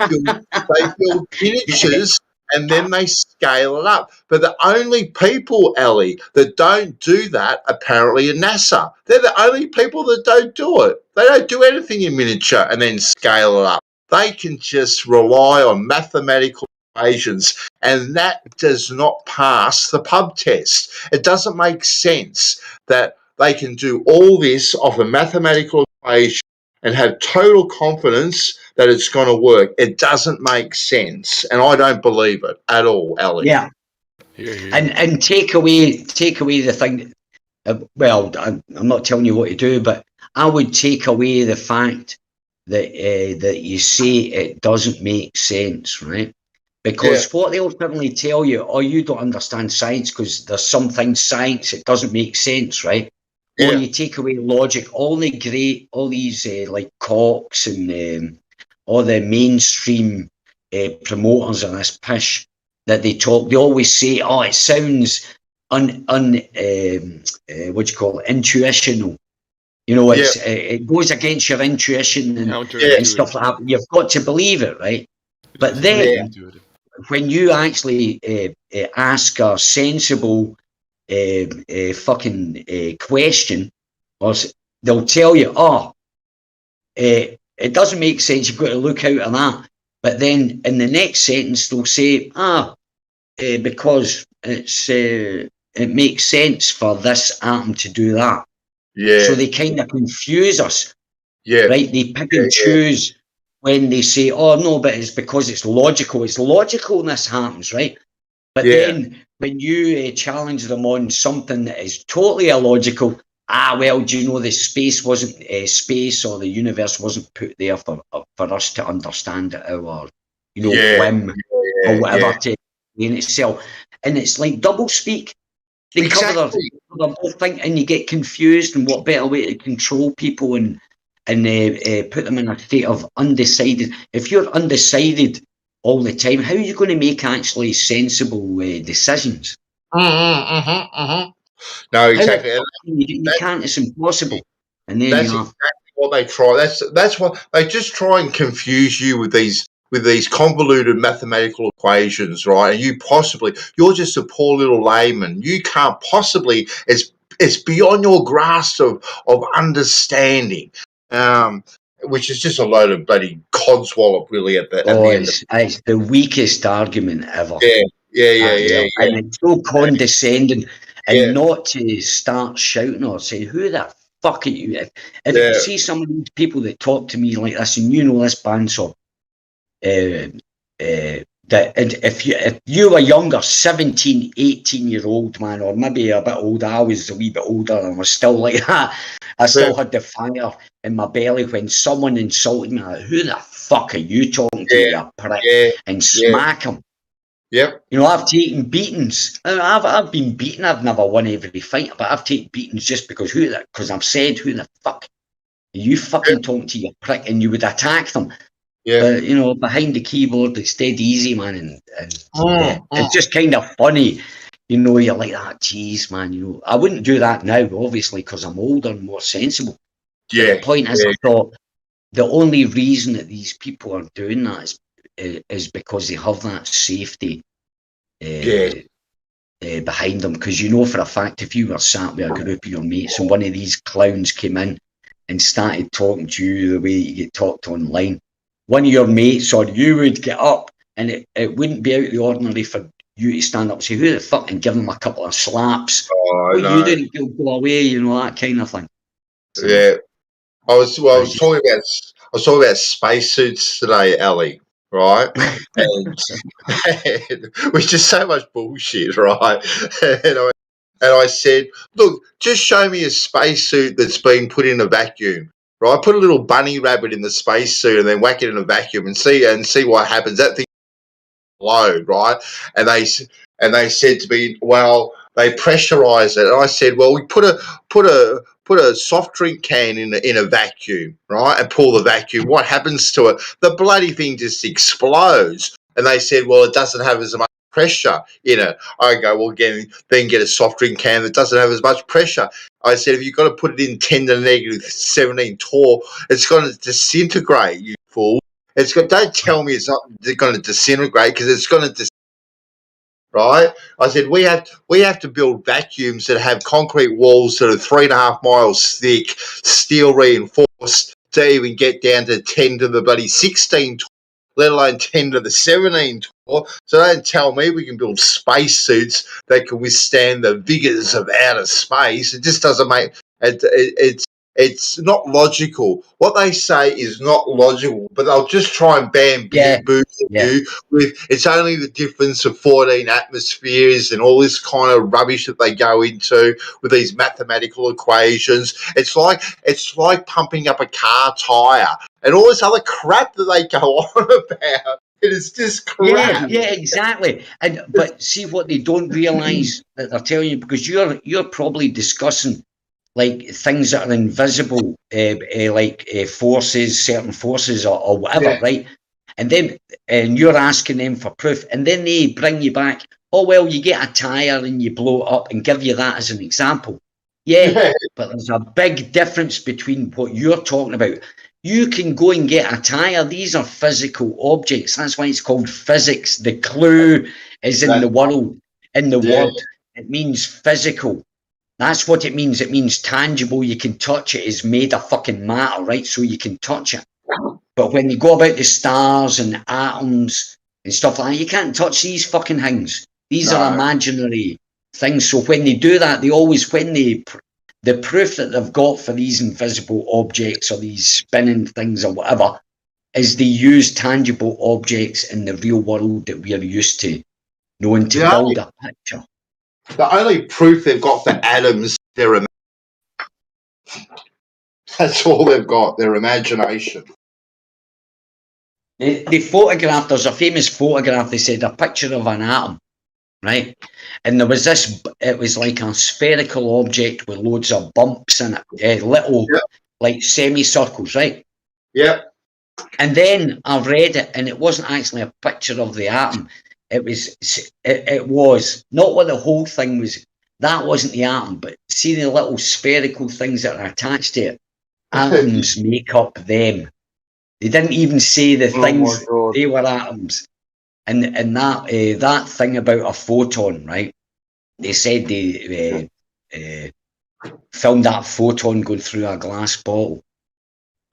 build miniatures and then they scale it up. But the only people, Ellie, that don't do that apparently are NASA. They're the only people that don't do it. They don't do anything in miniature and then scale it up. They can just rely on mathematical equations, and that does not pass the pub test. It doesn't make sense that they can do all this off a mathematical equation and have total confidence that it's going to work. It doesn't make sense, and I don't believe it at all, Ellie. Yeah. And take away the thing. Well, I'm not telling you what to do, but I would take away the fact that that you say it doesn't make sense, right? Because what they'll certainly tell you, oh, you don't understand science because there's some things science it doesn't make sense, right? Or you take away logic, all these like Cox and all the mainstream promoters of this pish that they always say, oh, it sounds what do you call it, intuitional. It goes against your intuition and stuff like that. You've got to believe it, right? But then when you actually ask a sensible fucking question, they'll tell you, it doesn't make sense, you've got to look out of that. But then in the next sentence, they'll say, because it makes sense for this atom to do that. Yeah. So they kind of confuse us. Yeah. Right? They pick and choose when they say, oh, no, but it's because it's logical. It's logical and this happens, right? But then when you challenge them on something that is totally illogical, well, do you know the space wasn't space, or the universe wasn't put there for us to understand it, our whim or whatever to explain itself. And it's like double speak. They cover the whole thing, and you get confused. And what better way to control people and put them in a state of undecided? If you're undecided all the time, how are you going to make actually sensible decisions? No, exactly. You can't. It's impossible. And then that's exactly what they try. That's what they just try and confuse you with these convoluted mathematical equations, right? And you're just a poor little layman. You can't possibly. It's beyond your grasp of understanding. Which is just a load of bloody codswallop, really. At the end, it's the weakest argument ever. Yeah. And it's so condescending, and not to start shouting or saying, "Who the fuck are you?" If you see some of these people that talk to me like this, and you know this bandsaw, that if you were younger, 17, 18-year-old man, or maybe a bit older, I was a wee bit older and was still like that. I still had the fire in my belly when someone insulted me. Like, who the fuck are you talking to, you prick? And smack him. Yep. You know, I've taken beatings. I've been beaten. I've never won every fight, but I've taken beatings just because I've said, who the fuck are you fucking talking to, you prick? And you would attack them. But, behind the keyboard, it's dead easy, man. And it's just kind of funny. You're like that. Jeez, man. I wouldn't do that now, obviously, because I'm older and more sensible. But the point is, I thought the only reason that these people are doing that is because they have that safety behind them. Because for a fact, if you were sat with a group of your mates and one of these clowns came in and started talking to you the way you get talked online, one of your mates or you would get up, and it wouldn't be out of the ordinary for you to stand up and say, who the fuck, and give them a couple of slaps. You didn't go away, that kind of thing. So, I was talking about spacesuits today, Ellie, right? and which is so much bullshit, right? And I said, look, just show me a spacesuit that's been put in a vacuum. Right, put a little bunny rabbit in the spacesuit and then whack it in a vacuum and see what happens. That thing explode, right? And they said to me, well, they pressurise it. And I said, well, we put a soft drink can in a vacuum, right, and pull the vacuum. What happens to it? The bloody thing just explodes. And they said, well, it doesn't have as much pressure in it. I go, well, then get a soft drink can that doesn't have as much pressure. I said, if you've got to put it in 10 to the negative 17 torr, it's going to disintegrate, you fool. Don't tell me it's not going to disintegrate, because it's going to right? I said, we have to build vacuums that have concrete walls that are 3.5 miles thick, steel reinforced, to even get down to 10 to the bloody 16 torr, let alone 10 to the 17 torr. So don't tell me we can build spacesuits that can withstand the vigors of outer space. It just doesn't make it's not logical. What they say is not logical, but they'll just try and bamboozle you with it's only the difference of 14 atmospheres and all this kind of rubbish that they go into with these mathematical equations. It's like pumping up a car tire and all this other crap that they go on about. It is just crap. Yeah, exactly. But see what they don't realise that they're telling you, because you're probably discussing like things that are invisible, like forces, certain forces or whatever, right? And you're asking them for proof, and then they bring you back, oh, well, you get a tire and you blow it up, and give you that as an example. Yeah, but there's a big difference between what you're talking about. You can go and get a tire. These are physical objects. That's why it's called physics. The clue is in the world, in the word. It means physical. That's what it means. It means tangible. You can touch it. It's made of fucking matter, right? So you can touch it. But when you go about the stars and atoms and stuff like that, you can't touch these fucking things. These are imaginary things. So when they do that, they always, the proof that they've got for these invisible objects or these spinning things or whatever is they use tangible objects in the real world that we are used to knowing to build a picture. The only proof they've got for atoms, that's all they've got, their imagination. They photographed, there's a famous photograph, they said a picture of an atom, right? And there was this, it was like a spherical object with loads of bumps in it, little like semicircles, right? Yeah. And then I read it, and it wasn't actually a picture of the atom. It was not what the whole thing was. That wasn't the atom, but see the little spherical things that are attached to it. Atoms make up them. They didn't even say the things, they were atoms. And that thing about a photon, right? They said they filmed that photon going through a glass bottle.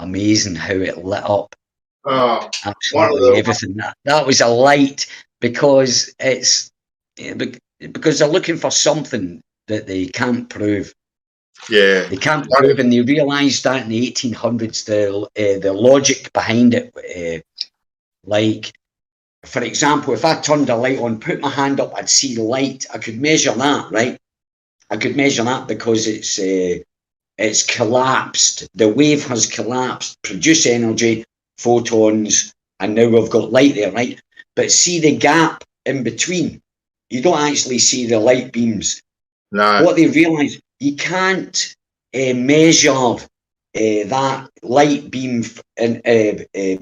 Amazing how it lit up. Absolutely everything. That was a light, because because they're looking for something that they can't prove. Yeah, they can't prove, and they realised that in the 1800s. The logic behind it, like for example, if I turned a light on, put my hand up, I'd see light. I could measure that, right? I could measure that because it's collapsed. The wave has collapsed, produced energy, photons, and now we've got light there, right? But see the gap in between. You don't actually see the light beams. No. What they realise, you can't measure that light beam in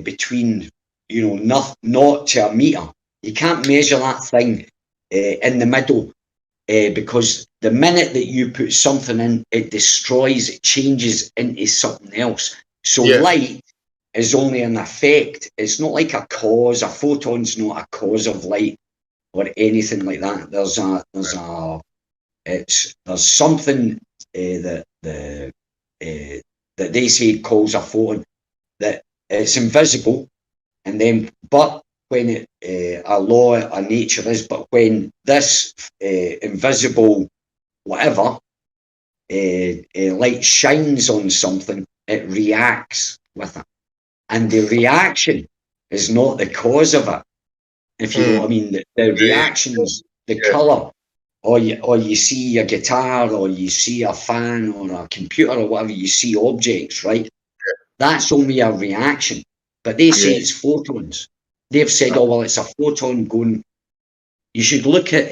between, not to a meter. You can't measure that thing in the middle because the minute that you put something in, it destroys, it changes into something else. So light is only an effect. It's not like a cause. A photon's not a cause of light or anything like that. There's something that they say calls a photon, that it's invisible, and then but when a law of nature is, but when this invisible whatever light shines on something, it reacts with it, and the reaction is not the cause of it. If you know what I mean, the reaction is the colour, or you see a guitar, or you see a fan, or a computer, or whatever. You see objects, right? That's only a reaction. But they say it's photons. They've said, oh well, it's a photon going. You should look at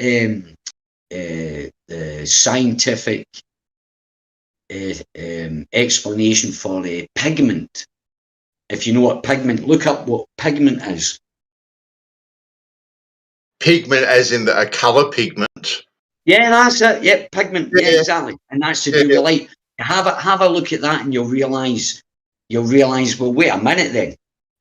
the scientific explanation for pigment. If you know what pigment, look up what pigment is. Pigment as in a colour pigment? Yeah, that's it. Yeah, pigment. Yeah, exactly. And that's to do with light. Have a look at that, and you'll realise, well, wait a minute then.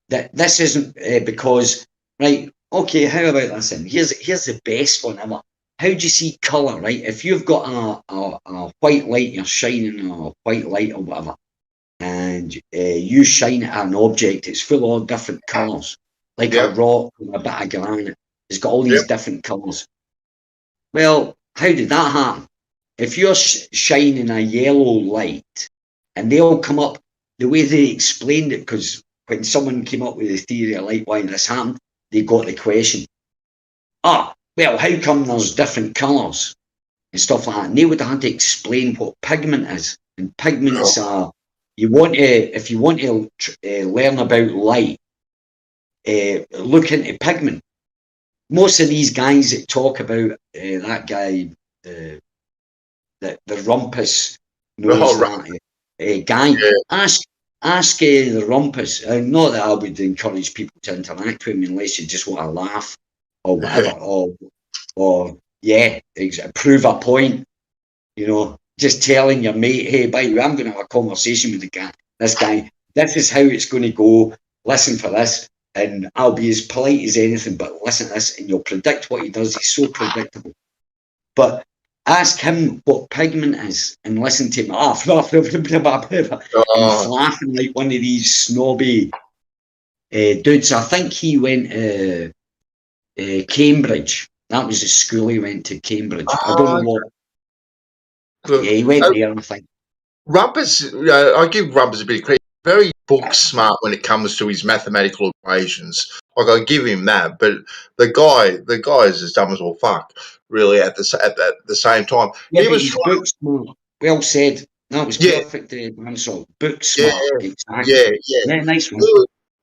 That this isn't because, right, okay, how about this then? Here's the best one ever. How do you see colour, right? If you've got a white light, you're shining a white light or whatever, and you shine it at an object, it's full of different colours, like a rock or a bit of granite. It's got all these different colours. Well, how did that happen? If you're shining a yellow light, and they all come up the way they explained it, because when someone came up with the theory of light, why this happened, they got the question. Well, how come there's different colours and stuff like that? And they would have had to explain what pigment is. And pigments are, if you want to learn about light, look into pigment. Most of these guys that talk about that guy, the rumpus knows that guy. Ask the rumpus. Not that I would encourage people to interact with him unless you just want to laugh or whatever, or prove a point. Just telling your mate, hey, by the way, I'm going to have a conversation with this guy. this is how it's going to go. Listen for this, and I'll be as polite as anything, but listen to this, and you'll predict what he does. He's so predictable. But ask him what pigment is, and listen to him. And laughing like one of these snobby dudes. I think he went to Cambridge. That was the school he went to, Cambridge. I don't know what. Yeah, he went there, I think. Rumpus, I give Rumpus a bit of credit. Very book smart when it comes to his mathematical equations. Like, I give him that, but the guy is as dumb as all fuck. Really, at the same time, yeah, he was book smart. Well said. That was perfect answer. Book smart. Exactly. Yeah, nice one.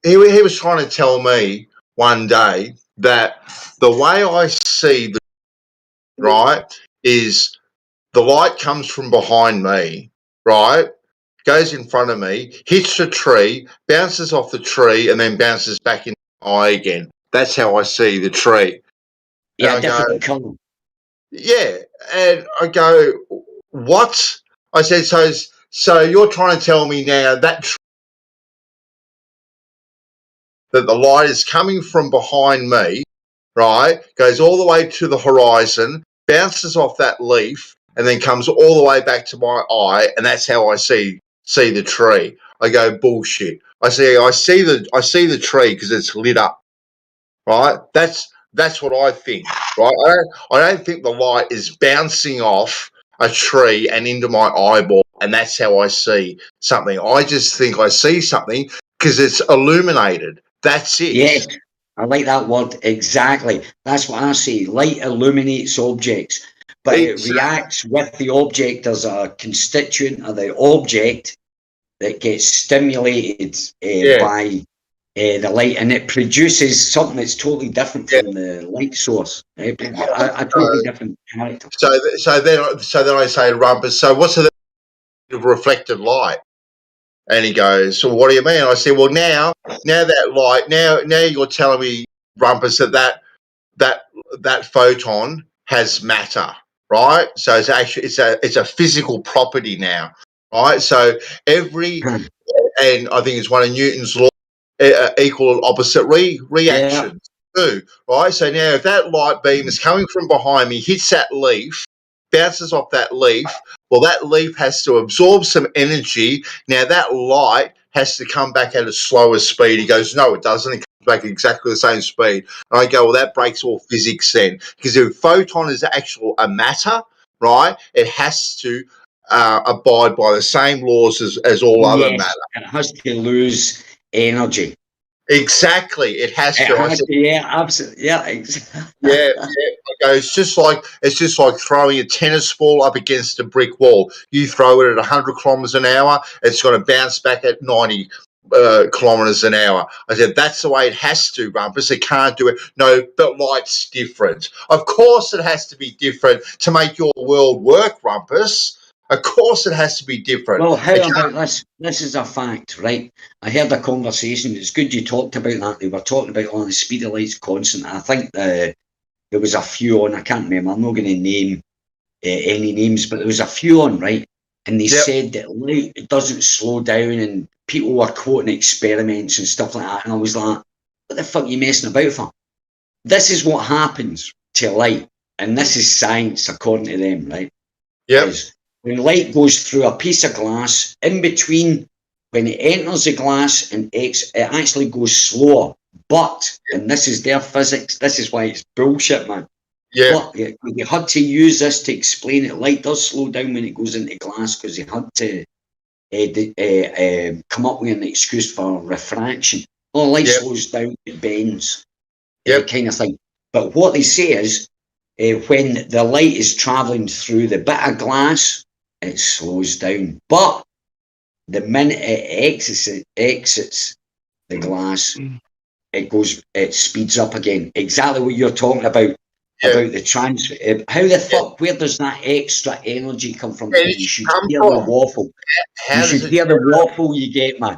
He was trying to tell me one day that the way I see the right is the light comes from behind me, right? Goes in front of me, hits the tree, bounces off the tree, and then bounces back in the eye again. That's how I see the tree. Yeah, different colour. Yeah, and I go, what? I said, so you're trying to tell me now that that the light is coming from behind me, right? Goes all the way to the horizon, bounces off that leaf, and then comes all the way back to my eye, and that's how I see the tree. I go, bullshit. I see the tree because it's lit up, right? That's what I think, right? I don't think the light is bouncing off a tree and into my eyeball, and that's how I see something. I just think I see something because it's illuminated. That's it. Yes, I like that word. Exactly. That's what I say. Light illuminates objects, but it reacts with the object as a constituent of the object that gets stimulated by the light, and it produces something that's totally different from the light source. A totally different character. So then I say, Rumpus, so what's the reflected light? And he goes, so what do you mean? I said, well, now that light, now you're telling me, Rumpus, that photon has matter, right? So it's actually it's a physical property now, right? So and I think it's one of Newton's laws, equal and opposite reactions too, right? So now if that light beam is coming from behind me, hits that leaf, bounces off that leaf, well, that leaf has to absorb some energy. Now that light has to come back at a slower speed. He goes, no, it doesn't. It comes back at exactly the same speed. And I go, well, that breaks all physics then, because if a photon is actual a matter, right, it has to abide by the same laws as all other matter. It has to lose energy. Exactly, it has to. Yeah, absolutely. Yeah, exactly. Yeah. Okay, it's just like throwing a tennis ball up against a brick wall. You throw it at 100 kilometers an hour, it's going to bounce back at 90 kilometers an hour. I said that's the way it has to, Rumpus. It can't do it. No, but light's different. Of course, it has to be different to make your world work, Rumpus. Of course, it has to be different. Well, how about this? This is a fact, right? I heard a conversation. It's good you talked about that. They were talking about the speed of light's constant. I think there was a few on. I can't remember. I'm not going to name any names, but there was a few on, right? And they said that light doesn't slow down, and people were quoting experiments and stuff like that. And I was like, what the fuck are you messing about for? This is what happens to light, and this is science according to them, right? Yes. When light goes through a piece of glass, in between, when it enters the glass and it actually goes slower. But, and this is their physics, this is why it's bullshit, man. Yeah. But they had to use this to explain it. Light does slow down when it goes into glass because they had to come up with an excuse for refraction. Well, light slows down, it bends, kind of thing. But what they say is, when the light is travelling through the bit of glass, it slows down. But the minute it exits the glass, it speeds up again. Exactly what you're talking about the transfer. How the fuck, where does that extra energy come from? You should hear the waffle. You should hear the waffle you get, man.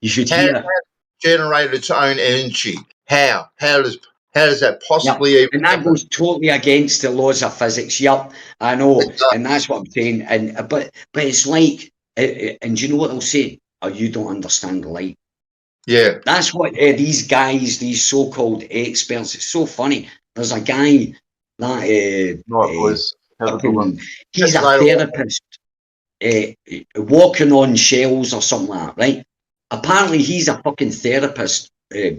You should hear it. Generate its own energy. How does that possibly even and that goes totally against the laws of physics. Yep, I know, and that's what I'm saying. And but it's like, and do you know what they'll say? or you don't understand light. Yeah. That's what these guys, these so-called experts, it's so funny. There's a guy that Right, boys. Have a good one. he's a therapist walking on shells or something like that, right? Apparently he's a fucking therapist. Yeah,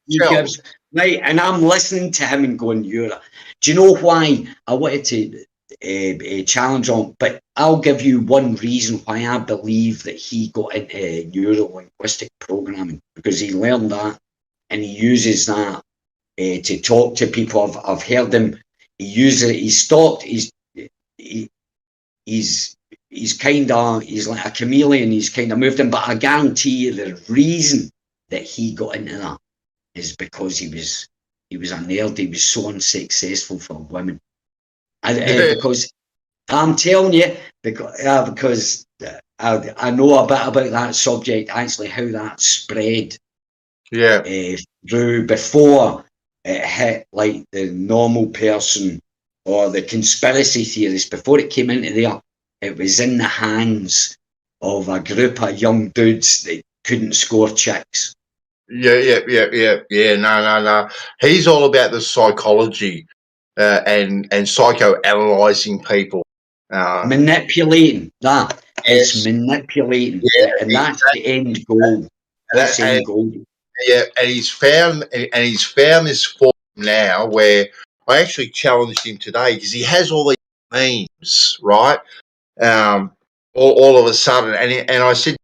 He gives, right, and I'm listening to him and going, do you know why I wanted to challenge on? But I'll give you one reason why I believe that he got into neuro-linguistic programming, because he learned that and he uses that to talk to people. I've heard him. He uses it. He's like a chameleon. He's kind of moved him. But I guarantee you, the reason that he got into that is because he was a nerd. He was so unsuccessful for women. Because I'm telling you, because I know a bit about that subject, actually, how that spread. Through before it hit like the normal person or the conspiracy theorists. Before it came into there, it was in the hands of a group of young dudes that couldn't score chicks. Yeah. No. He's all about the psychology and psychoanalyzing people. Manipulating that. Yes. It's manipulating. Yeah, and that's the end goal. That's the end goal. Yeah, and he's found this form now where I actually challenged him today because he has all these memes, right? All of a sudden, and I said,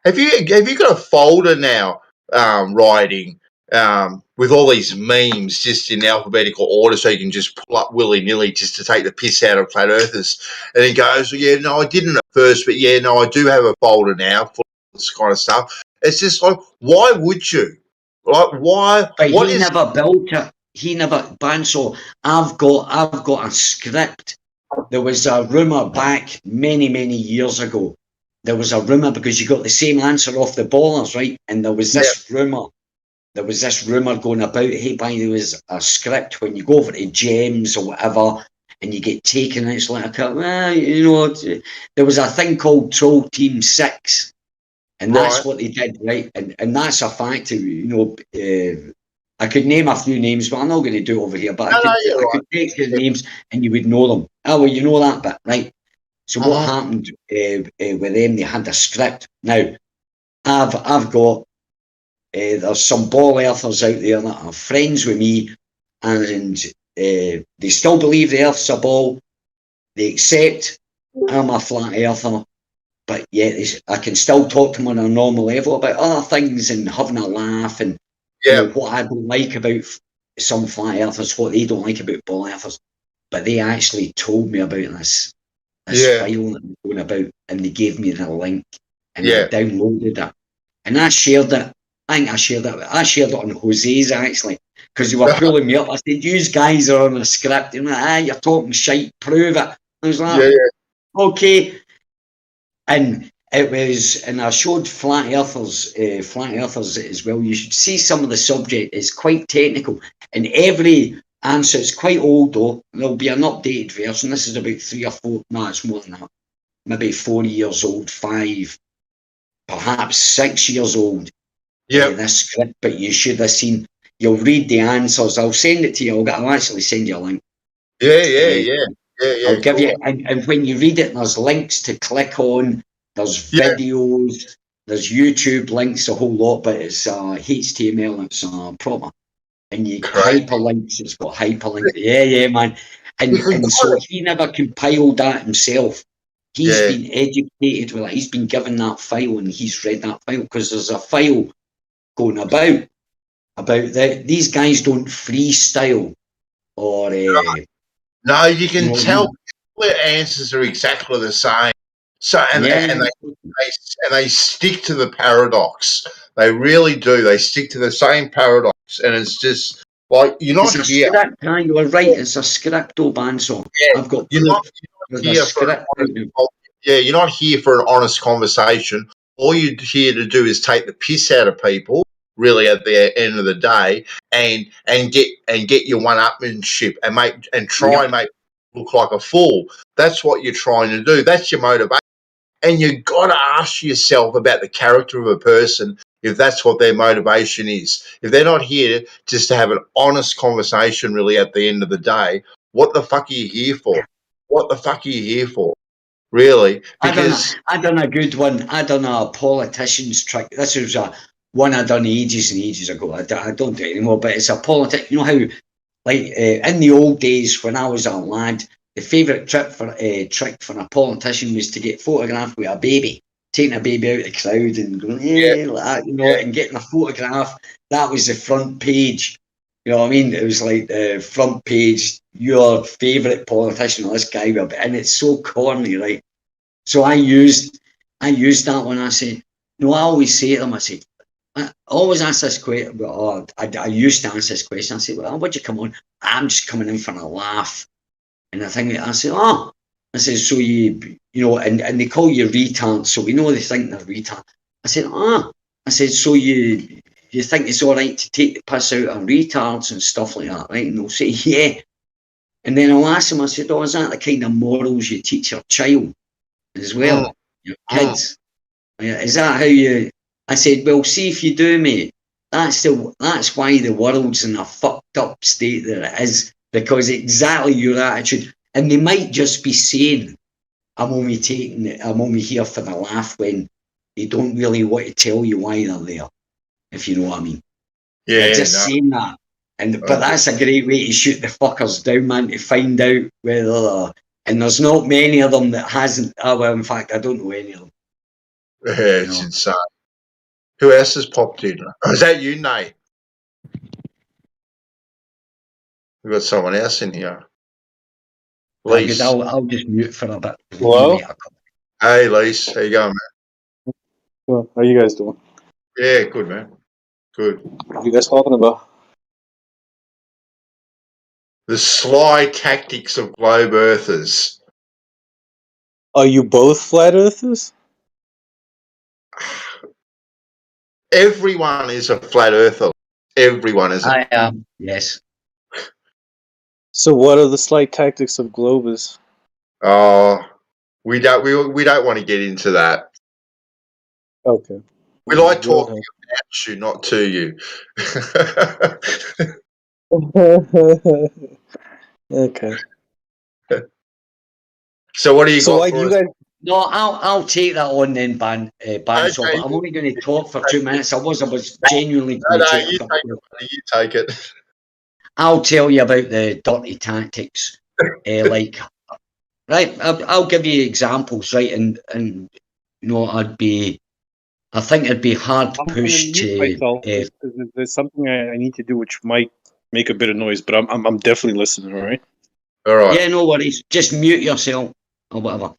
have you got a folder now, writing with all these memes just in alphabetical order so you can just pull up willy-nilly just to take the piss out of flat earthers? And he goes, yeah, no, I didn't at first, but yeah, no, I do have a folder now for this kind of stuff. It's just like, why would you? Like, why? But he never built it. He never, Banso, I've got a script. There was a rumour back many, many years ago. There was a rumour because you got the same answer off the ballers, right? And there was this rumour. There was this rumour going about, hey, by there was a script when you go over to Gems or whatever and you get taken, it's like, there was a thing called Troll Team 6. And that's what they did, right? And that's a fact. I could name a few names, but I'm not going to do it over here. But I could take the names and you would know them. Oh, well, you know that bit, right? So what happened with them? They had a script. Now, I've got there's some ball earthers out there that are friends with me, and they still believe the Earth's a ball. They accept I'm a flat earther. But yet I can still talk to them on a normal level about other things and having a laugh and what I don't like about some flat earthers, what they don't like about ball earthers. But they actually told me about this file that I'm going about, and they gave me the link, and I downloaded it, and I shared it. I think I shared it on Jose's actually, because they were pulling me up. I said, "You guys are on a script." And like, you're talking shite. Prove it. I was like, okay. And it was, and I showed flat earthers as well. You should see some of the subject. It's quite technical, and every answer is quite old though. There'll be an updated version. This is about 3 or 4. No, it's more than that. Maybe 4 years old, 5, perhaps 6 years old. This script, but you should have seen. You'll read the answers. I'll send it to you. I'll actually send you a link. I'll give you, and when you read it, there's links to click on, there's videos, there's YouTube links, a whole lot, but it's HTML, it's proper. And you hyperlinks, it's got hyperlinks. Yeah, man. And so he never compiled that himself. He's been educated with it. He's been given that file and he's read that file because there's a file going about that. These guys don't freestyle or. No, you can tell their answers are exactly the same. So and they stick to the paradox. They really do. They stick to the same paradox, and it's just like you're not here. Script, you are right. It's a script, Banso. I've got. You're not here for you're not here for an honest conversation. All you're here to do is take the piss out of people. Really, at the end of the day, and get your one-upmanship and try and make you look like a fool. That's what you're trying to do. That's your motivation. And you got to ask yourself about the character of a person if that's what their motivation is. If they're not here just to have an honest conversation, really, at the end of the day, what the fuck are you here for? What the fuck are you here for? Really? Because I done a good one. I done a politician's trick. This was one I done ages and ages ago. I don't do it anymore, but it's a politic. You know how, like, in the old days when I was a lad, the favourite trick for a politician was to get photographed with a baby, taking a baby out of the crowd and going, like that, you know, and getting a photograph. That was the front page. You know what I mean? It was like the front page, your favourite politician, or this guy, and it's so corny, right? So I used that one. I said, no, I always say to them, I say, I always ask this question. Well, I used to answer this question. I said, well, what'd you come on? I'm just coming in for a laugh. And I think I said, I said, so you know, and they call you retard, so we know they think they're retard. I said, I said, so you think it's all right to take the piss out of retards and stuff like that, right? And they'll say, yeah. And then I'll ask them, I said, is that the kind of morals you teach your child as well, your kids? Is that how you? I said, well, see if you do, mate. That's why the world's in a fucked up state that it is, because exactly your attitude. And they might just be saying, I'm only here for the laugh, when they don't really want to tell you why they're there, if you know what I mean. Yeah, they're just saying that. But that's a great way to shoot the fuckers down, man, to find out whether they're, and there's not many of them that hasn't. Well, in fact, I don't know any of them. Yeah, it's insane. Who else has popped in? Oh, is that you, Nay? We've got someone else in here. Lise. I'll just mute for a bit. Hello? Hey, Lise. How you going, man? Well, how are you guys doing? Yeah, good, man. Good. What are you guys talking about? The sly tactics of globe earthers. Are you both flat earthers? Everyone is a flat earther. Everyone is. I am. Yes. So what are the slight tactics of globers? Oh, we don't want to get into that. Okay. We like talking about you, not to you. Okay. So what do you got why for do you us? guys? No, I'll take that on then, Ban. Okay. So I'm only going to talk for 2 minutes. I was genuinely going to take it. You take it. I'll tell you about the dirty tactics. Like, right, I'll give you examples, right? And you know, I think it'd be hard pushed to. There's something I need to do which might make a bit of noise, but I'm definitely listening. All right. All right. Yeah, no worries. Just mute yourself or whatever.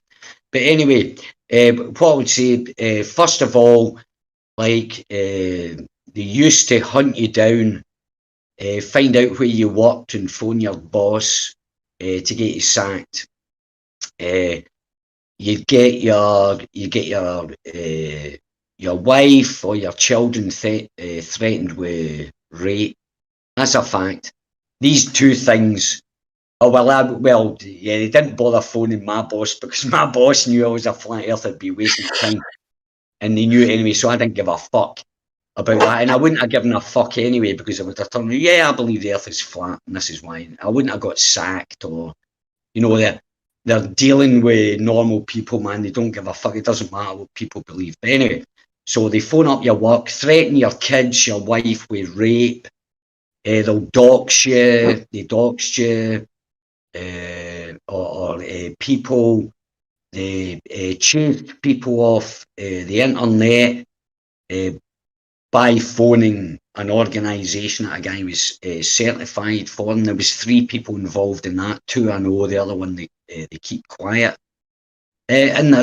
But anyway, what I would say, first of all, like they used to hunt you down, find out where you worked and phone your boss to get you sacked. You get your wife or your children threatened with rape. That's a fact. These two things. Oh, yeah, they didn't bother phoning my boss because my boss knew I was a flat earther, I'd be wasting time. And they knew it anyway, so I didn't give a fuck about that. And I wouldn't have given a fuck anyway, because I would have told them, yeah, I believe the earth is flat, and this is why. I wouldn't have got sacked, or, you know, they're dealing with normal people, man. They don't give a fuck. It doesn't matter what people believe. But anyway, so they phone up your work, threaten your kids, your wife with rape. They'll dox you. They doxed you. Or people, they chase people off the internet by phoning an organisation that a guy was certified for, and there was 3 people involved in that. 2 I know, the other one they keep quiet. And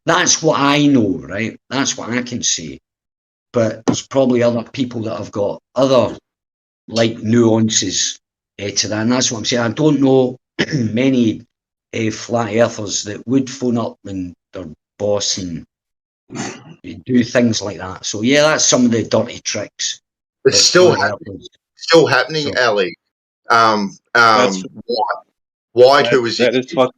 that's what I know, right? That's what I can say. But there's probably other people that have got other like nuances to that, and that's what I'm saying. I don't know many flat earthers that would phone up and their boss and do things like that. So yeah, that's some of the dirty tricks. It's still happening, so, Ali. White, who was that is fucked.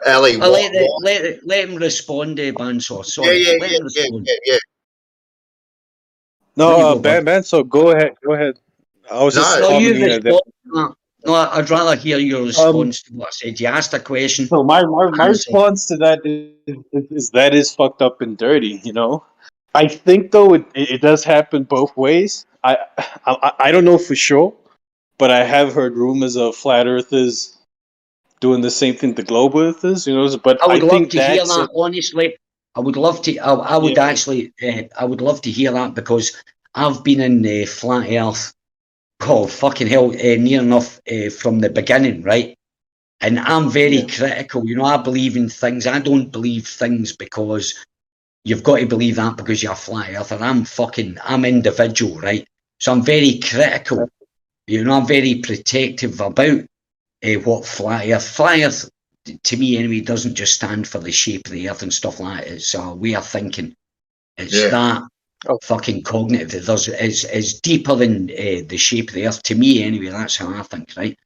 Ali, let him respond, Banso. Sorry, let him respond. Yeah. No, Banso, go ahead. I was just commenting that. No, I'd rather hear your response to what I said. You asked a question. So my response to that is that is fucked up and dirty, you know? I think though it does happen both ways. I don't know for sure, but I have heard rumors of flat earthers doing the same thing the globe earthers, you know. But I would love to hear that. Honestly, I would love to. I would actually. I would love to hear that because I've been in flat Earth. Oh fucking hell! Near enough from the beginning, right? And I'm very critical. You know, I believe in things. I don't believe things because you've got to believe that because you're a flat earther. I'm individual, right? So I'm very critical. You know, I'm very protective about what flat earth, to me anyway, doesn't just stand for the shape of the earth and stuff like that. It's a way of thinking. It's that fucking cognitive. It's deeper than the shape of the earth. To me anyway, that's how I think, right?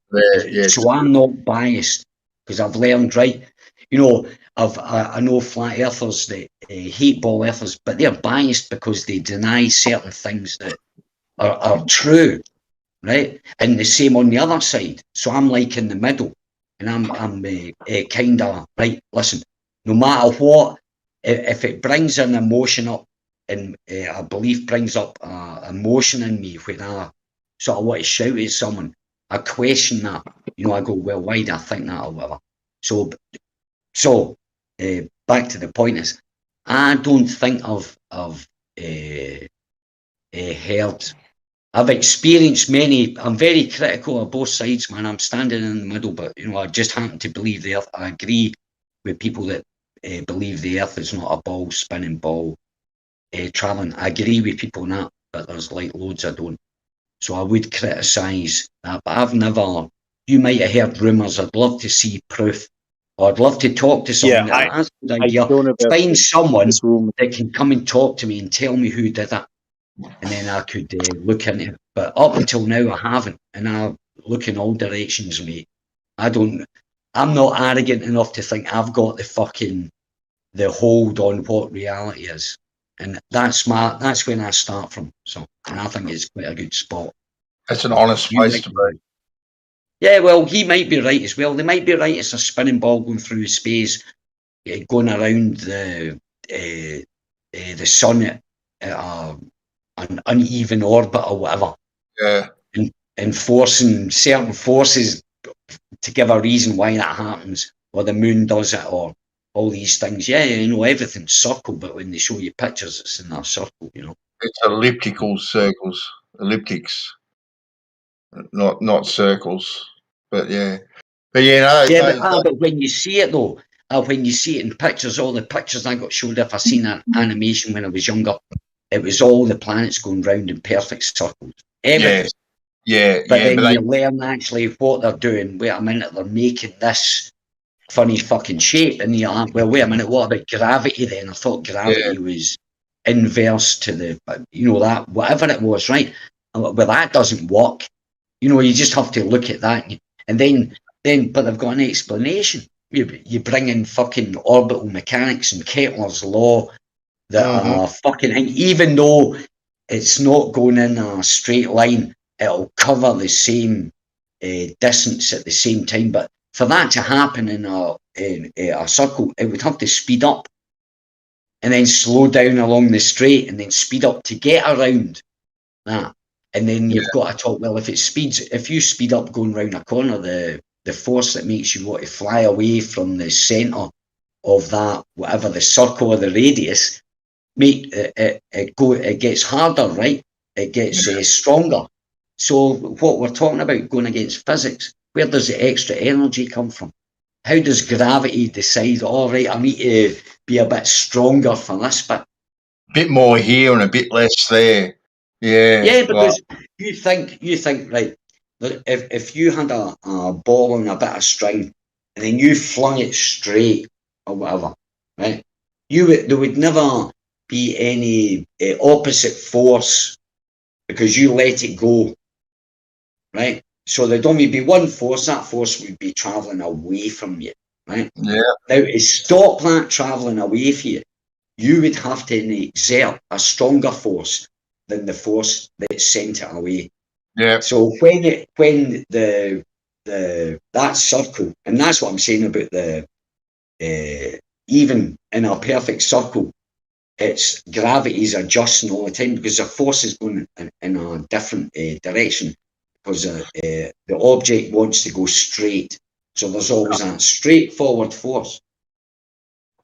So I'm not biased because I've learned, right? You know, I know flat earthers that hate ball earthers, but they're biased because they deny certain things that are true, right? And the same on the other side. So I'm like in the middle, and I'm kind of right. Listen, no matter what, if it brings an emotion up, and a belief brings up emotion in me when I sort of want to shout at someone, I question that. You know, I go, well, why do I think that or whatever? So back to the point is, I don't think I've heard. I've experienced many. I'm very critical of both sides, man. I'm standing in the middle, but you know, I just happen to believe the earth. I agree with people that believe the earth is not a ball, spinning ball, traveling. I agree with people on that, but there's like loads I don't. So I would criticise that, but I've never. You might have heard rumours. I'd love to see proof. Or I'd love to talk to someone. That's a good idea. Find someone that can come and talk to me and tell me who did it, and then I could look into it. But up until now, I haven't, and I look in all directions, mate. I'm not arrogant enough to think I've got the hold on what reality is. And that's when I start from. So, and I think it's quite a good spot. That's an honest place to be. Yeah, well, he might be right as well. They might be right. It's a spinning ball going through space, going around the sun at an uneven orbit or whatever. Yeah. And forcing certain forces to give a reason why that happens, or the moon does it, or all these things. Yeah, you know, everything's circle, but when they show you pictures, it's in a circle, you know. It's elliptical circles, elliptics, not circles. But yeah. But yeah, no. But when you see it though, when you see it in pictures, all the pictures I got showed, if I seen that animation when I was younger, it was all the planets going round in perfect circles. Everything. Yeah. But then you learn actually what they're doing. Wait a minute, they're making this funny fucking shape, and you're like, well, wait a minute, what about gravity then? I thought gravity was inverse to the, you know, that whatever it was, right? Well, that doesn't work. You know, you just have to look at that, and then, but they've got an explanation. You bring in fucking orbital mechanics and Kepler's law that are fucking, even though it's not going in a straight line, it'll cover the same distance at the same time. But for that to happen in a circle, it would have to speed up and then slow down along the straight and then speed up to get around that. And then you've got to talk, well, if you speed up going round a corner, the force that makes you want to fly away from the centre of that, whatever the circle or the radius, it gets harder, right? It gets stronger. So what we're talking about, going against physics, where does the extra energy come from? How does gravity decide, all right, I need to be a bit stronger for this bit? A bit more here and a bit less there. Yeah. Yeah, because you think, right, if you had a ball and a bit of string and then you flung it straight or whatever, right, there would never be any opposite force because you let it go, right? So there'd only be one force. That force would be travelling away from you. right? Yeah. Now, to stop that travelling away from you, you would have to exert a stronger force than the force that sent it away. Yeah. So when that circle, and that's what I'm saying about the even in a perfect circle, its gravity is adjusting all the time because the force is going in a different direction because the object wants to go straight. So there's always that straightforward force.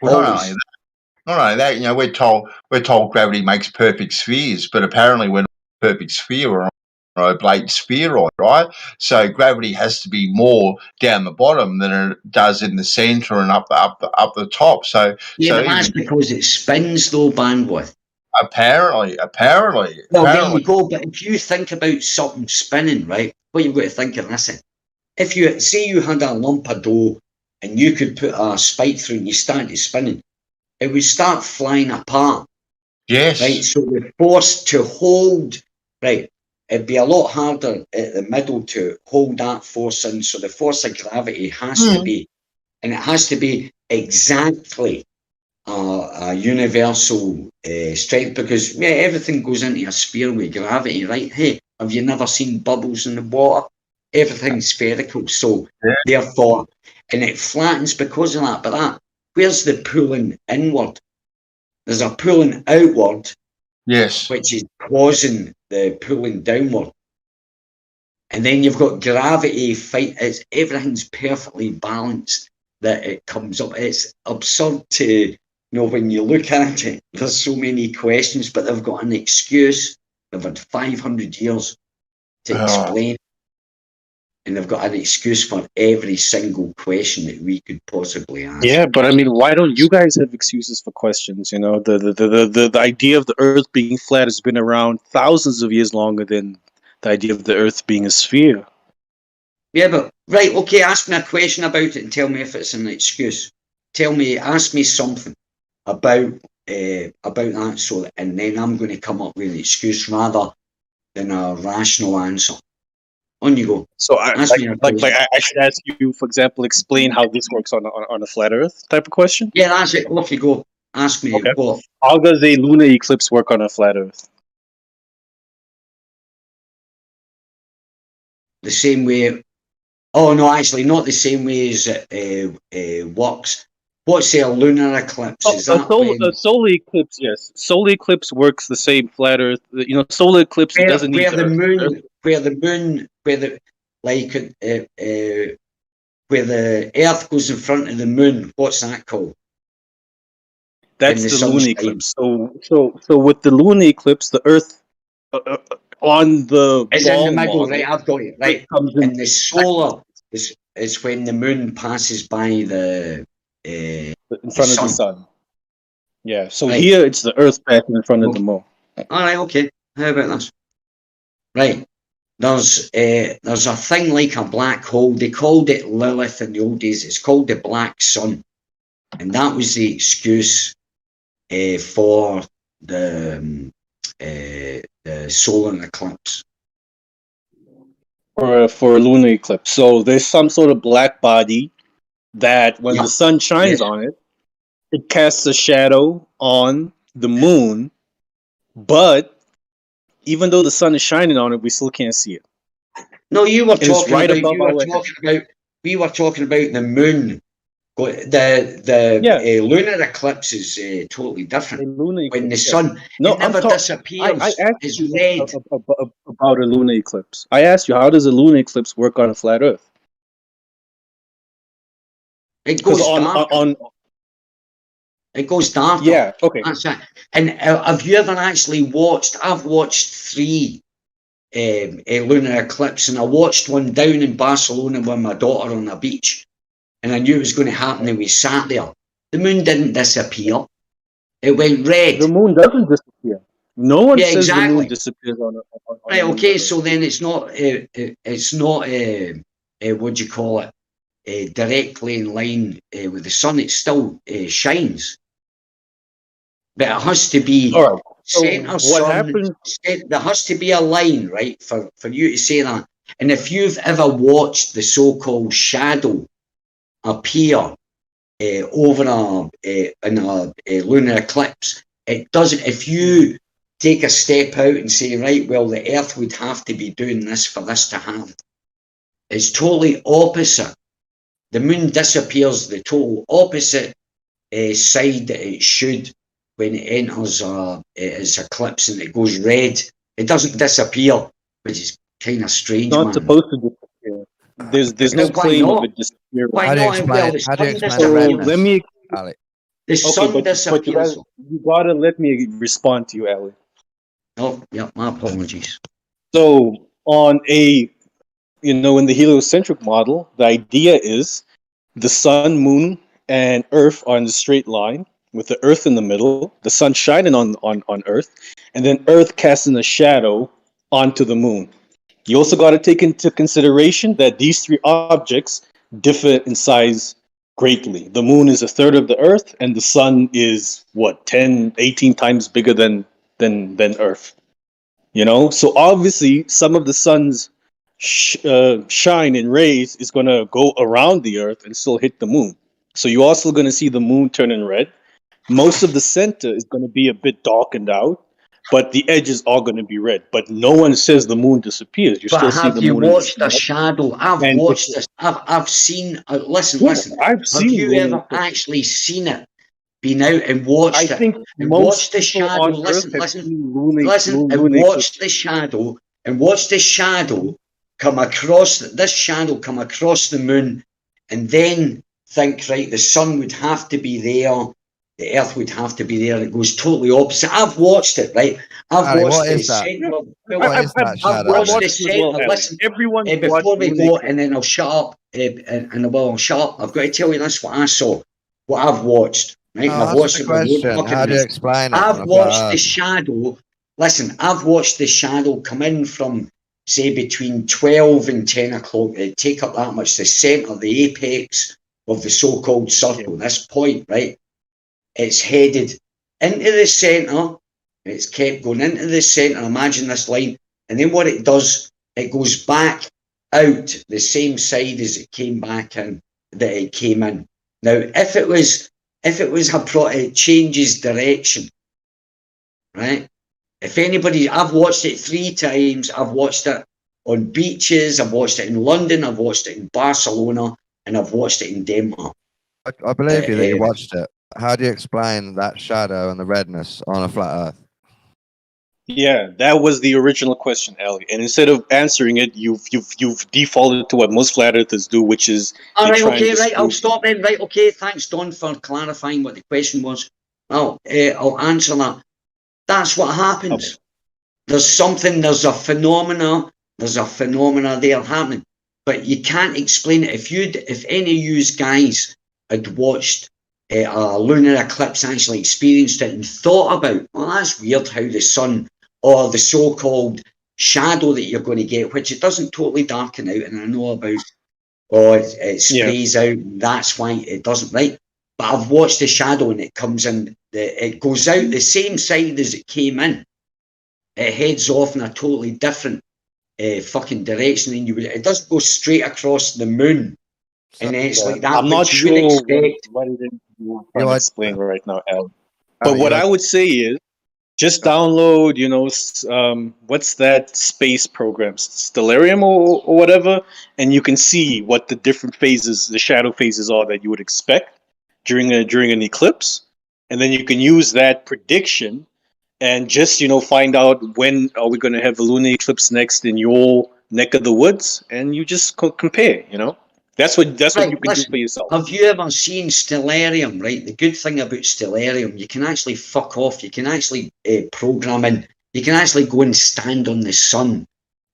Well, not only that, you know, we're told gravity makes perfect spheres, but apparently we're not a perfect sphere or an oblate spheroid, right? So gravity has to be more down the bottom than it does in the center and up the top. So yeah, so but that's because it spins though, bandwidth. Apparently. Well, there you go. But if you think about something spinning, right, what you've got to think of this in. If you say you had a lump of dough and you could put a spike through and you started spinning, it would start flying apart. Yes. Right. So the force to hold, right, it'd be a lot harder at the middle to hold that force in. So the force of gravity has to be, and it has to be exactly a universal strength because everything goes into a sphere with gravity, right? Hey, have you never seen bubbles in the water? Everything's spherical, so therefore, and it flattens because of that. But where's the pulling inward? There's a pulling outward, yes, which is causing the pulling downward. And then you've got gravity fight. Everything's perfectly balanced that it comes up. It's absurd to when you look at it. There's so many questions, but they've got an excuse. They've had 500 years to explain, and they've got an excuse for every single question that we could possibly ask. Yeah, but I mean, why don't you guys have excuses for questions? You know, the idea of the Earth being flat has been around thousands of years longer than the idea of the Earth being a sphere. Yeah, but right, okay, ask me a question about it and tell me if it's an excuse. Ask me something about that, so and then I'm going to come up with an excuse rather than a rational answer. On you go. So I should ask you, for example, explain how this works on a flat Earth type of question. Yeah, that's it. Off you go. Ask me. Okay. What? How does a lunar eclipse work on a flat Earth? The same way. Oh no, actually, not the same way as it works. What's a lunar eclipse? Is that a solar eclipse? Yes, solar eclipse works the same flat Earth. You know, solar eclipse doesn't need where the moon, where the Earth goes in front of the moon. What's that called? That's the lunar eclipse. So with the lunar eclipse, the Earth on the it's in the middle, right? I've got it right. And the solar is when the moon passes by the in front of the sun. Yeah. So here it's the Earth passing in front of the moon. All right. Okay. How about this? Right. There's a thing like a black hole. They called it Lilith in the old days. It's called the black sun, and that was the excuse for the solar eclipse. For a lunar eclipse. So there's some sort of black body that when the sun shines on it, it casts a shadow on the moon, but even though the sun is shining on it, we still can't see it. No, we were talking about the moon. The lunar eclipse is totally different. When the sun never disappears, it's red. About a lunar eclipse. I asked you, how does a lunar eclipse work on a flat Earth? It goes dark. It goes dark. Yeah, okay. That's it. And have you ever actually watched? I've watched 3 lunar eclipses, and I watched one down in Barcelona with my daughter on a beach. And I knew it was going to happen, and we sat there. The moon didn't disappear. It went red. The moon doesn't disappear. No one says the moon disappears on right, okay, so then it's not what do you call it, directly in line with the sun. It still shines. But it has to be center sun. There has to be a line, right, for you to say that. And if you've ever watched the so-called shadow appear over in a lunar eclipse, it doesn't. If you take a step out and say, right, well, the Earth would have to be doing this for this to happen, it's totally opposite. The moon disappears the total opposite side that it should when it enters its eclipse and it goes red. It doesn't disappear, which is kind of strange. It's not man. supposed to disappear. There's no claim of it disappearing. Why How do you not? explain, Well, the how do you sun explain the disappears. redness, Let me. Ali? The sun But disappears. you gotta let me respond to you, Ali. Oh, yeah, my apologies. So on a, in the heliocentric model, the idea is the sun, moon, and Earth are in the straight line with the Earth in the middle, the sun shining on Earth, and then Earth casting a shadow onto the moon. You also got to take into consideration that these three objects differ in size greatly. The moon is a third of the Earth, and the sun is 10, 18 times bigger than Earth. So obviously some of the sun's shine and rays is going to go around the Earth and still hit the moon. So you're also going to see the moon turning red. Most of the center is going to be a bit darkened out, but the edges are going to be red. But no one says the moon disappears. You still see the moon. Have you watched a shadow? I've watched this. I've seen. Listen. I've seen. Have you ever actually seen it? Been out and watched it? And watched the shadow. Listen. And watched the shadow. And watch the shadow come across. This shadow come across the moon, and then think, right, the sun would have to be there. The Earth would have to be there. It goes totally opposite. I've watched it, right? I've watched the center. I've watched the center. Listen, everyone. Before we go, and then I'll shut up. I'll shut up. I've got to tell you this: what I saw, what I've watched. Right? I've watched it. How do you explain it? I've watched the shadow. Listen, I've watched the shadow come in from, say, between 12 and 10 o'clock. It take up that much. The center, the apex of the so-called circle. This point, right? It's headed into the centre. It's kept going into the centre. Imagine this line, and then what it does, it goes back out the same side as it came back in. That it came in. Now, if it was it changes direction, right? If anybody, I've watched it 3 times. I've watched it on beaches. I've watched it in London. I've watched it in Barcelona, and I've watched it in Denmark. I believe you that you watched it. How do you explain that shadow and the redness on a flat Earth? Yeah, that was the original question, Ali. And instead of answering it, you've defaulted to what most flat earthers do, which is all right. Okay, right. I'll stop then. Right. Okay. Thanks, Don, for clarifying what the question was. Well, I'll answer that. That's what happens. Okay. There's a phenomena there happening, but you can't explain it. If any of you guys had watched a lunar eclipse, actually experienced it and thought about, well, that's weird how the sun, or the so-called shadow that you're going to get, which it doesn't totally darken out, and I know about, it sprays out, and that's why it doesn't, right? But I've watched the shadow and it comes in, it goes out the same side as it came in. It heads off in a totally different fucking direction than you would. It doesn't go straight across the moon. And it's like that. I'm not sure what it is you're trying to explain right now, Al. But what I would say is, just download, what's that space program, Stellarium or whatever, and you can see what the different phases, the shadow phases are that you would expect during an eclipse, and then you can use that prediction and just find out when are we going to have a lunar eclipse next in your neck of the woods, and you just compare. That's what you can do for yourself. Have you ever seen Stellarium, right? The good thing about Stellarium, you can actually fuck off. You can actually program in. You can actually go and stand on the sun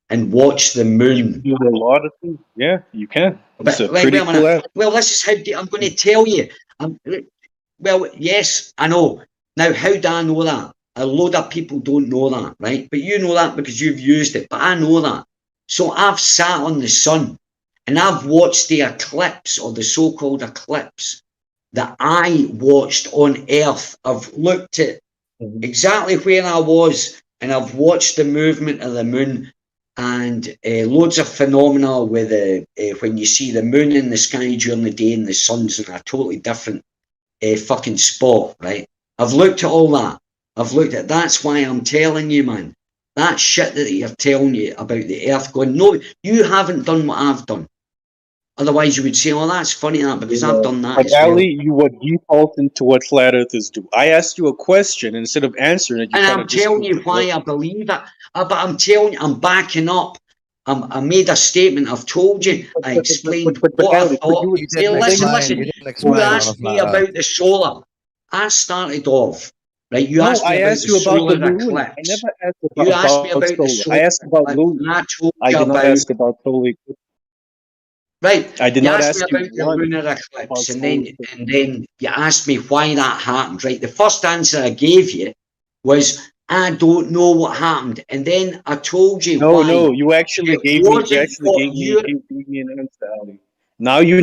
and watch the moon. You do a lot of things. Yeah, you can. But, well, this is how I'm going to tell you. Well, yes, I know. Now, how do I know that? A load of people don't know that, right? But you know that because you've used it. But I know that. So I've sat on the sun. And I've watched the eclipse, or the so-called eclipse, that I watched on Earth. I've looked at exactly where I was, and I've watched the movement of the moon. and loads of phenomena with when you see the moon in the sky during the day and the sun's in a totally different fucking spot, right? I've looked at all that. I've looked at. That's why I'm telling you, man. That shit that you're telling you about the Earth going, no, you haven't done what I've done. Otherwise, you would say, "Oh, that's funny, that because I've done that but as well." Ali, you were defaulting to what flat earthers do. I asked you a question, and instead of answering it, you And kind I'm of telling you why I believe it. But I'm telling you, I'm backing up. I made a statement. I've told you. I explained what I Ali, thought. you You Hey, didn't listen, explain. listen. You didn't You explain on a asked me flat Earth. about the solar. I started off, right? You No, asked me I about asked the you about the solar lunar. I eclipse. never asked You asked me about about the solar. solar I asked about eclipse, lunar. and I told I you did not about. ask about solar eclipse. Right. I did You not asked me ask you about the once lunar about eclipse, and solar then eclipse. you asked me why that happened. Right. The first answer I gave you was I don't know what happened, and then I told you No, why. no, you actually It gave me. You wasn't actually what gave you're. me an answer, Ali. Now you.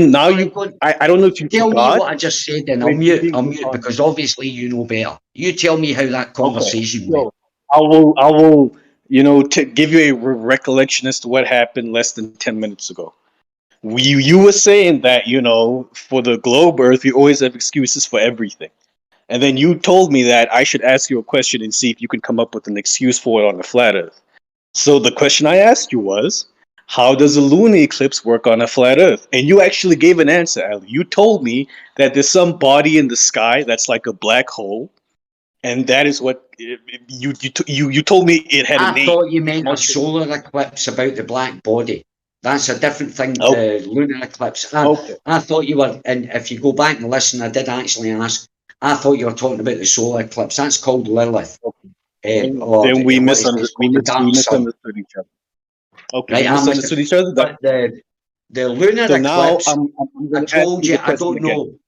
I don't know if you Tell me forgot. what I just said, then I'll When mute. being I'll mute dishonest. because obviously you know better. You tell me how that Okay, conversation went. so I will, give you a recollection as to what happened less than 10 minutes ago. You were saying that, for the globe Earth, we always have excuses for everything. And then you told me that I should ask you a question and see if you can come up with an excuse for it on the flat Earth. So the question I asked you was, how does a lunar eclipse work on a flat Earth? And you actually gave an answer, Ali. You told me that there's some body in the sky that's like a black hole, and that is what you told me it had a I name. thought you meant a solar eclipse about the black body. That's a different thing to lunar eclipse. I thought you were, and if you go back and listen, I did actually ask. I thought you were talking about the solar eclipse. That's called Lilith. Then What we is misunderstood. this called? The dark sun. Misunderstood each other. Okay, Right, we misunderstood each other. but the lunar So now eclipse, I'm I going to ask told you you, the I question don't again. know.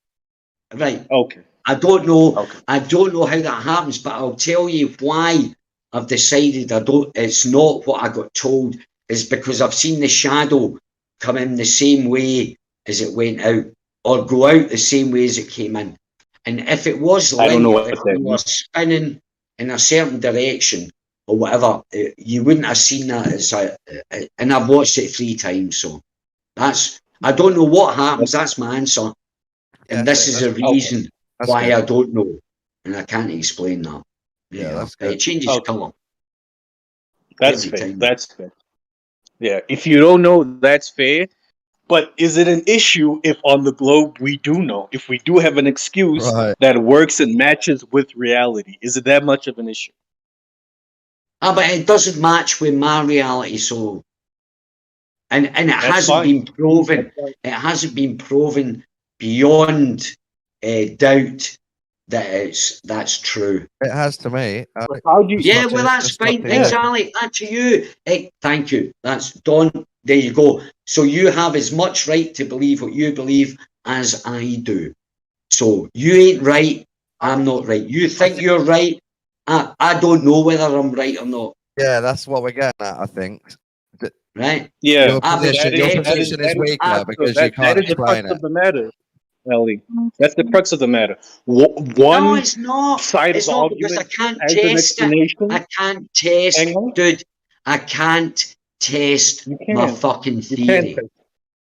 Right. Okay. I don't know. Okay. I don't know how that happens, but I'll tell you why I've decided I don't. It's not what I got told. Is because I've seen the shadow come in the same way as it went out, or go out the same way as it came in. And if it was I don't know linear, what if that you were means. spinning in a certain direction or whatever, you wouldn't have seen that as and I've watched it 3 times, so that's. I don't know what happens. That's my answer, and this is a reason why I don't know, and I can't explain that. That's good. It changes colour. That's every fair. time. That's fair. Yeah, if you don't know, that's fair. But is it an issue if on the globe we do know? If we do have an excuse that works and matches with reality, is it that much of an issue? But it doesn't match with my reality, so and it hasn't been proven. It hasn't been proven beyond doubt that that's true. It has to me. How do you? Yeah, well, that's fine. Thanks, Ali. That's to you. Hey, thank you. That's Don. There you go. So you have as much right to believe what you believe as I do. So you ain't right. I'm not right. You think you're right. I don't know whether I'm right or not. Yeah, that's what we're getting at, I think. Right? Yeah, your position is weaker because you can't explain the crux it. of the matter, Ellie. That's the crux of the matter. No, One it's not. side It's of the not because I argument can't as an test it. explanation. I can't test, Hang on. dude. I can't test my fucking theory.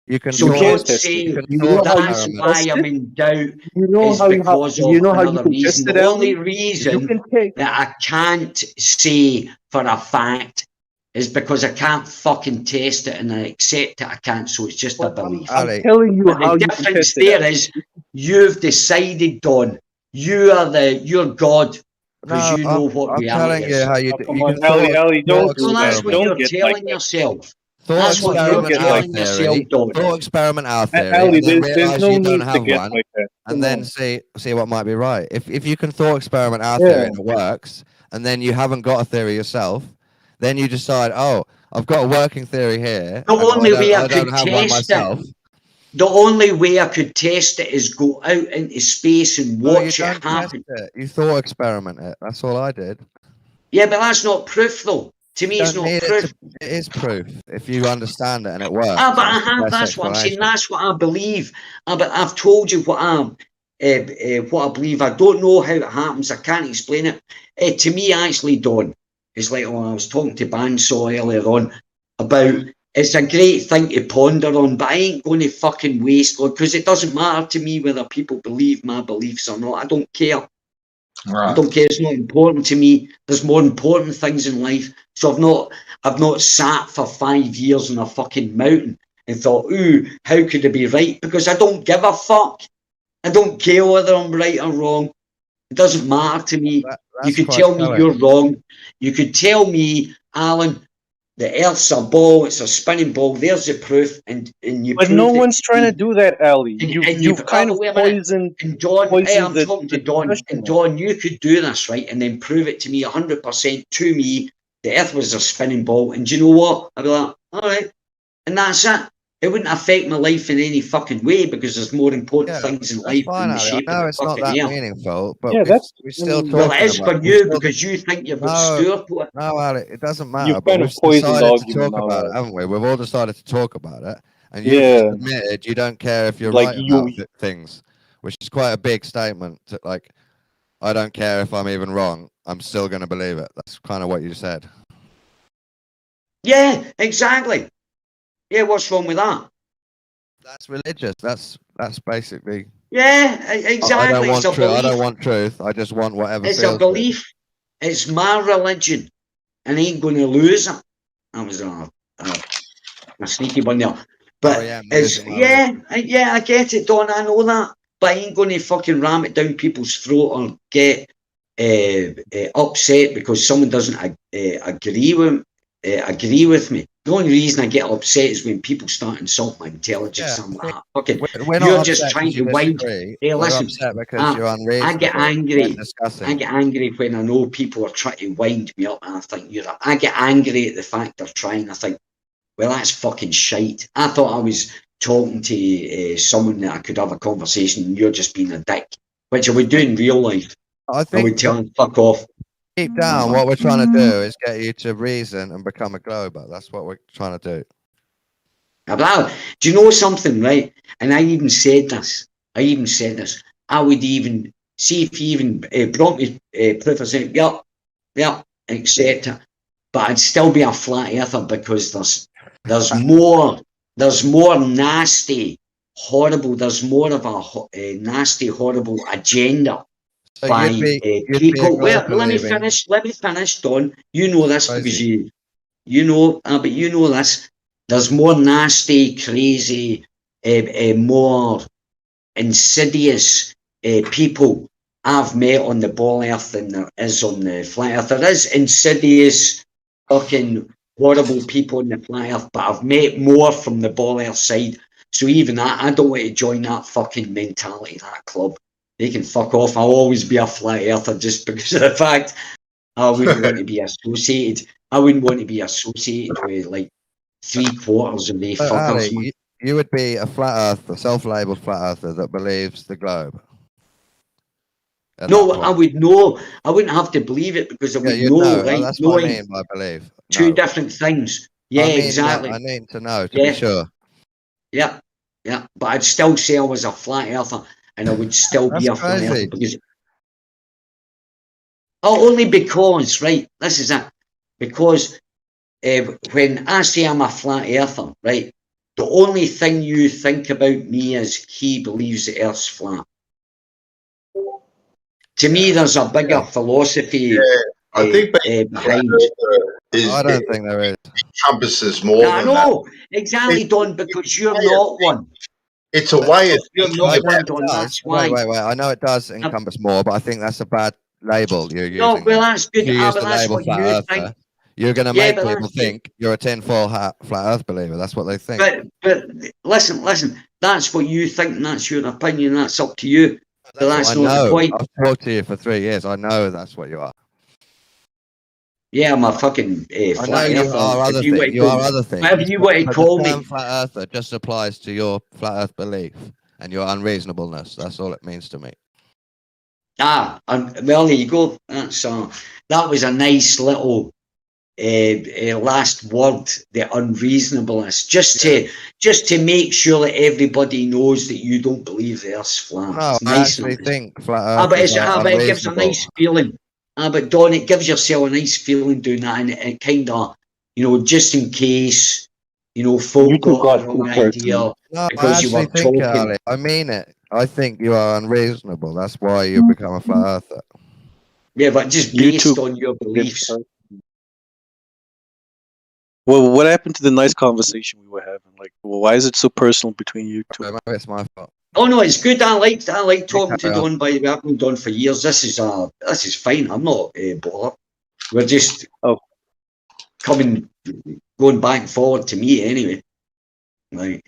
You can So don't say that's why I'm in doubt. Is because of another reason. The only reason that I can't say for a fact is because I can't fucking test it and I accept it. I can't, so it's just a belief. I'm telling you But how the you can difference test it. there is you've decided, Don. You're God because you know what I'm telling reality you is. how you Come on, Ellie, don't do So that's that. what Don't you're get like telling that. yourself. Thought That's what you're experiment our telling yourself, theory. Don. Thought experiment our theory, Ali, and then there's realize no you don't need to have get one, like that. and then see what might be right. If you can thought experiment our Yeah. theory and it works, and then you haven't got a theory yourself, then you decide, oh, I've got a working theory here. The only way I I could don't have one test myself. it. The only way I could test it is go out into space and No, you watch it don't test happen. it. You thought experiment it. That's all I did. Yeah, but that's not proof, though. To me, it's Don't not need proof. it is proof if you understand it and it works. But I That's the have. best That's what I'm saying. explanation. That's what I believe. But I've told you what I believe. I don't know how it happens. I can't explain it. To me, actually, Don, it's like I was talking to Bandsaw earlier on. about it's a great thing to ponder on, but I ain't going to fucking waste, because it doesn't matter to me whether people believe my beliefs or not. I don't care. Right. I don't care. It's not important to me. There's more important things in life. So I've not sat for 5 years on a fucking mountain and thought, ooh, how could I be right? Because I don't give a fuck. I don't care whether I'm right or wrong. It doesn't matter to me. You could tell me you're wrong. You could tell me, Alan, the Earth's a ball, it's a spinning ball. There's the proof, and you. But no one's trying to do that, Ali. You've kind of poisoned. And John, hey, I'm talking to Don. discussion. And Don, you could do this, right, and then prove it to me 100% to me. The Earth was a spinning ball, and do you know what? I'd be like, all right, and that's it. It wouldn't affect my life in any fucking way because there's more important things in life than the shape of the it's not fucking that Earth. meaningful, but we're still talking Well, it is about for you because you think you've got Stuart. No, Ali, it doesn't matter. You've kind of poisoned the argument now, about it, haven't we? We've all decided to talk about it, and Yeah. you've admitted you don't care if you're Like right about things, which is quite a big statement. Like, I don't care if I'm even wrong. I'm still going to believe it. That's kind of what you said. Yeah, exactly. Yeah, what's wrong with that? That's religious. That's basically. Yeah, exactly. I don't want truth. I just want whatever. It's a belief. It's my religion, and I ain't going to lose it. That was a sneaky one there. But I get it, Don. I know that. But I ain't going to fucking ram it down people's throat or get upset because someone doesn't agree with me. The only reason I get upset is when people start insulting my intelligence. I'm like, okay, you're just trying to wind. Hey, listen, I get angry. I get angry when I know people are trying to wind me up, and I think I get angry at the fact they're trying. I think, well, that's fucking shite. I thought I was talking to someone that I could have a conversation, and you're just being a dick, which I would do in real life. I would tell them, fuck off. Deep down, what we're trying to do is get you to reason and become a glober. That's what we're trying to do. Do you know something, right? And I even said this. I would even see if you even brought me proof of saying, yeah, accept it. But I'd still be a flat earther because there's more nasty, horrible. There's more of a nasty, horrible agenda. So by people. Well, let me finish, Don. You know this because you know, but you know this. There's more nasty, crazy, more insidious people I've met on the ball earth than there is on the flat earth. There is insidious, fucking horrible people on the flat earth, but I've met more from the ball earth side. So even that, I don't want to join that fucking mentality, that club. They can fuck off. I'll always be a flat earther just because of the fact I wouldn't want to be associated. I wouldn't want to be associated with like 3/4 of the fuckers. Ali, you would be a flat earther, self-labeled flat earther that believes the globe. No, I would know. I wouldn't have to believe it because I would know, right? That's what I mean by believe. Two different things. Yeah, exactly. I need to know to be sure. Yeah. But I'd still say I was a flat earther. And I would still be a flat earther because only because, right, this is it. Because when I say I'm a flat earther, right, the only thing you think about me is he believes the earth's flat. To me, there's a bigger philosophy I think behind. I don't think there is. Encompasses more than that. Exactly, Don, because you're not one. It's a way of thinking about it. That's why. Wait. I know it does encompass more, but I think that's a bad label you're using. No, well, that's good. You use the that's label what flat you earther. think. You're going to make people think you're a tinfoil hat flat earth believer. That's what they think. But listen. That's what you think, and that's your opinion. That's up to you. But that's not the point. I've talked to you for 3 years. I know that's what you are. Yeah, I'm a fucking flat earther. You are other things. Whatever you want to call me. Flat earther just applies to your flat earth belief and your unreasonableness. That's all it means to me. Well, there you go. That was a nice little last word, the unreasonableness, just to make sure that everybody knows that you don't believe the earth's flat. No, I actually think flat earth but it gives a nice feeling. But Don, it gives yourself a nice feeling doing that, and it kind of just in case, folk got the wrong idea No, because you were I think, talking. Ali, I mean it. I think you are unreasonable. That's why you become a flat earther. Yeah, but just based on your beliefs. Well, what happened to the nice conversation we were having? Like, why is it so personal between you two? Maybe it's my fault. Oh no, it's good. I like talking to Don. By the way, I've been Don for years. This is fine. I'm not bothered. We're just going back and forward to me anyway. Like,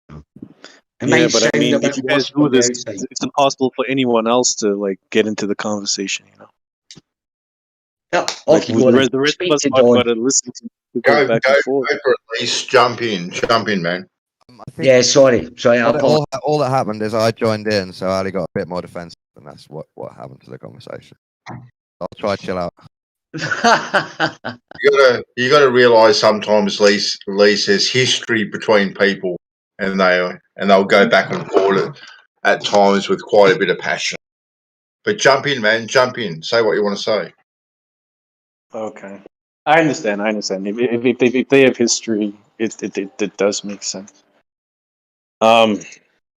it might but I mean, sound a bit if you worse guys do from the this, outside. it's impossible for anyone else to like get into the conversation. Yeah, Like, off you go then. the rest Speak of us to got Don. to listen to Go back and forth. for at least jump in, man. I think Yeah, sorry. all that happened is I joined in, so Ali got a bit more defensive, and that's what happened to the conversation. I'll try to chill out. You gotta realize sometimes Lee says history between people, and they'll go back and forth at times with quite a bit of passion. But jump in, man, jump in. Say what you want to say. Okay, I understand. If they have history, it does make sense. But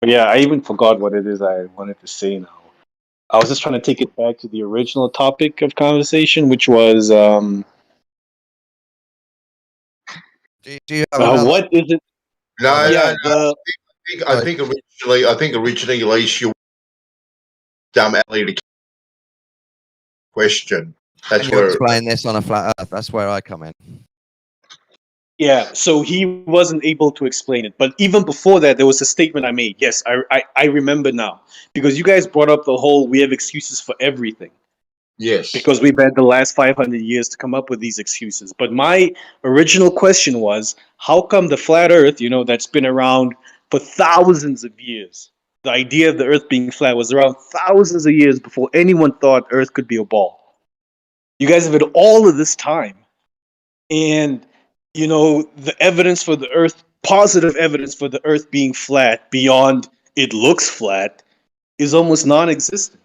yeah, I even forgot what it is I wanted to say now. I was just trying to take it back to the original topic of conversation, which was Do you have what is it? No, Yeah, I think originally, at least you dumb Ali to question. That's Can you where explain this on a flat earth? That's where I come in. Yeah, so he wasn't able to explain it. But even before that, there was a statement I made. Yes, I remember now. Because you guys brought up the whole we have excuses for everything. Yes. Because we've had the last 500 years to come up with these excuses. But my original question was, how come the flat earth, that's been around for thousands of years, the idea of the earth being flat was around thousands of years before anyone thought earth could be a ball. You guys have had all of this time. And the evidence for the earth, positive evidence for the earth being flat beyond it looks flat, is almost non-existent.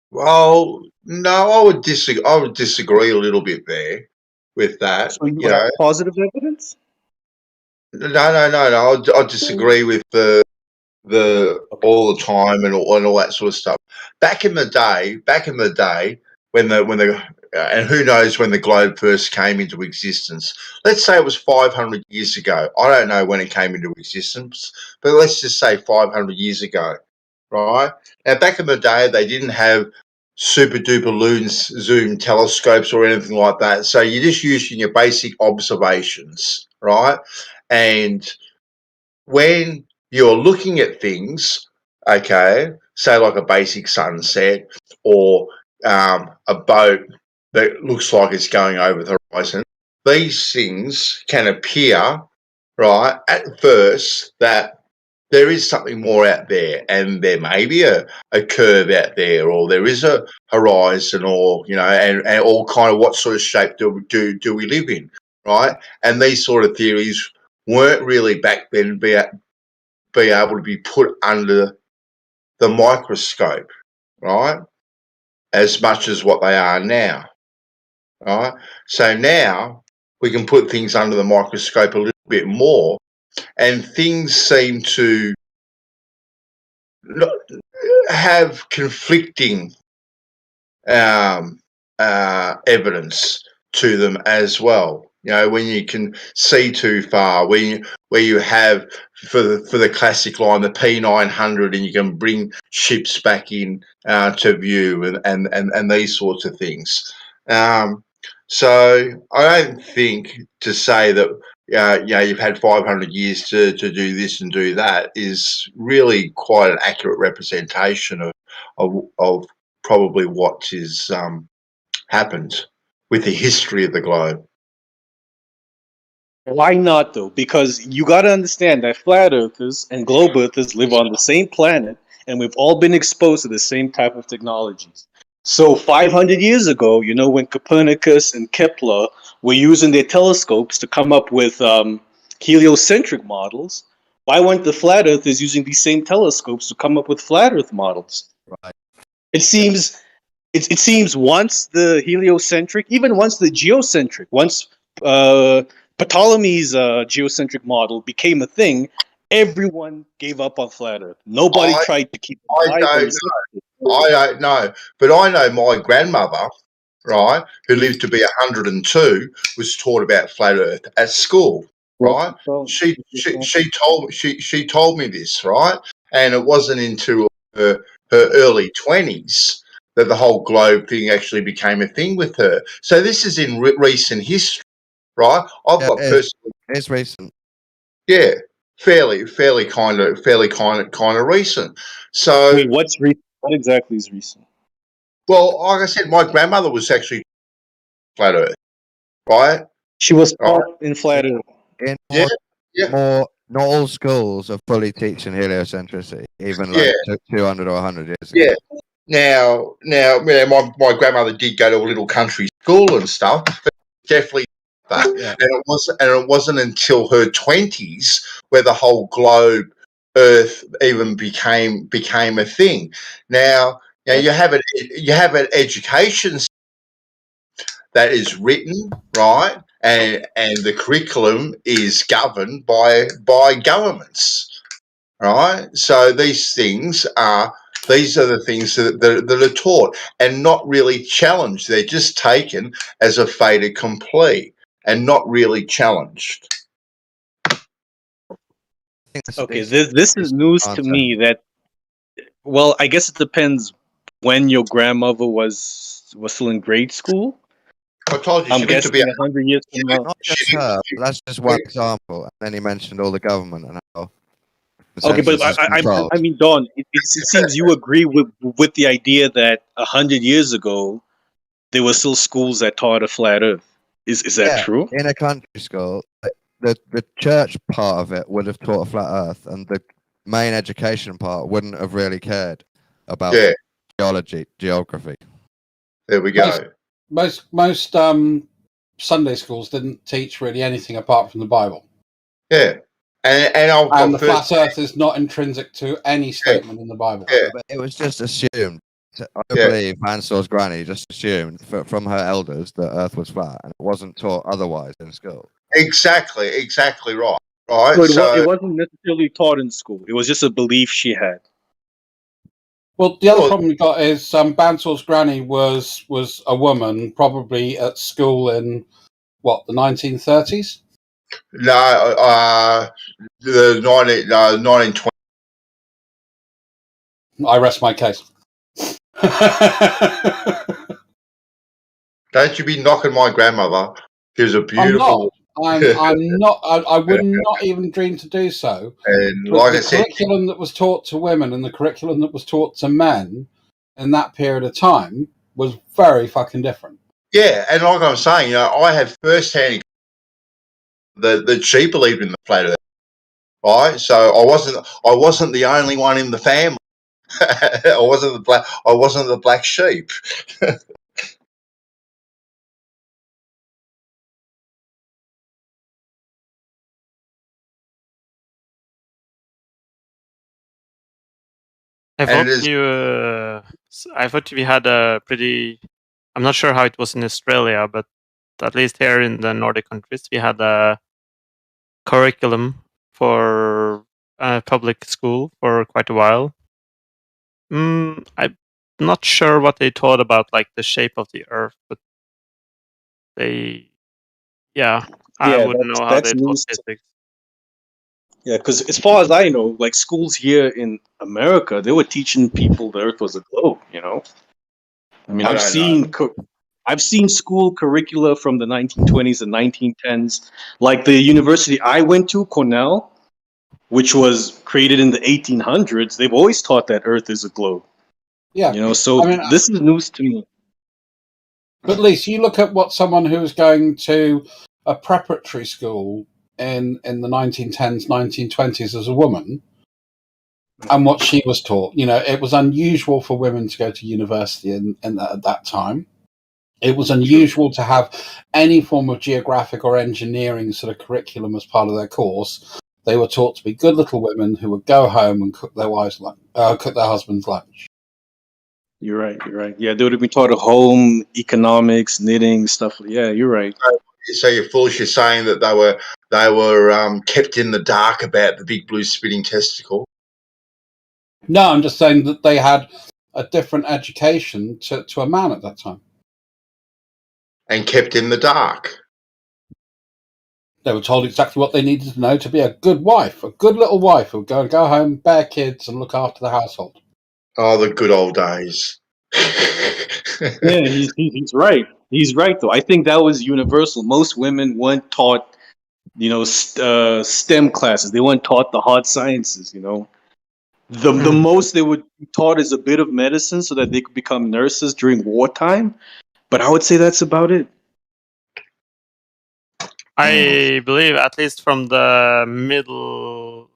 Well, no, I would disagree a little bit there with that. So you have positive evidence? No. I disagree with the all the time and all that sort of stuff. Back in the day, when and who knows when the globe first came into existence. Let's say it was 500 years ago. I don't know when it came into existence, but let's just say 500 years ago, right? Now, back in the day, they didn't have super duper zoom telescopes or anything like that. So you're just using your basic observations, right? And when you're looking at things, okay, say like a basic sunset or a boat that looks like it's going over the horizon, these things can appear, right, at first that there is something more out there, and there may be a curve out there, or there is a horizon, or and all kind of what sort of shape do we live in, right? And these sort of theories weren't really back then be able to be put under the microscope, right? As much as what they are now, right? So now we can put things under the microscope a little bit more, and things seem to have conflicting evidence to them as well. When you can see too far, where you have for the classic line, the P900, and you can bring ships back in to view, and these sorts of things. So I don't think to say that you've had 500 years to do this and do that is really quite an accurate representation of probably what is happened with the history of the globe. Why not, though? Because you got to understand that flat earthers and globe earthers live on the same planet, and we've all been exposed to the same type of technologies. So 500 years ago, when Copernicus and Kepler were using their telescopes to come up with heliocentric models, why weren't the flat earthers using these same telescopes to come up with flat earth models? Right. It seems once the heliocentric, even once the geocentric, once Ptolemy's geocentric model became a thing, everyone gave up on flat Earth. Nobody tried to keep it alive. I don't know, but I know my grandmother, right, who lived to be 102, was taught about flat Earth at school, right? She told me this, right, and it wasn't until her early 20s that the whole globe thing actually became a thing with her. So this is in recent history, right? It's recent. Yeah, fairly kind of recent. So wait, what's recent? What exactly is recent? Well, like I said, my grandmother was actually flat Earth, right? She was taught in flat Earth. Yeah. Not all schools are fully teaching heliocentricity, even like 200 or 100 years ago. Yeah. Now, my grandmother did go to a little country school and stuff, but definitely that. Yeah. And it wasn't until her 20s where the whole globe, Earth, even became a thing. Now you have an education that is written, right, and the curriculum is governed by governments, right? So these are the things that are taught and not really challenged. They're just taken as a fait accompli and not really challenged. Okay, this is news to me. That, well, I guess it depends when your grandmother was still in grade school. I told you, I'm guessing 100 years from now. Not just her, but that's just one example. And then he mentioned all the government and how. Okay, but I mean, Don, it seems you agree with the idea that 100 years ago there were still schools that taught a flat Earth. Is that true? In a country school, the church part of it would have taught a flat Earth, and the main education part wouldn't have really cared about geography. There we go. Most Sunday schools didn't teach really anything apart from the Bible. Yeah. And the flat Earth is not intrinsic to any statement in the Bible. Yeah. But it was just assumed. I believe Hansel's granny just assumed from her elders that Earth was flat, and it wasn't taught otherwise in school. Exactly right. Right. So it wasn't necessarily taught in school. It was just a belief she had. Well, the other problem we got is Bansal's granny was a woman, probably at school in what, the 1930s? No, the 1920s. I rest my case. Don't you be knocking my grandmother. She was a beautiful. I'm not. I would not even dream to do so. And but like the I said, curriculum that was taught to women and the curriculum that was taught to men in that period of time was very fucking different. Yeah, and like I'm saying, I have first-hand that she believed in the flat Earth, right? So I wasn't the only one in the family. I wasn't the black sheep. I thought we had a pretty. I'm not sure how it was in Australia, but at least here in the Nordic countries, we had a curriculum for public school for quite a while. I'm not sure what they taught about, like the shape of the Earth, but I wouldn't know how they taught physics. Yeah, because as far as I know, like schools here in America, they were teaching people the Earth was a globe. You know, I mean, I've seen school curricula from the 1920s and 1910s, like the university I went to, Cornell, which was created in the 1800s. They've always taught that Earth is a globe. Yeah, you know, so this is news to me. But at least you look at what someone who was going to a preparatory school in the 1910s, 1920s as a woman, and what she was taught. You know, it was unusual for women to go to university at that time. It was unusual to have any form of geographic or engineering sort of curriculum as part of their course. They were taught to be good little women who would go home and cook their husband's lunch. You're right. Yeah, they would have been taught at home, economics, knitting, stuff. Yeah, you're right. So you're foolish. You're saying that they were kept in the dark about the big blue spitting testicle. No, I'm just saying that they had a different education to a man at that time. And kept in the dark. They were told exactly what they needed to know to be a good wife, a good little wife who would go home, bear kids, and look after the household. Oh, the good old days. Yeah, he's right. He's right, though. I think that was universal. Most women weren't taught, STEM classes. They weren't taught the hard sciences. The most they would be taught is a bit of medicine so that they could become nurses during wartime. But I would say that's about it. I believe at least from the middle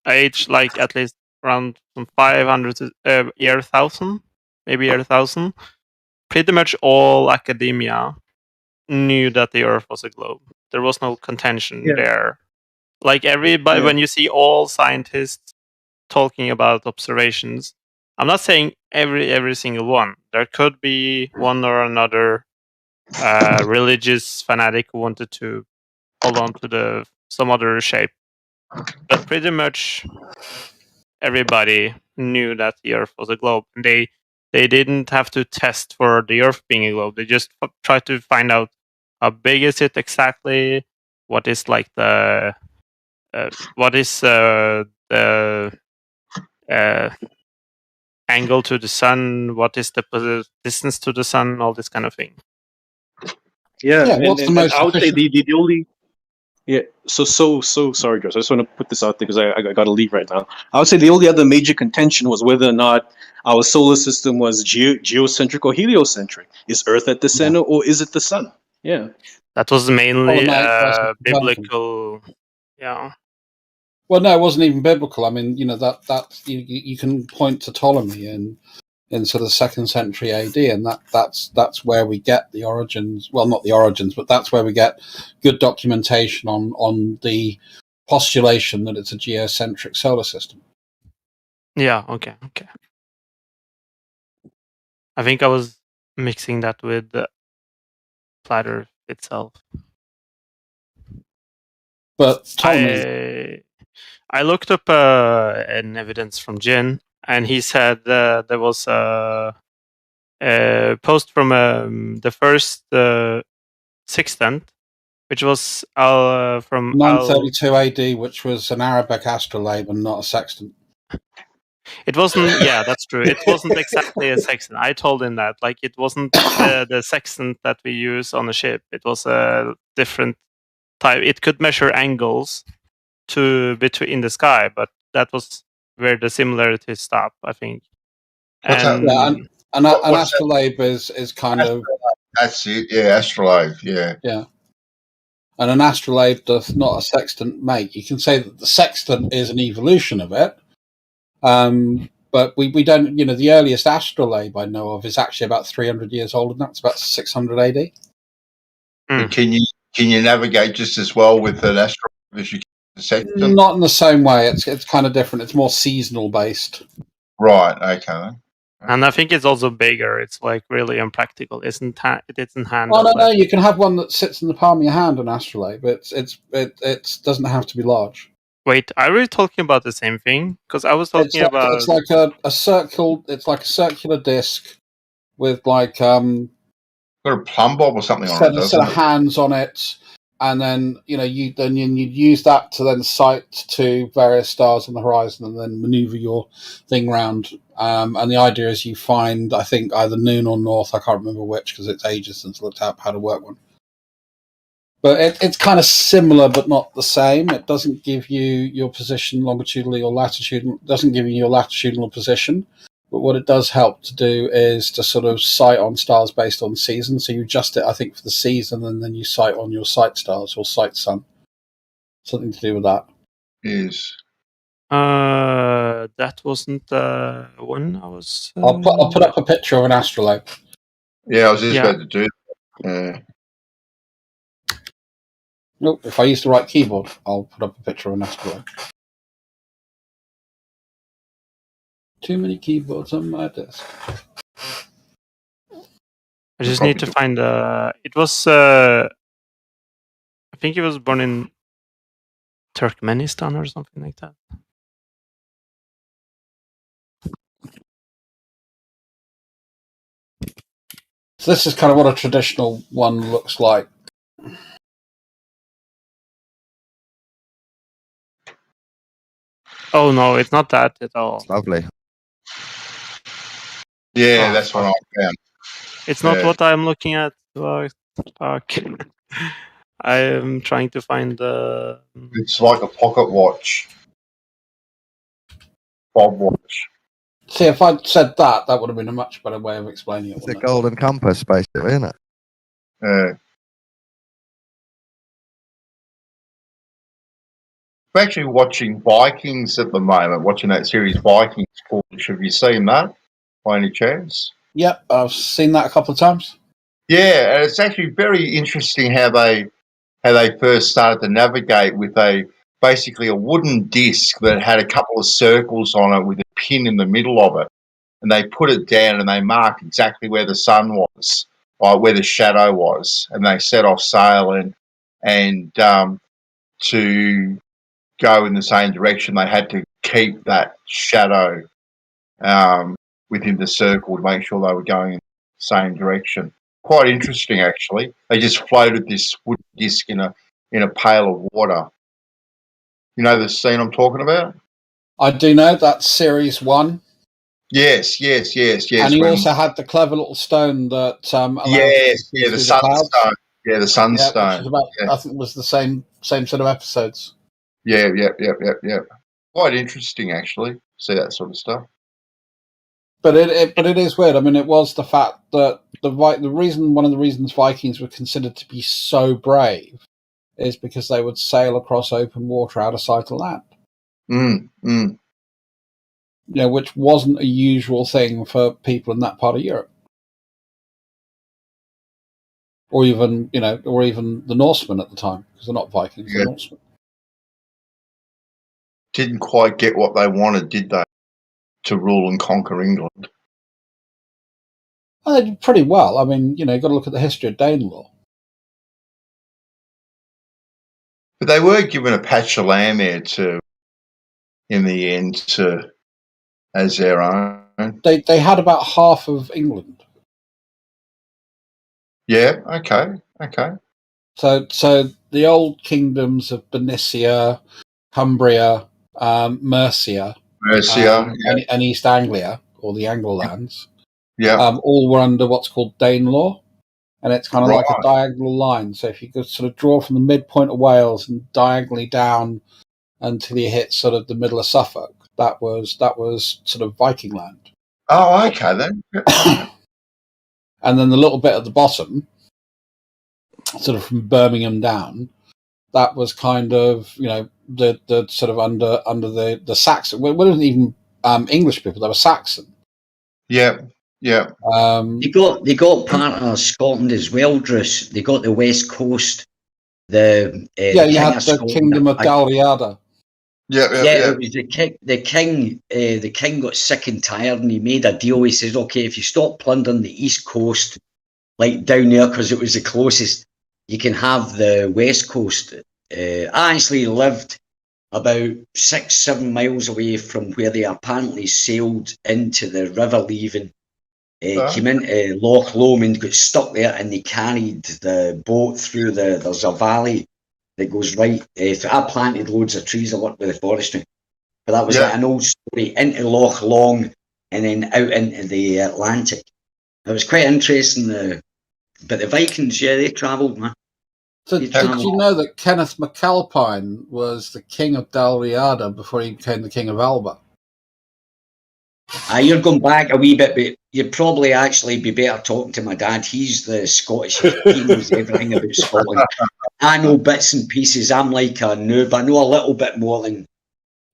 age, like at least around from 500 to year 1000, maybe year 1000, pretty much all academia knew that the Earth was a globe. There was no contention there. Like everybody, when you see all scientists talking about observations, I'm not saying every single one. There could be one or another religious fanatic who wanted to hold on to some other shape, but pretty much everybody knew that the Earth was a globe. And they didn't have to test for the Earth being a globe. They just tried to find out how big is it exactly, what is like the angle to the sun, what is the distance to the sun, all this kind of thing. Yeah, what's and the most I would say efficient? the only So sorry, Josh. I just want to put this out there because I got to leave right now. I would say the only other major contention was whether or not our solar system was geocentric or heliocentric. Is Earth at the center or is it the sun? Yeah, that was mainly biblical. Yeah. Well, no, it wasn't even biblical. I mean, that you can point to Ptolemy in sort of 2nd century AD, and that's where we get the origins. Well, not the origins, but that's where we get good documentation on the postulation that it's a geocentric solar system. Yeah. Okay. I think I was mixing that with the flat Earth itself. But Ptolemy, I looked up an evidence from Jin, and he said there was a post from the first sextant, which was from 932 AD, which was an Arabic astrolabe and not a sextant. It wasn't. Yeah, that's true. It wasn't exactly a sextant. I told him that. Like, it wasn't the sextant that we use on a ship. It was a different type. It could measure angles in the sky, but that was where the similarities stop, I think. An astrolabe is kind of. That's it. Yeah, astrolabe. Yeah. Yeah. And an astrolabe does not a sextant make. You can say that the sextant is an evolution of it. But we don't, the earliest astrolabe I know of is actually about 300 years old, and that's about 600 AD. Can you navigate just as well with an astrolabe as you can the sextant? Not in the same way. It's kind of different. It's more seasonal based. Right. Okay. And I think it's also bigger. It's like really impractical. It isn't handled. Oh no! You can have one that sits in the palm of your hand, an astrolabe. It doesn't have to be large. Wait, are we talking about the same thing? Because I was talking about. It's like a circle. It's like a circular disc with like got a plumb bob or something on it. A set of hands on it, and then you use that to then sight to various stars on the horizon, and then maneuver your thing round. And the idea is you find, I think, either noon or north. I can't remember which because it's ages since I looked up how to work one. But it's kind of similar, but not the same. It doesn't give you your position longitudinally or latitudinal. It doesn't give you your latitudinal position. But what it does help to do is to sort of sight on stars based on season. So you adjust it, I think, for the season, and then you sight on your sight stars or sight sun. Something to do with that. Yes. That wasn't the one I was. I'll put up a picture of an astrolabe. Yeah, I was just about to do it. Nope. If I use the right keyboard, I'll put up a picture of an astrolabe. Too many keyboards on my desk. I just need to find. It was. I think he was born in Turkmenistan or something like that. So this is kind of what a traditional one looks like. Oh no, it's not that at all. It's lovely. Yeah, that's what I found. It's not what I'm looking at. Fuck. I am trying to find the. It's like a pocket watch. Bob watch. See, if I'd said that, that would have been a much better way of explaining it. It's a golden compass, basically, isn't it? I'm actually watching Vikings at the moment, watching that series Vikings. Have you seen that by any chance? Yep, I've seen that a couple of times. Yeah, and it's actually very interesting how they first started to navigate with basically a wooden disc that had a couple of circles on it with a pin in the middle of it. And they put it down and they marked exactly where the sun was, or where the shadow was, and they set off sail and to go in the same direction, they had to keep that shadow within the circle to make sure they were going in the same direction. Quite interesting, actually. They just floated this wooden disc in a pail of water. You know the scene I'm talking about? I do know that's series 1. Yes. And he also had the clever little stone that allowed the sunstone. Yeah, the sunstone. Which is about, I think it was the same set of episodes. Yeah. Quite interesting, actually. See that sort of stuff. But it is weird. I mean, it was the fact that one of the reasons Vikings were considered to be so brave is because they would sail across open water out of sight of land. You know, which wasn't a usual thing for people in that part of Europe, or even the Norsemen at the time, because they're not Vikings, they're Norsemen. Didn't quite get what they wanted, did they? To rule and conquer England. Well, they did pretty well. I mean, you've got to look at the history of Danelaw. But they were given a patch of land there in the end, as their own. They had about half of England. Yeah. Okay. So the old kingdoms of Bernicia, Cumbria, Mercia, and East Anglia, or the Anglo-lands, all were under what's called Danelaw, and it's kind of like a diagonal line. So if you could sort of draw from the midpoint of Wales and diagonally down until you hit sort of the middle of Suffolk, that was sort of Viking land. Oh, okay then. And then the little bit at the bottom, sort of from Birmingham down, that was kind of the sort of under the Saxon. Well, it wasn't even English people; they were Saxon. Yeah. They got part of Scotland as well, Druce. They got the West Coast. You had the Kingdom of Dalriada. It was the king. The king got sick and tired, and he made a deal. He says, "Okay, if you stop plundering the East Coast, like down there, because it was the closest, you can have the West Coast." I actually lived about 6-7 miles away from where they apparently sailed into the river Leven. Came into Loch Lomond, got stuck there, and they carried the boat through there's a valley that goes right. I planted loads of trees. I worked with the forestry, but that was like an old story, into Loch Long and then out into the Atlantic. It was quite interesting. But the Vikings, they travelled, man. So did you know that Kenneth MacAlpine was the king of Dalriada before he became the king of Alba? You're going back a wee bit, but you'd probably actually be better talking to my dad. He's the Scottish. He knows everything about Scotland. I know bits and pieces. I'm like a noob. I know a little bit more than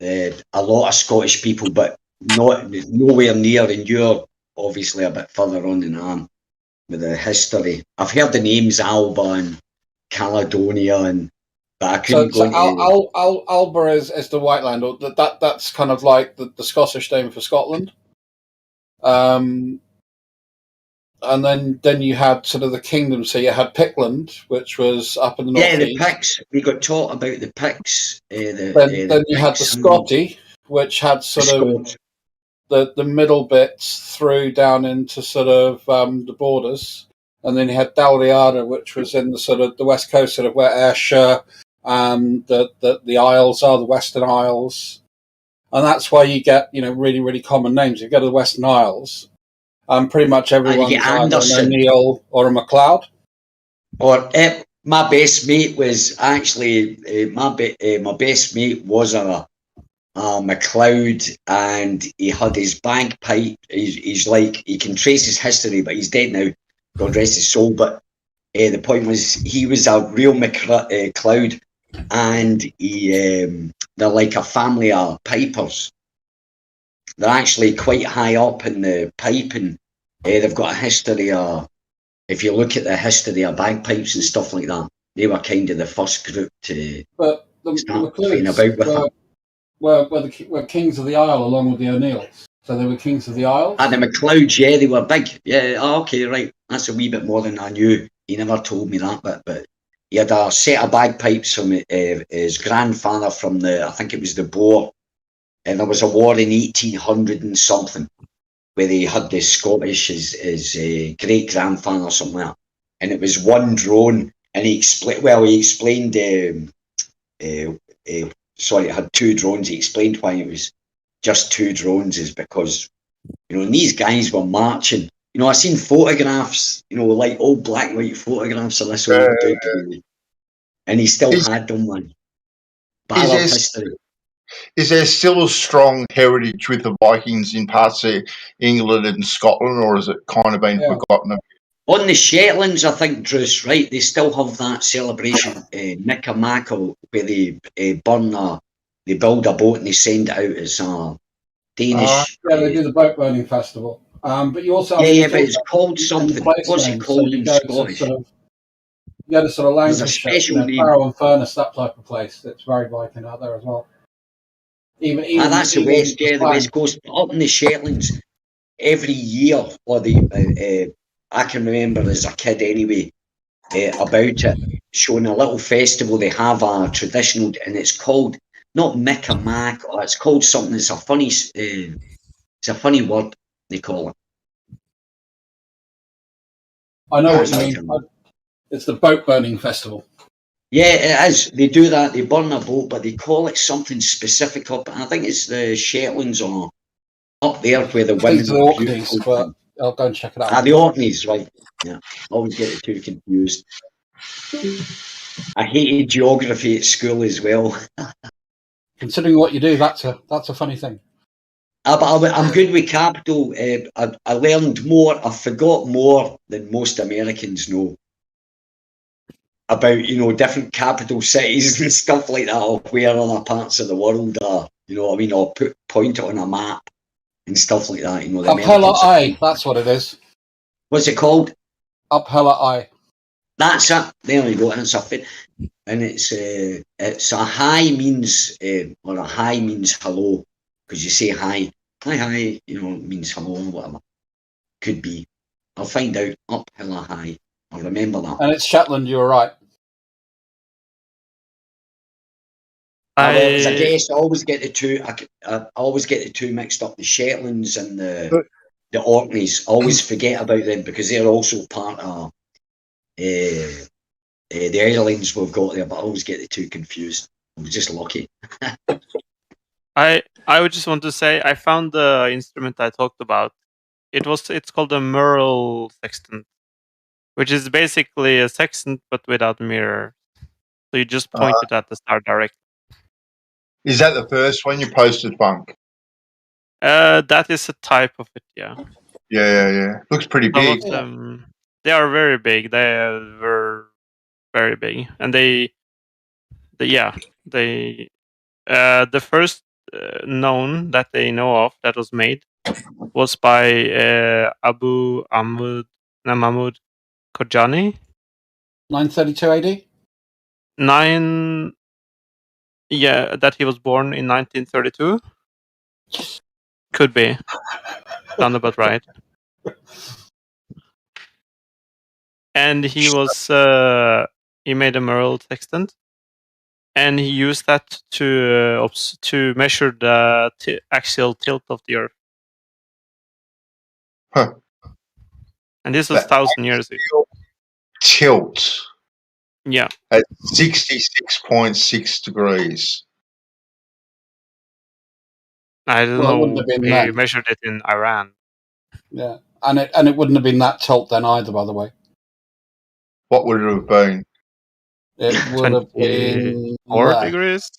a lot of Scottish people, but nowhere near. And you're obviously a bit further on than I am with the history. I've heard the names Alba and Caledonia, but I couldn't go into... Alba is the White Land, or that's kind of like the Scottish name for Scotland. and then you had sort of the kingdom. So you had Pickland, which was up in the Yeah, the northeast. Picts. We got taught about the Picts. Then you had the Scotty, which had sort of the middle bits through down into sort of the borders, and then you had Dalriada, which was in the sort of the west coast, sort of where Ayrshire and the Isles are, the Western Isles, and that's why you get really really common names. You go to the Western Isles, pretty much everyone's either an O'Neill or a MacLeod. Or my best mate was actually my best mate was a MacLeod, and he had his bagpipe. He's like, he can trace his history, but he's dead now. God rest his soul. But the point was, he was a real MacLeod, and they're like a family of pipers. They're actually quite high up in the piping. They've got a history of, if you look at the history of bagpipes and stuff like that, they were kind of the first group to start playing about with them. Were kings of the Isle along with the O'Neills. So they were kings of the Isles. And the MacLeods, yeah, they were big. Yeah, okay, right. That's a wee bit more than I knew. He never told me that, but he had a set of bagpipes from his grandfather from I think it was the Boer. And there was a war in 1800 and something where they had the Scottish, his great grandfather or something like that. And it was one drone, and he explained, sorry, it had two drones. He explained why it was just two drones is because, and these guys were marching. I seen photographs, like old black and white photographs of this old dude, and he still had them, man. But I love history. Is there still a strong heritage with the Vikings in parts of England and Scotland, or has it kind of been forgotten? On the Shetlands, I think, Druce, right, they still have that celebration, Michaelmackel, where they they build a boat and they send it out as a Danish. They do the boat burning festival. But you also but it's called something. What's it called in Scottish? You go to sort of Lancashire, Barrow and Furness, that type of place. It's very Viking out there as well. Even that's the west, the west coast. Up in the Shetlands, every year, or I can remember as a kid anyway, about it, showing a little festival. They have a traditional, and it's called not Mick-a-Mac, or it's called something. It's a funny word they call it. I know what you mean. It's the boat burning festival. Yeah, it is. They do that. They burn a boat, but they call it something specific up. I think it's the Shetlands or up there where the women. The Orkneys, but I'll go and check it out. The Orkneys, right? Yeah, always get the two confused. I hated geography at school as well. Considering what you do, that's a funny thing. But I'm good with capital. I learned more. I forgot more than most Americans know about different capital cities and stuff like that, or where other parts of the world are. You know what I mean? Or point it on a map and stuff like that. Upella Eye, that's what it is. What's it called? Upella Eye. That's it. There you go. And it's a hi means or a hi means hello, because you say hi, hi, means hello or whatever. Could be. I'll find out. Upella High. I'll remember that. And it's Shetland. You were right. As a guest, I always get the two. I always get the two mixed up. The Shetlands and the Orkneys. I always forget about them because they're also part of the islands we've got there. But I always get the two confused. I'm just lucky. I would just want to say I found the instrument I talked about. It's called a Merle sextant, which is basically a sextant but without mirror. So you just point it at the star directly. Is that the first one you posted, Funk? That is a type of it, yeah. Yeah. Looks pretty big. Some of them, they are very big. They were very big, and the first known that they know of that was made was by Abu Mahmud Khojani. 932 AD? That he was born in 1932. Could be. Sound about right. and he was he made a mural extent, and he used that to measure the axial tilt of the Earth. Huh. And this was 1,000 years ago. Tilt. Yeah. At 66.6 degrees. I don't Well, it know. wouldn't have been He then. measured it in Iran. Yeah, and it wouldn't have been that tilt then either, by the way. What would it have been? It would have been 4 less. degrees.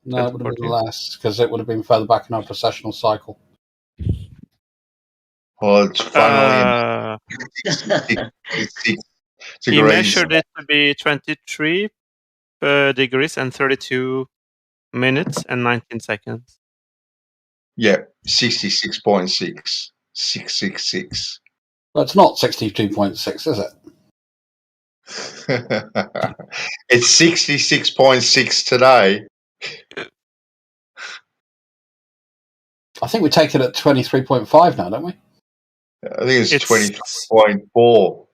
No, it would have been less because it would have been further back in our precessional cycle. Well, it's funnily 66 he degrees. measured it to be 23 degrees and 32 minutes and 19 seconds. Yeah, 66.6. 666. Well, it's not 62.6, is it? It's 66.6 today. I think we take it at 23.5 now, don't we? I think it's 23.4.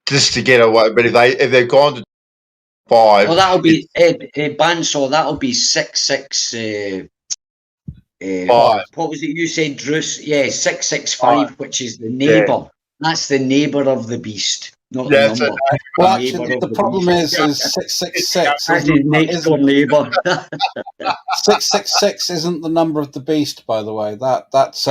Just to get away, but if they've gone to 5, well, that'll be Banso. That'll be 6. 5. What was it you said, Druce? Yeah, 665, which is the neighbour. Yeah. That's the neighbour of the beast, not Yeah, the number. Well, actually, the problem is 666. That's his next door neighbour. 666 isn't the number of the beast, by the way. That's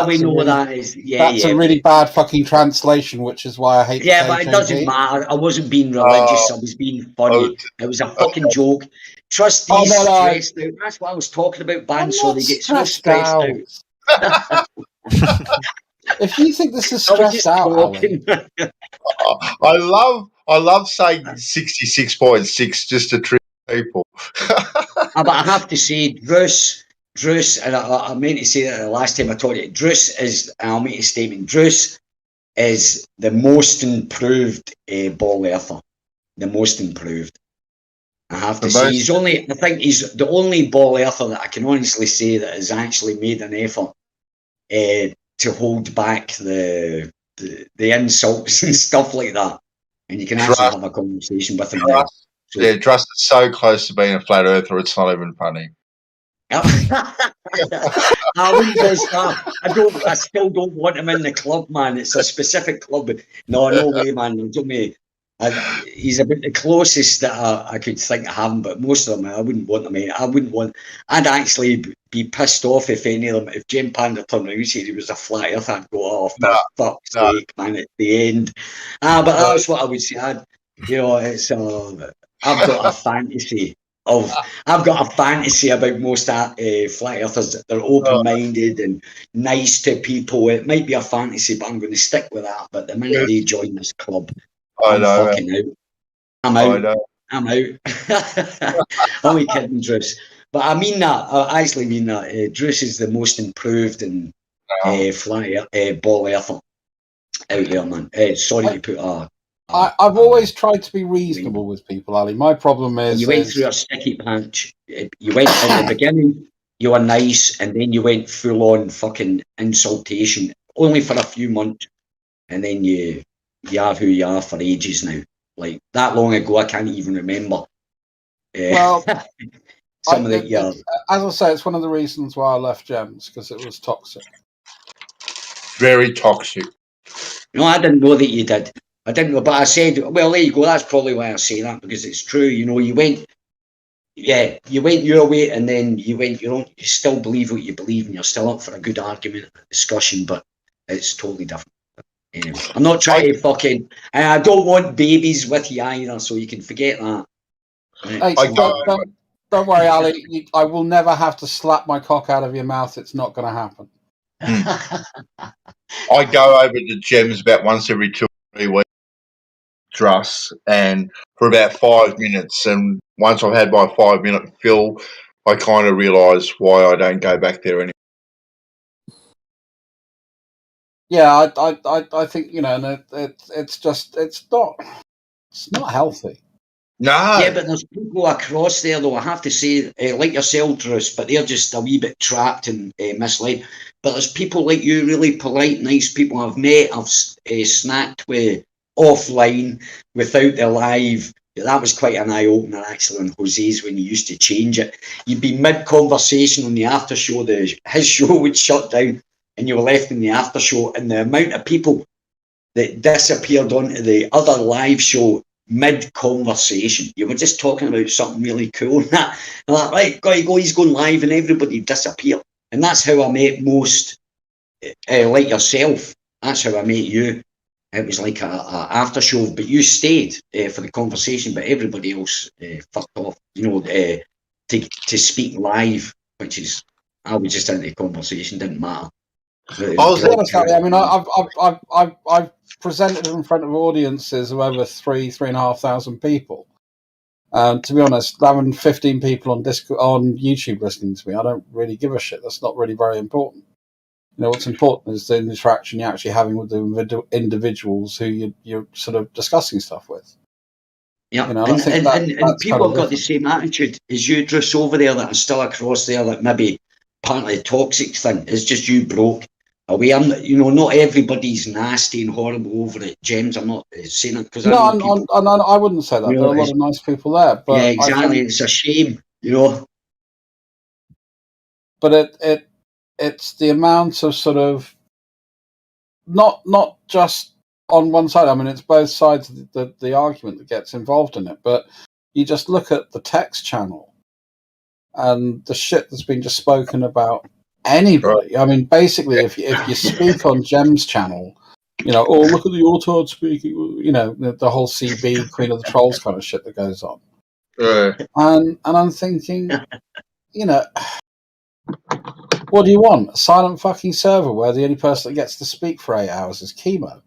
we know what that is. Yeah, that's a really bad fucking translation, which is why I hate. Yeah, but it doesn't matter. I wasn't being religious. I was being funny. It was a fucking joke. Trustees stressed out. That's what I was talking about, Banso. They get so stressed out. If you think this is stressed out, Ali. I love saying 66.6 just to trick people. But I have to say, Druce, and I meant to say that the last time I told you, Druce is, and I'll make a statement, Druce is the most improved ball earther. The most improved. I have to say, I think he's the only ball earther that I can honestly say that has actually made an effort to hold back the insults and stuff like that. And you can actually have a conversation with him now. So, yeah, Trust is so close to being a flat earther, it's not even funny. I still don't want him in the club, man. It's a specific club. No way, man. He's about the closest that I could think of having, but most of them I wouldn't want them. I'd actually be pissed off if any of them, if Jim Panda turned around and said he was a flat earth, I'd go, for fuck's sake, man, at the end. But that's what I would say. It's I've got a fantasy about most flat earthers that they're open-minded and nice to people. It might be a fantasy, but I'm going to stick with that. But the minute they join this club, I'm fucking out. I'm out. I'm only kidding, Druce. But I mean that. I actually mean that. Druce is the most improved and ball earther out there, man. Sorry to put I've always tried to be reasonable with people, Ali. My problem is... You went through a sticky patch. You went at the beginning, you were nice, and then you went full-on fucking insultation, only for a few months, and then you are who you are for ages now. Like, that long ago, I can't even remember. Well, as I say, it's one of the reasons why I left Gems, because it was toxic. Very toxic. No, I didn't know that you did. I didn't know, but I said, well, there you go. That's probably why I say that, because it's true. You went your way, and then you still believe what you believe, and you're still up for a good argument, discussion, but it's totally different. Anyway, I'm not trying to fucking, and I don't want babies with you either, so you can forget that. Hey, don't worry, Ali. I will never have to slap my cock out of your mouth. It's not going to happen. I go over to Gems about once every 2 or 3 weeks. Druss, and for about 5 minutes, and once I've had my 5-minute fill, I kind of realise why I don't go back there anymore. Yeah, I think it's not healthy. No. Yeah, but there's people across there, though. I have to say, like yourself, Druce, but they're just a wee bit trapped and misled. But there's people like you, really polite, nice people I've met. I've snacked with offline without the live. That was quite an eye opener actually on Jose's when he used to change it. You'd be mid conversation on the after show, his show would shut down, and you were left in the after show, and the amount of people that disappeared onto the other live show mid conversation. You were just talking about something really cool, and that, and like, right, gotta go, he's going live, and everybody disappeared. And that's how I met most, like yourself. That's how I met you. It was like a after show, but you stayed for the conversation, but everybody else fucked off, you know, to speak live, which is, I was just into the conversation, didn't matter. I mean, I've presented in front of audiences of over 3,500 people. To be honest, having 15 people on YouTube listening to me, I don't really give a shit. That's not really very important. You know, what's important is the interaction you're actually having with the individuals who you're sort of discussing stuff with. Yeah, you know, and people have got the same attitude as you, Druss, over there that are still across there that maybe part of the toxic thing is just you broke away. You know, not everybody's nasty and horrible over it, James. I'm not saying it because I wouldn't say that. You know, there are a lot of nice people there, but yeah, exactly. It's a shame, you know. But it's the amount of sort of not just on one side. I mean, it's both sides of the argument that gets involved in it. But you just look at the text channel and the shit that's been just spoken about anybody. I mean, basically, if you speak on Jem's channel, you know, oh, look at the autod speaking, you know, the whole CB Queen of the Trolls kind of shit that goes on. And I'm thinking, you know, what do you want? A silent fucking server where the only person that gets to speak for 8 hours is Chemo?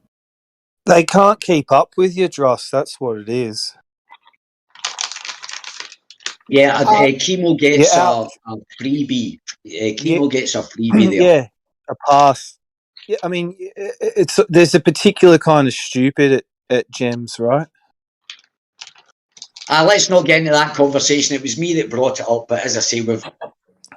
They can't keep up with you, Dross. That's what it is. Yeah, Chemo gets a freebie. Chemo gets a freebie there. Yeah, a pass. Yeah, I mean, there's a particular kind of stupid at Gems, right? Let's not get into that conversation. It was me that brought it up, but as I say,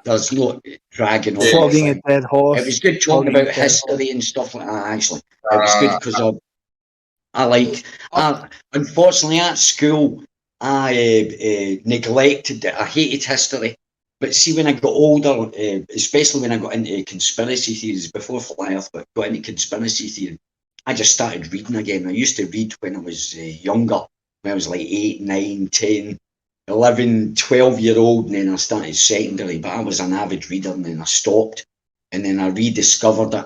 there's no dragging on. Flogging a dead horse. It was good talking about history and stuff like that, actually. It was good because unfortunately at school, I neglected it. I hated history. But see, when I got older, especially when I got into conspiracy theories, before Flat Earth, but got into conspiracy theory, I just started reading again. I used to read when I was younger, when I was like 8, 9, 10, 11, 12-year-old, and then I started secondary, but I was an avid reader, and then I stopped, and then I rediscovered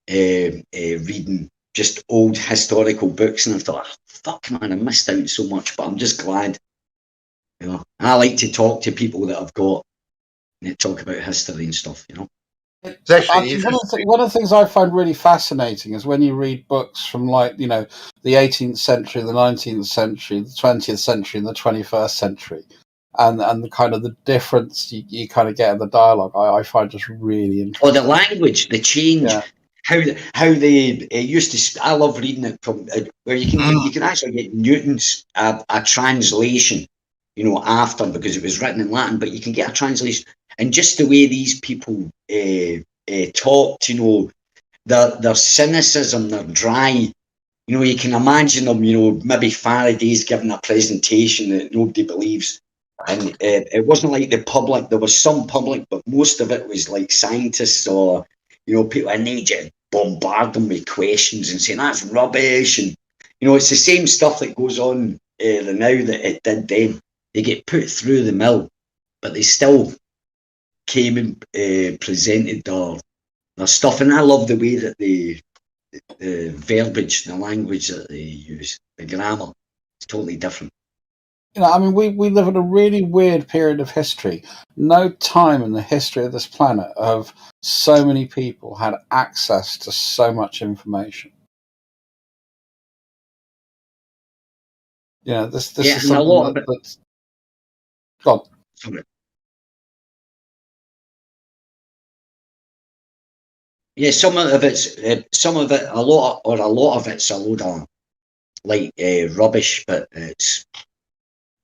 it, reading just old historical books, and I thought, fuck man, I missed out so much, but I'm just glad. You know, I like to talk to people that I've got and talk about history and stuff, you know. One of the things I find really fascinating is when you read books from, like, you know, the 18th century, the 19th century, the 20th century, and the 21st century, and the kind of the difference you kind of get in the dialogue. I find just really interesting. Or the language, the change, how they used to. I love reading it from where you can actually get Newton's a translation, you know, after, because it was written in Latin, but you can get a translation. And just the way these people talked, you know, their cynicism, their dry, you know, you can imagine them, you know, maybe Faraday's giving a presentation that nobody believes. And it wasn't like the public, there was some public, but most of it was like scientists or, you know, people, and they just bombard them with questions and saying that's rubbish. And, you know, it's the same stuff that goes on now that it did then. They get put through the mill, but they still came and presented their stuff, and I love the way that the verbiage, the language that they use, the grammar, it's totally different. You know, I mean, we live in a really weird period of history. No time in the history of this planet have so many people had access to so much information. You know, this is something that's God. Yeah, some of it, a lot of it's a load of like rubbish, but it's,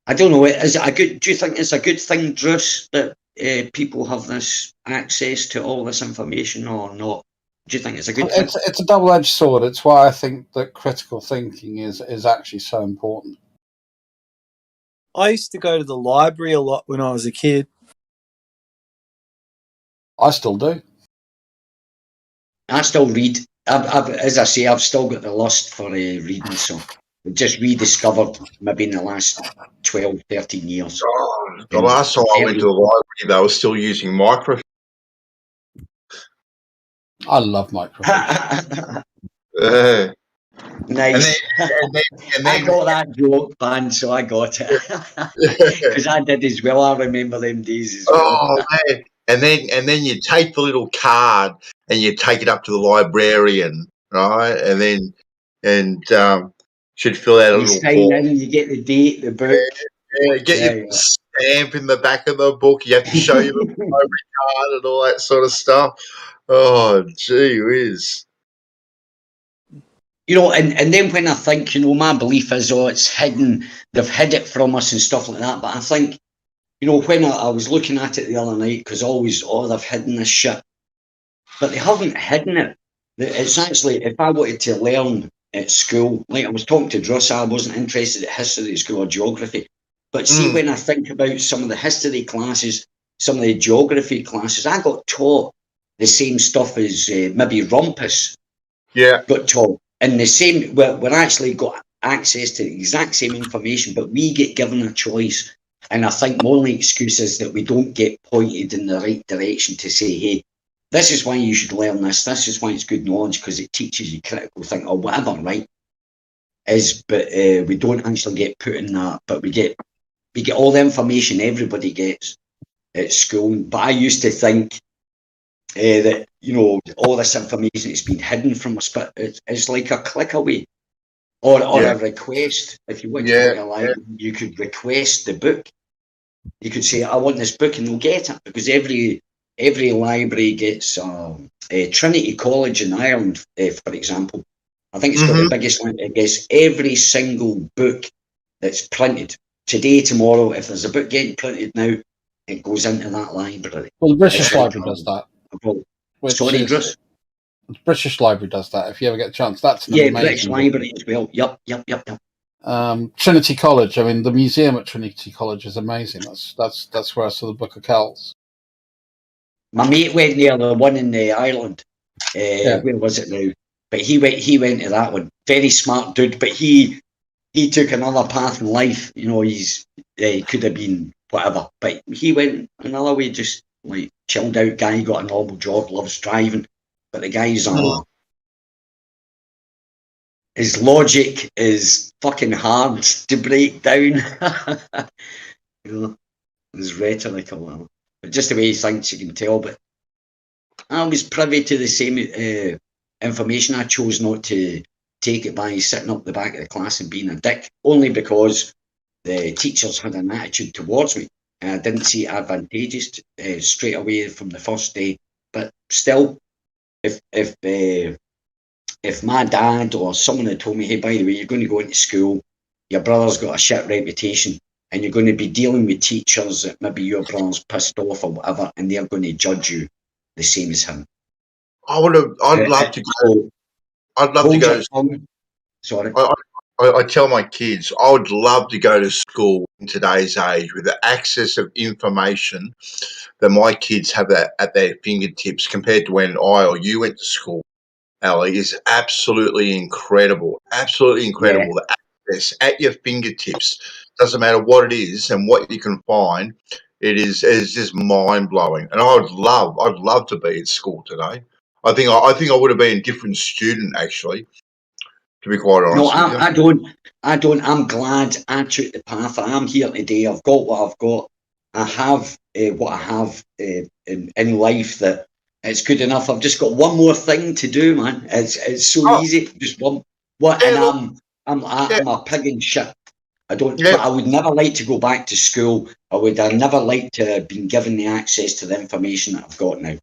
I don't know. Is it a good? Do you think it's a good thing, Druss, that people have this access to all this information or not? Do you think it's a good thing? It's a double-edged sword. It's why I think that critical thinking is actually so important. I used to go to the library a lot when I was a kid. I still do. I still read. As I say, I've still got the lust for reading, so I've just rediscovered maybe in the last 12, 13 years. Oh, the last time I went to the library, they were still using microfilm. I love microfilm. Nice. And then, I got that joke, man, so I got it. Because I did as well. I remember them days as well. Oh man! And then you take the little card and you take it up to the librarian, right? And should fill out a You little sign form. in, you get the date, the book. Yeah, get your stamp in the back of the book. You have to show your library card and all that sort of stuff. Oh, gee whiz. You know, and then when I think, you know, my belief is, oh, it's hidden, they've hid it from us and stuff like that. But I think, you know, when I was looking at it the other night, because always, oh, they've hidden this shit. But they haven't hidden it. It's actually, if I wanted to learn at school, like I was talking to Druss, I wasn't interested in history at school or geography. But see, when I think about some of the history classes, some of the geography classes, I got taught the same stuff as maybe Rumpus got taught. And the same, we're actually got access to the exact same information, but we get given a choice. And I think my only excuse is that we don't get pointed in the right direction to say, hey, this is why you should learn this. This is why it's good knowledge, because it teaches you critical thinking or whatever, right? But we don't actually get put in that. But we get all the information everybody gets at school. But I used to think that, you know, all this information has been hidden from us, but it's like a click away or a request. If you want to go to a library, you could request the book. You could say, I want this book, and they'll get it, because every library gets Trinity College in Ireland, for example. I think it's got the biggest library. It gets every single book that's printed today, tomorrow. If there's a book getting printed now, it goes into that library. Well, the British Library does that. Sorry, Druss? The British Library does that. If you ever get a chance, that's an amazing British book. Library as well. Yep. Trinity College. I mean, the museum at Trinity College is amazing. That's where I saw the Book of Kells. My mate went there, the one in Ireland. Where was it now? But he went to that one. Very smart dude, but he took another path in life. You know, he could have been whatever, but he went another way. Just like chilled out guy, got a normal job, loves driving. But the guy's his logic is fucking hard to break down. You know, his rhetoric or whatever. But just the way he thinks, you can tell. But I was privy to the same information. I chose not to take it by sitting up the back of the class and being a dick, only because the teachers had an attitude towards me. And I didn't see it advantageous straight away from the first day. But still, if my dad or someone had told me, hey, by the way, you're going to go into school, your brother's got a shit reputation, and you're going to be dealing with teachers that maybe your brother's pissed off or whatever, and they're going to judge you the same as him. I'd love to go. I'd love to go. Sorry. I tell my kids I would love to go to school in today's age with the access of information that my kids have at their fingertips compared to when I or you went to school. Ali, is absolutely incredible. Absolutely incredible. The access at your fingertips. Doesn't matter what it is and what you can find. It is just mind blowing. And I'd love to be at school today. I think I would have been a different student actually, to be quite honest. No, I don't. I'm glad I took the path. I am here today. I've got what I've got. I have what I have in life that it's good enough. I've just got one more thing to do, man. It's so easy. Just one. And I'm a pig in shit. I don't. But I would never like to go back to school. I never like to have been given the access to the information that I've got now.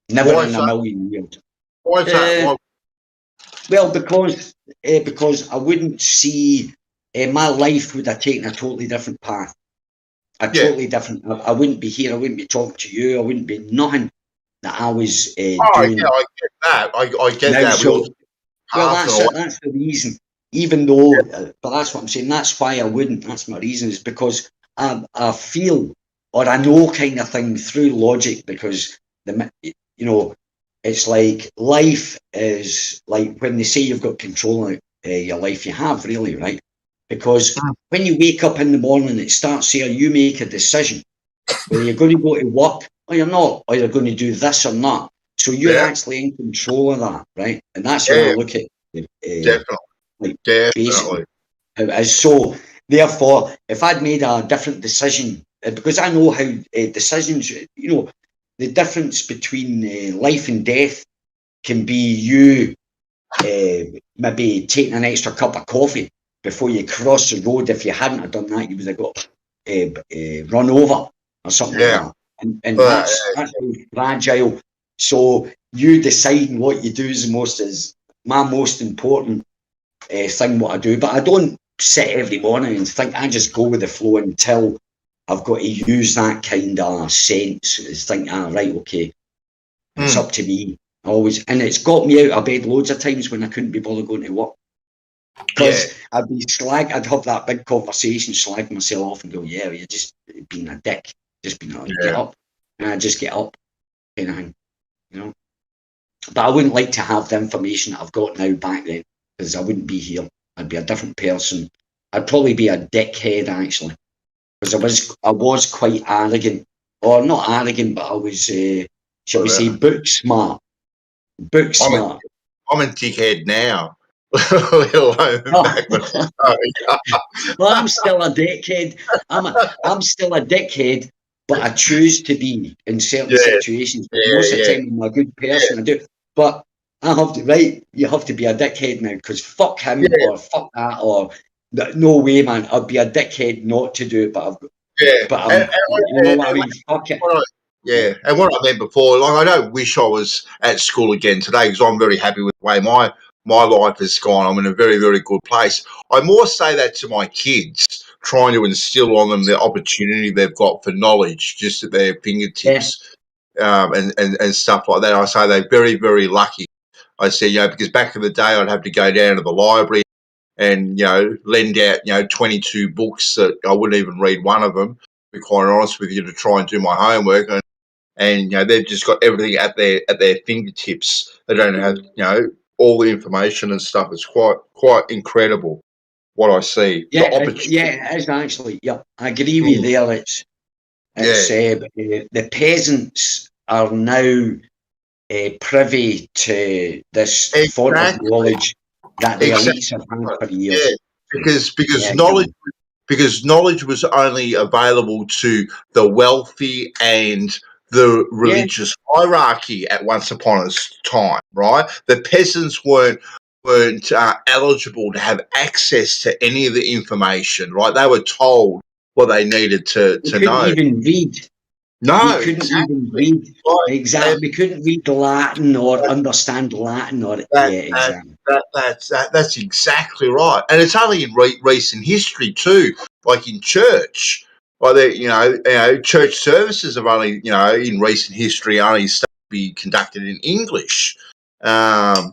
Never in a million years. Why is that? Well, because I wouldn't see my life would have taken a totally different path. Totally different. I wouldn't be here. I wouldn't be talking to you. I wouldn't be nothing. that I was doing. Yeah, I get that. I get Now, that. so, well, half an hour. that's the reason. Even though, but that's what I'm saying. That's why I wouldn't. That's my reason, is because I feel, or I know kind of thing through logic, because it's like life is like when they say you've got control of your life, you have really, right? Because when you wake up in the morning, it starts here, you make a decision whether you're going to go to work or you're not, or you're going to do this or not. So you're actually in control of that, right? And that's how I look at it. Definitely. Like, Definitely. basically. So therefore, if I'd made a different decision, because I know how decisions, the difference between life and death can be you maybe taking an extra cup of coffee before you cross the road. If you hadn't have done that, you would have got run over or something like that. And that's fragile. So you deciding what you do is my most important thing, what I do. But I don't sit every morning and think. I just go with the flow until I've got to use that kind of sense. It's think, right, okay, it's up to me. Always, and it's got me out of bed loads of times when I couldn't be bothered going to work. Because I'd have that big conversation, slag myself off and go, yeah, you're just being a dick. Just being like, get up. And I just get up, kind of thing, But I wouldn't like to have the information that I've got now back then, because I wouldn't be here. I'd be a different person. I'd probably be a dickhead, actually. Because I was quite arrogant. Or not arrogant, but I was, shall we say, book smart. Book smart. I'm a dickhead now. Well, I'm still a dickhead. I'm still a dickhead, but I choose to be in certain situations. Most of the time, I'm a good person. I do, but I have to. You have to be a dickhead now, because fuck him or fuck that, or no way, man. I'd be a dickhead not to do it, but I've got. But you know what I mean? Fuck it. Yeah, and what I meant before, like, I don't wish I was at school again today, because I'm very happy with the way my life has gone. I'm in a very, very good place. I more say that to my kids, trying to instill on them the opportunity they've got for knowledge just at their fingertips, and stuff like that. I say they're very, very lucky. I say, because back in the day, I'd have to go down to the library and, lend out, 22 books that I wouldn't even read one of them, to be quite honest with you, to try and do my homework. And they've just got everything at their fingertips. They don't have all the information and stuff. It's quite incredible what I see. Yeah, it is actually. Yeah, I agree with you there. It's the peasants are now privy to this form of knowledge that the elites have had for years. Yeah, because knowledge was only available to the wealthy and the religious hierarchy at once upon a time, right? The peasants weren't eligible to have access to any of the information, right? They were told what they needed to know. Couldn't even read. No, we couldn't even read. Exactly. We couldn't read Latin or understand Latin or exactly. That's exactly right, and it's only in recent history too, like in church. Like church services have only, in recent history, only started to be conducted in English. I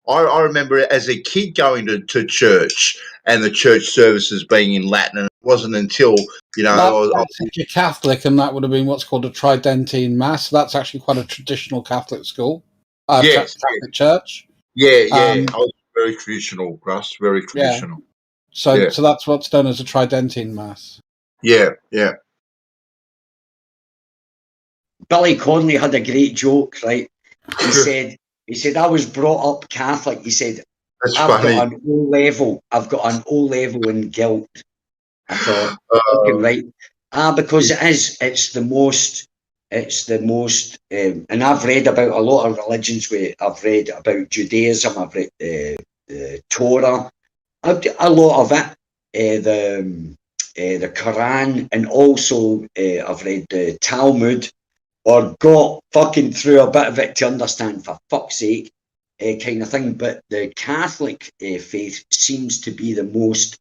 remember as a kid going to church and the church services being in Latin, and it wasn't until if you're Catholic, and that would have been what's called a Tridentine Mass. That's actually quite a traditional Catholic school. Catholic church. Yeah, I was very traditional, Russ. Very traditional. Yeah. So that's what's known as a Tridentine Mass. Yeah. Billy Connolly had a great joke, right? He said, I was brought up Catholic. He said, I've got an O level in guilt. I thought, okay, right. Because it's the most, and I've read about a lot of religions. I've read about Judaism, I've read Torah, a lot of it, the Quran, and also I've read the Talmud, or got fucking through a bit of it to understand, for fuck's sake, kind of thing. But the Catholic faith seems to be the most.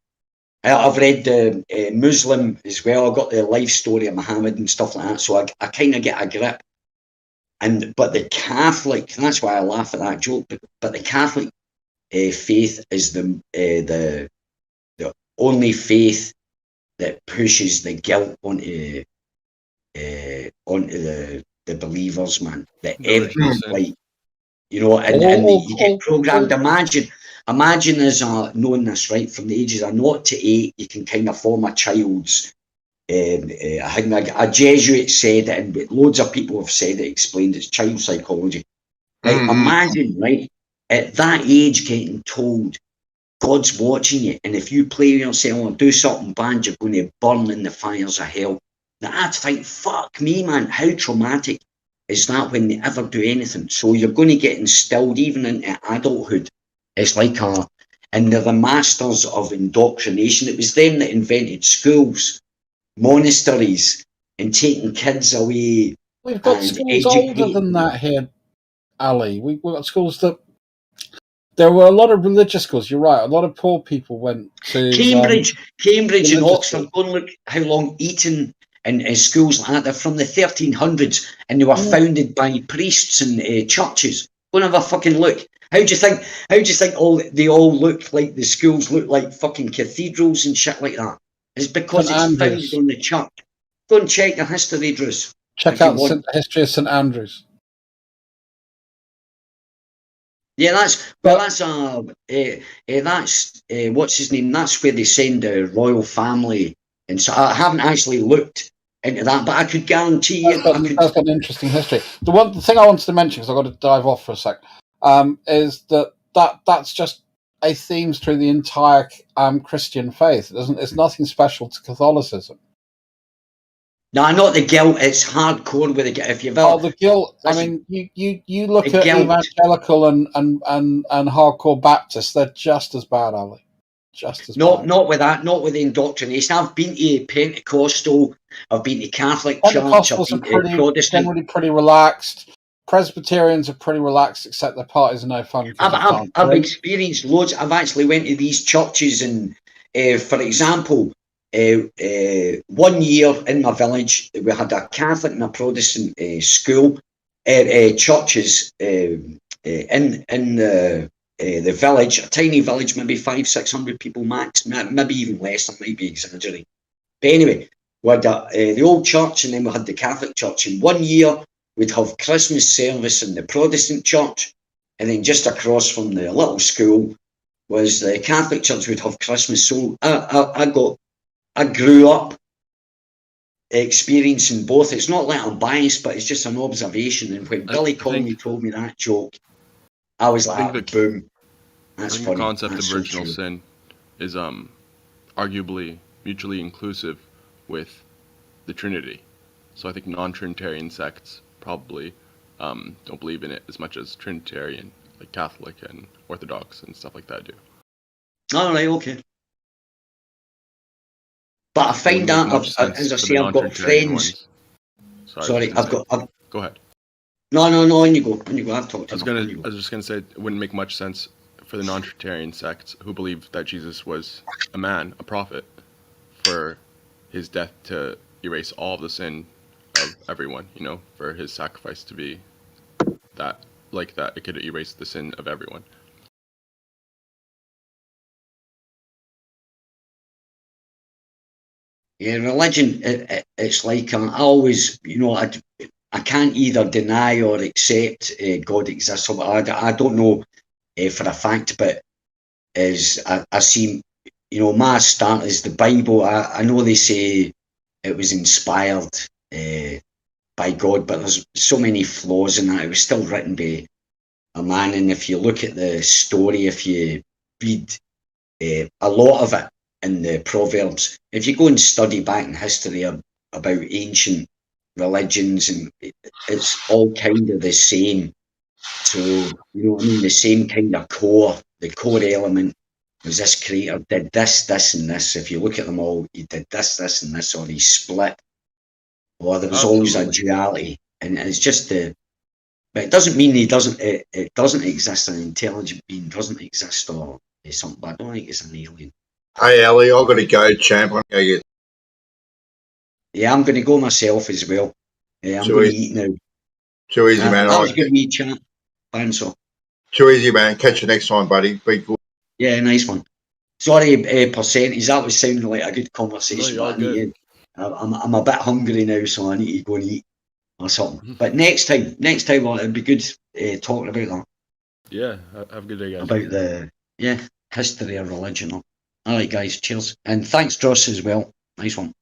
I've read the Muslim as well. I've got the life story of Muhammad and stuff like that, so I kind of get a grip but the Catholic, and that's why I laugh at that joke. But the Catholic faith is the only faith that pushes the guilt onto the believers, man. That everything, like, you know, and you get programmed. Imagine as knowing this, right, from the ages of 0 to 8, you can kind of form a child's. I think a Jesuit said it, and loads of people have said it, explained it's child psychology. Right? Imagine, right, at that age getting told God's watching you, and if you play yourself or do something bad, you're going to burn in the fires of hell. Now I'd think, fuck me, man, how traumatic is that when they ever do anything? So you're going to get instilled even into adulthood. It's like and they're the masters of indoctrination. It was them that invented schools, monasteries, and taking kids away. We've got schools older than that here, Ali. We've got schools that there were a lot of religious schools. You're right. A lot of poor people went to Cambridge and Oxford. Go and look how long Eton and schools like that. They're from the 1300s, and they were founded by priests and churches. Go and have a fucking look. How do you think they all look like the schools look like fucking cathedrals and shit like that? It's because it's founded on the church. Go and check the history, Drews. Check out the history of St Andrews. Yeah, that's what's his name? That's where they send the royal family, and so I haven't actually looked into that, but I could guarantee you that's an interesting history. The thing I wanted to mention, because I've got to dive off for a sec, is that's just a theme through the entire Christian faith. It's nothing special to Catholicism. No, not the guilt. It's hardcore with the guilt. If you've the guilt. I mean, you look at evangelical and hardcore Baptists. They're just as bad, Ali. Just as bad. Not with that. Not with the indoctrination. I've been to Pentecostal. I've been to Catholic church. Pentecostals are Protestant. Generally pretty relaxed. Presbyterians are pretty relaxed, except their parties are no fun. I've experienced loads. I've actually went to these churches, and for example, 1 year in my village, we had a Catholic and a Protestant school, churches in the village, a tiny village, maybe 500-600 people max, maybe even less. I might be exaggerating, but anyway, we had the old church, and then we had the Catholic church. In 1 year, we'd have Christmas service in the Protestant church, and then just across from the little school was the Catholic church. We'd have Christmas. So I grew up experiencing both. It's not like I'm biased, but it's just an observation. And when Billy Connolly told me that joke, I was like, boom, that's funny. The concept of original sin is arguably mutually inclusive with the Trinity. So I think non-Trinitarian sects probably don't believe in it as much as Trinitarian, like Catholic and Orthodox and stuff like that do. All right, okay. But I find that, as I say, I've got friends. Sorry, Go ahead. No, on you go. I've talked to I was just gonna say it wouldn't make much sense for the non-Trinitarian sects who believe that Jesus was a man, a prophet, for his death to erase all of the sin of everyone. You know, for his sacrifice to be that it could erase the sin of everyone. Yeah, religion, it's like I always, I can't either deny or accept God exists. I don't know for a fact, but as I see, my start is the Bible. I know they say it was inspired by God, but there's so many flaws in that. It was still written by a man, and if you look at the story, if you read a lot of it in the Proverbs, if you go and study back in history about ancient religions, and it's all kind of the same. So, you know what I mean? The same kind of core, the core element was this creator did this, and this. If you look at them all, he did this, and this, or he split. Or there was always a duality. And it's just but it doesn't mean it doesn't exist, an intelligent being doesn't exist or something, but I don't think it's an alien. Hey, Ali, I've got to go, champ. I'm going to get... Yeah, I'm going to go myself as well. I'm going to eat now. Too easy, man. That All was right. good, wee chat. Thanks, so. Too easy, man. Catch you next time, buddy. Be good. Yeah, nice one. Sorry, percentage. That was sounding like a good No, conversation, you're all but I need good. to, I'm a bit hungry now, so I need to go and eat or something. But next time, it'd be good talking about that. Yeah, have a good day, guys. About the history of religion. All right, guys. Cheers, and thanks, Dross, as well. Nice one.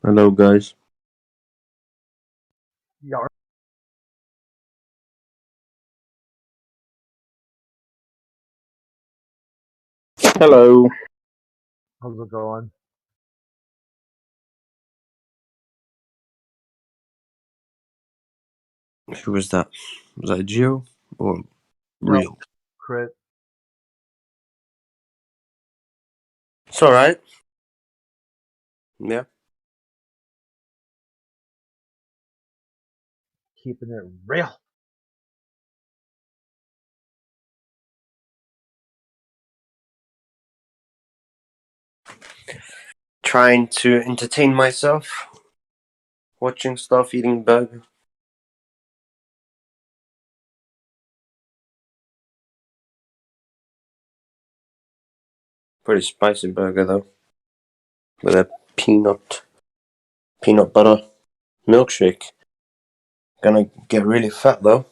Hello, guys. Hello. How's it going? Who was that? Was that Geo or No, Real? crit. It's alright. Yeah. Keeping it real. Trying to entertain myself. Watching stuff, eating burger. Pretty spicy burger though. With a peanut butter milkshake. Gonna get really fat though.